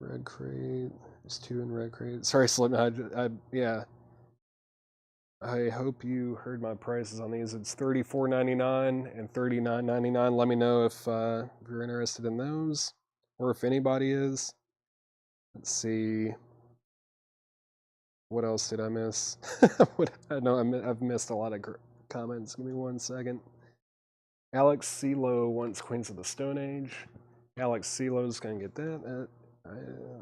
[SPEAKER 1] Red crate. There's 2 in red crate. Sorry, Slipknot. Yeah. I hope you heard my prices on these. It's $34.99 and $39.99. Let me know if you're interested in those, or if anybody is. Let's see. What else did I miss? I know I've missed a lot of comments. Give me 1 second. Alex CeeLo wants Queens of the Stone Age. Alex CeeLo's gonna get that.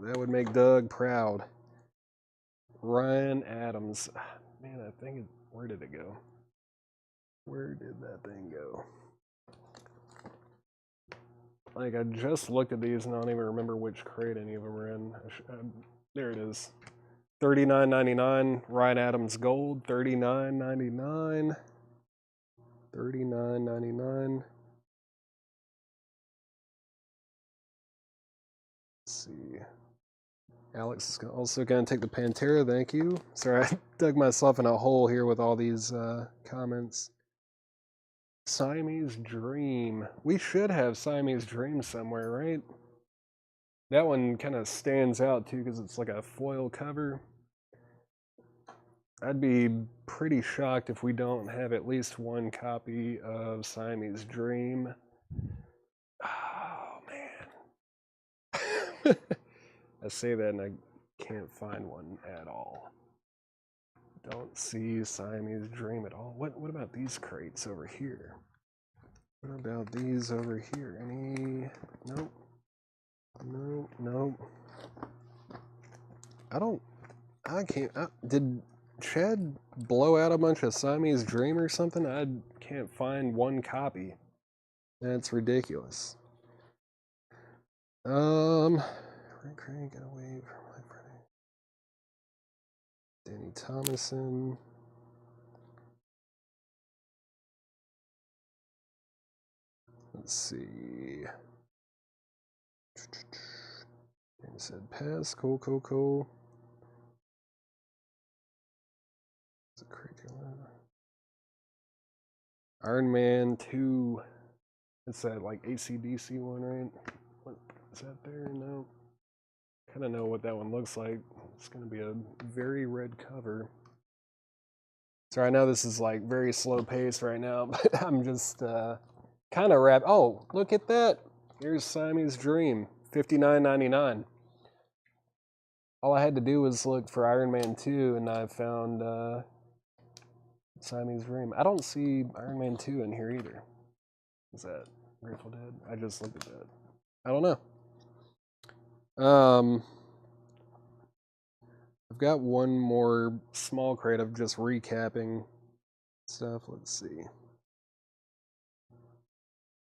[SPEAKER 1] That would make Doug proud. Ryan Adams. Man, I think where did it go? Where did that thing go? Like, I just looked at these and I don't even remember which crate any of them were in. There it is. $39.99. Ryan Adams Gold. $39.99. $39.99. Let's see. Alex is also going to take the Pantera, thank you. Sorry, I dug myself in a hole here with all these comments. Siamese Dream. We should have Siamese Dream somewhere, right? That one kind of stands out too because it's like a foil cover. I'd be pretty shocked if we don't have at least 1 copy of Siamese Dream. Oh, man. I say that and I can't find one at all. Don't see Siamese Dream at all. What about these crates over here? What about these over here? Any? Nope. Nope. I can't. Did Chad blow out a bunch of Siamese Dream or something? I can't find 1 copy. That's ridiculous. Rick Craig got away from my friend. Danny Thomason. Let's see. Danny said pass. Cool. It's a crazy one. Iron Man 2. It's that like AC/DC one, right? What is that there? No. Kind of know what that one looks like. It's going to be a very red cover. So I know this is like very slow pace right now, but I'm just kind of wrapped. Oh, look at that. Here's Siamese Dream, $59.99. All I had to do was look for Iron Man 2 and I found Siamese Dream. I don't see Iron Man 2 in here either. Is that Grateful Dead? I just looked at that. I don't know. I've got one more small crate of just recapping stuff. Let's see.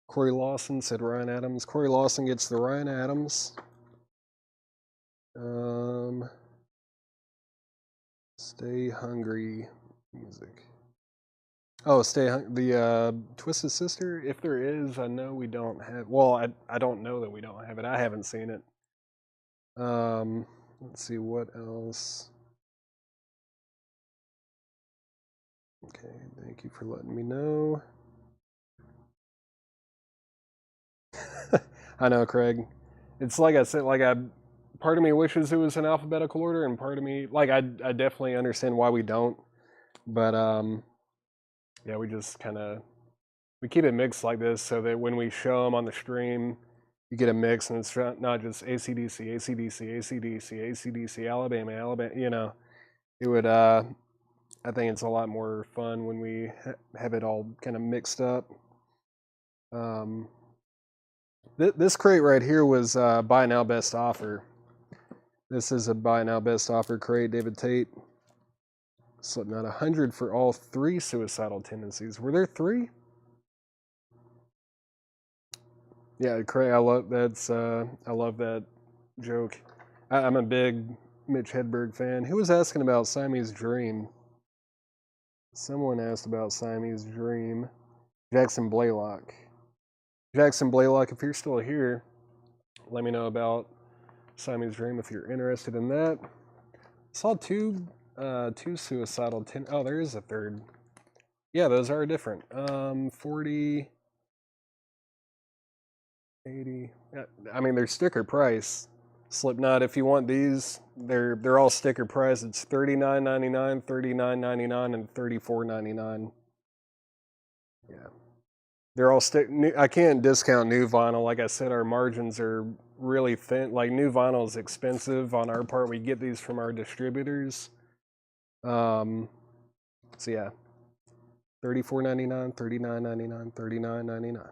[SPEAKER 1] Corey Lawson said Ryan Adams. Corey Lawson gets the Ryan Adams. Stay Hungry music. Oh, the Twisted Sister. If there is, I know we don't have. Well, I don't know that we don't have it. I haven't seen it. Let's see what else. Okay, thank you for letting me know. I know, Craig. It's like I said, part of me wishes it was in alphabetical order, and part of me, I definitely understand why we don't. But yeah, we just we keep it mixed like this so that when we show them on the stream, you get a mix, and it's not just AC/DC, AC/DC, AC/DC, AC/DC, Alabama, Alabama. You know, it would. I think it's a lot more fun when we have it all kind of mixed up. This crate right here was buy now best offer. This is a buy now best offer crate. David Tate. Slipknot 100 for all 3 suicidal tendencies. Were there 3? Yeah, Craig. I love that joke. I'm a big Mitch Hedberg fan. Who was asking about Siamese Dream? Someone asked about Siamese Dream. Jackson Blaylock. Jackson Blaylock, if you're still here, let me know about Siamese Dream if you're interested in that. Saw two suicidal oh, there is a third. Yeah, those are different. 40, 80. Yeah, I mean, they're sticker price. Slipknot, if you want these, they're all sticker price. It's $39.99, $39.99, and $34.99. Yeah. They're all I can't discount new vinyl. Like I said, our margins are really thin. Like, new vinyl is expensive on our part. We get these from our distributors. So yeah, $34.99, $39.99, $39.99.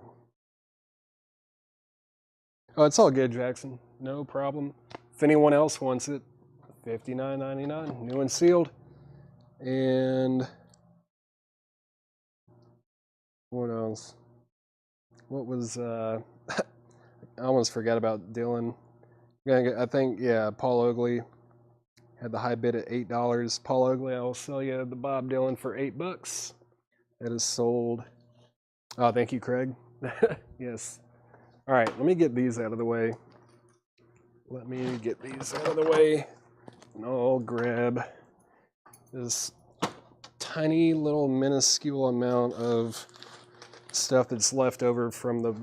[SPEAKER 1] Oh, it's all good, Jackson. No problem. If anyone else wants it, $59.99, new and sealed. And what else? What was I almost forgot about Dylan. I think, yeah, Paul Oakley had the high bid at $8. Paul Oakley, I will sell you the Bob Dylan for $8. That is sold. Oh, thank you, Craig. Yes. All right, let me get these out of the way. And I'll grab this tiny little minuscule amount of stuff that's left over from the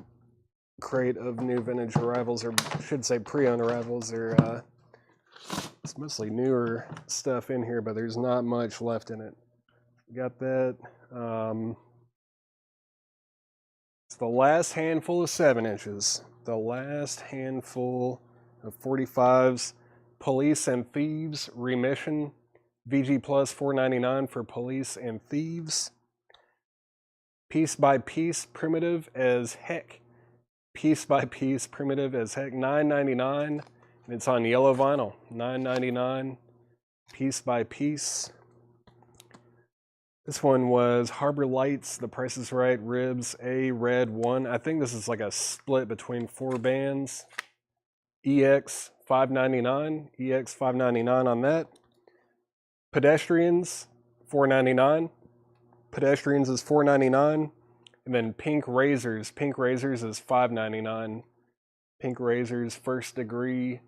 [SPEAKER 1] crate of new vintage arrivals, or I should say pre-owned arrivals. It's mostly newer stuff in here, but there's not much left in it. Got that. It's the last handful of 7 inches. The last handful of 45s. Police and Thieves remission. VG Plus $4.99 for Police and Thieves. Piece by Piece primitive as heck. Piece by Piece primitive as heck. $9.99. And it's on yellow vinyl. $9.99. Piece by Piece. This one was Harbor Lights, The Price is Right, Ribs, A, Red, 1. I think this is like a split between 4 bands. EX, $5.99. EX, $5.99 on that. Pedestrians, $4.99. Pedestrians is $4.99. And then Pink Razors. Pink Razors is $5.99. Pink Razors, First Degree,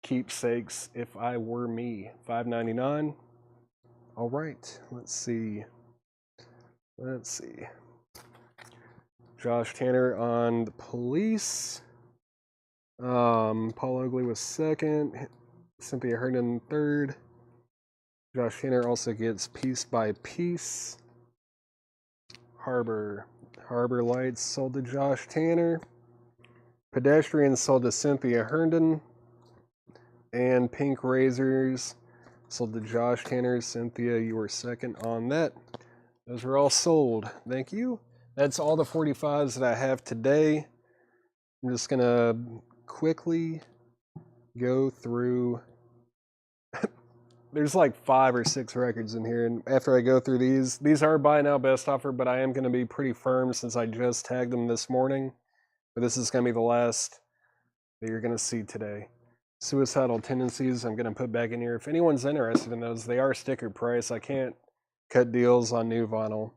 [SPEAKER 1] Keepsakes, If I Were Me, $5.99. All right, let's see. Josh Tanner on the Police. Paul Oakley was second. Cynthia Herndon third. Josh Tanner also gets Piece by Piece. Harbor Lights sold to Josh Tanner. Pedestrians sold to Cynthia Herndon. And Pink Razors sold to Josh Tanner. Cynthia, you were second on that. Those were all sold. Thank you. That's all the 45s that I have today. I'm just gonna quickly go through. There's like 5 or 6 records in here, and after I go through these are buy now best offer, but I am going to be pretty firm since I just tagged them this morning. But this is going to be the last that you're going to see today. Suicidal Tendencies, I'm going to put back in here. If anyone's interested in those, they are sticker price. I can't cut deals on new vinyl.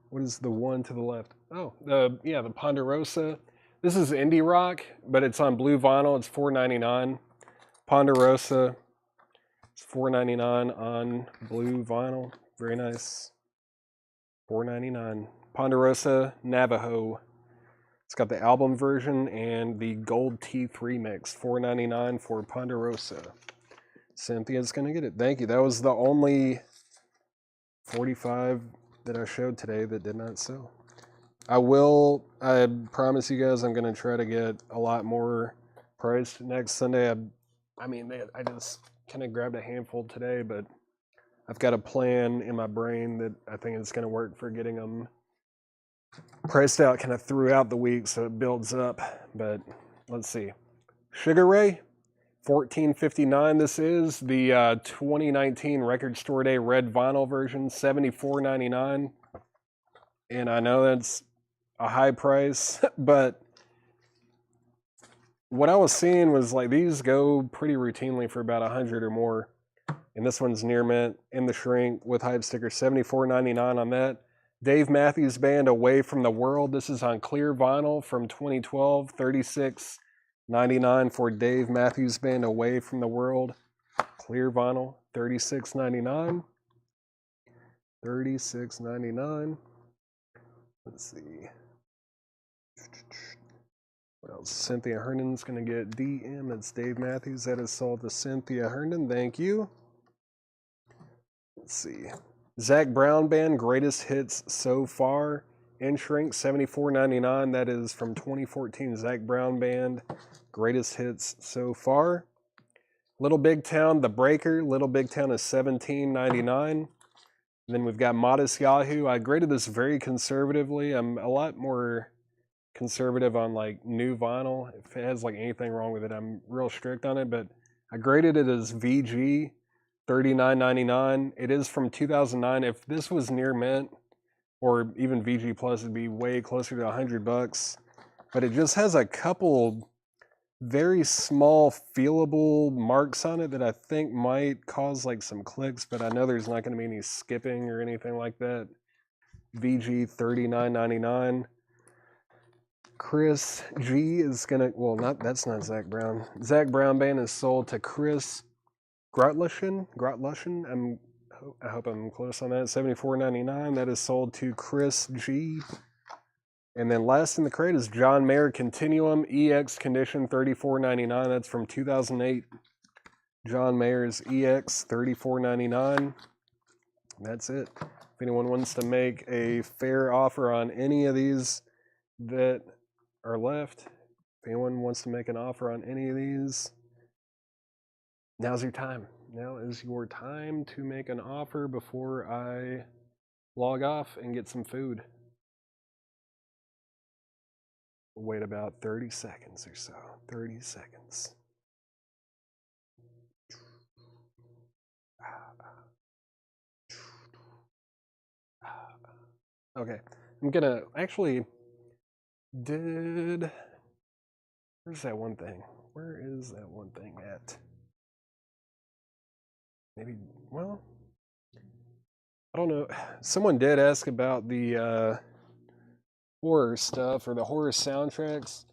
[SPEAKER 1] What is the one to the left? Oh, the Ponderosa. This is indie rock, but it's on blue vinyl. It's $4.99. Ponderosa. It's $4.99 on blue vinyl. Very nice. $4.99. Ponderosa Navajo. It's got the album version and the gold teeth remix. $4.99 for Ponderosa. Cynthia's gonna get it. Thank you. That was the only 45 that I showed today that did not sell. I promise you guys I'm gonna try to get a lot more priced next Sunday. I just kind of grabbed a handful today, but I've got a plan in my brain that I think it's going to work for getting them priced out kind of throughout the week so it builds up. But let's see. Sugar Ray, $14.59. This is the 2019 Record Store Day red vinyl version, $74.99. And I know that's a high price, but what I was seeing was like these go pretty routinely for about 100 or more. And this one's near mint in the shrink with hype sticker, $74.99 on that. Dave Matthews Band, Away from the World. This is on clear vinyl from 2012, $36.99 for Dave Matthews Band, Away from the World. Clear vinyl, $36.99. $36.99. Let's see. What else? Cynthia Herndon's going to get DM. It's Dave Matthews. That is sold to Cynthia Herndon. Thank you. Let's see. Zach Brown Band, Greatest Hits So Far. In shrink, $74.99. That is from 2014. Zach Brown Band, Greatest Hits So Far. Little Big Town, The Breaker. Little Big Town is $17.99. Then we've got Modest Yahoo. I graded this very conservatively. I'm a lot more conservative on like new vinyl. If it has like anything wrong with it, I'm real strict on it, but I graded it as VG, $39.99. It is from 2009. If this was near mint or even VG plus, it'd be way closer to $100, but it just has a couple very small feelable marks on it that I think might cause like some clicks, but I know there's not going to be any skipping or anything like that. VG, $39.99. Chris G is gonna, that's not Zach Brown. Zach Brown Band is sold to Chris Grotlushin. I hope I'm close on that. $74.99. That is sold to Chris G. And then last in the crate is John Mayer Continuum EX Condition, $34.99. That's from 2008. John Mayer's EX, $34.99. That's it. If anyone wants to make a fair offer on any of these that are left, if anyone wants to make an offer on any of these, now's your time. Now is your time to make an offer before I log off and get some food. Wait about 30 seconds or so. 30 seconds. Okay, I'm gonna actually where's that one thing? Where is that one thing at? Maybe, well, I don't know. Someone did ask about the horror stuff or the horror soundtracks.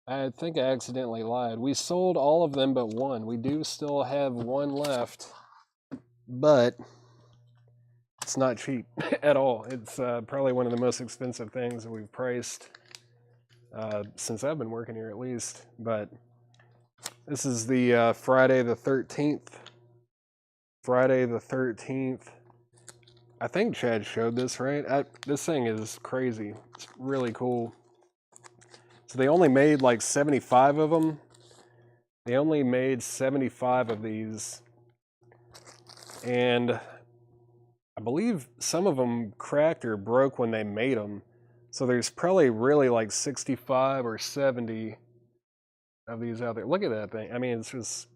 [SPEAKER 1] I think I accidentally lied. We sold all of them but one. We do still have one left, but it's not cheap at all. It's probably one of the most expensive things that we've priced since I've been working here at least. But this is the Friday the 13th. Friday the 13th. I think Chad showed this, right? This thing is crazy. It's really cool. So they only made like 75 of them. They only made 75 of these. And I believe some of them cracked or broke when they made them. So there's probably really like 65 or 70 of these out there. Look at that thing. I mean, it's just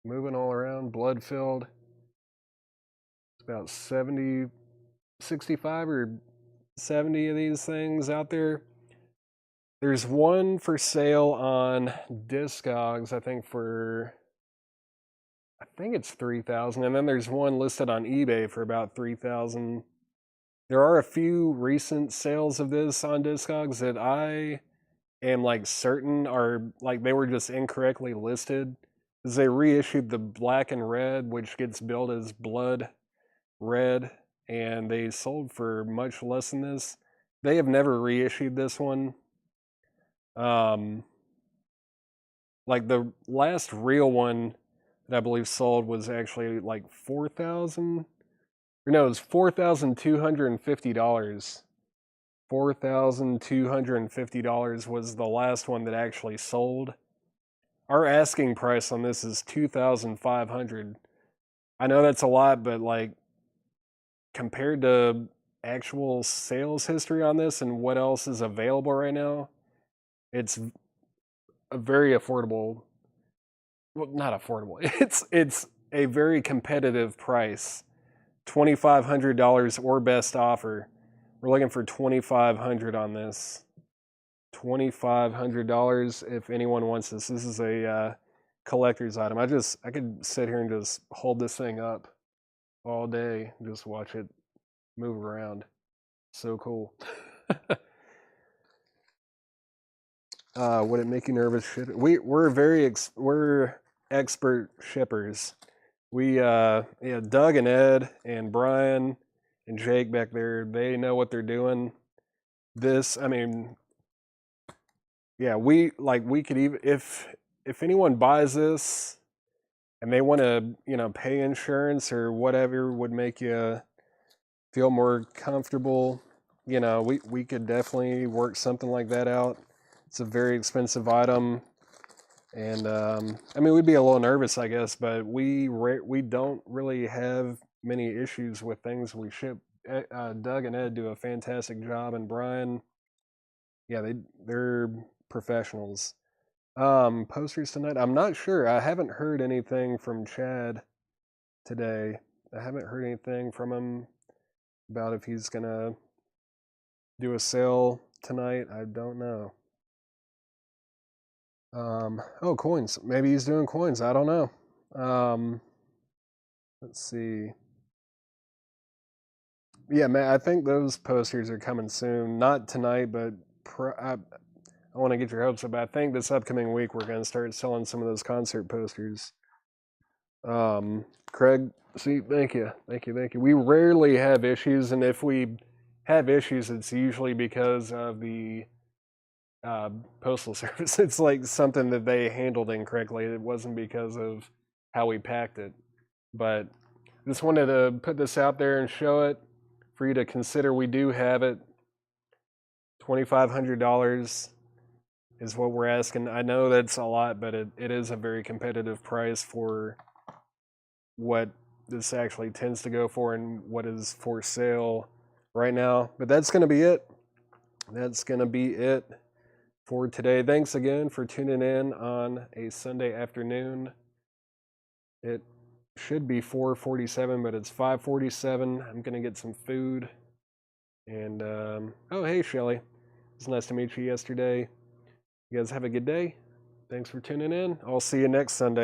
[SPEAKER 1] moving all around, blood filled. It's about 70, 65 or 70 of these things out there. There's one for sale on Discogs, I think it's 3,000, and then there's one listed on eBay for about 3,000. There are a few recent sales of this on Discogs that I am like certain are like they were just incorrectly listed because they reissued the black and red, which gets billed as blood red, and they sold for much less than this. They have never reissued this one. Like the last real one that I believe sold was actually like 4,000. Or no, it was $4,250. $4,250 was the last one that actually sold. Our asking price on this is $2,500. I know that's a lot, but like compared to actual sales history on this and what else is available right now, it's a very affordable. Well, not affordable. It's a very competitive price. $2,500 or best offer. We're looking for $2,500 on this. $2,500 if anyone wants this. This is a collector's item. I could sit here and just hold this thing up all day, just watch it move around. So cool. Would it make you nervous? We're expert shippers. Doug and Ed and Brian and Jake back there, they know what they're doing. This, I mean, yeah, we could even if anyone buys this and they want to, pay insurance or whatever would make you feel more comfortable, we could definitely work something like that out. It's a very expensive item. And I mean, we'd be a little nervous, I guess, but we don't really have many issues with things we ship. Doug and Ed do a fantastic job, and Brian, yeah, they're professionals. Posters tonight, I'm not sure. I haven't heard anything from Chad today. I haven't heard anything from him about if he's gonna do a sale tonight. I don't know. Oh, coins. Maybe he's doing coins. I don't know. Let's see. Yeah, man, I think those posters are coming soon. Not tonight, but I want to get your hopes up. I think this upcoming week we're going to start selling some of those concert posters. Craig, see, thank you. We rarely have issues, and if we have issues, it's usually because of the Postal Service. It's like something that they handled incorrectly. It wasn't because of how we packed it. But just wanted to put this out there and show it for you to consider. We do have it. $2,500 is what we're asking. I know that's a lot, but it is a very competitive price for what this actually tends to go for and what is for sale right now. But that's going to be it. That's going to be it for today. Thanks again for tuning in on a Sunday afternoon. It should be 4:47, but it's 5:47. I'm going to get some food. And, oh, hey, Shelly. It's nice to meet you yesterday. You guys have a good day. Thanks for tuning in. I'll see you next Sunday.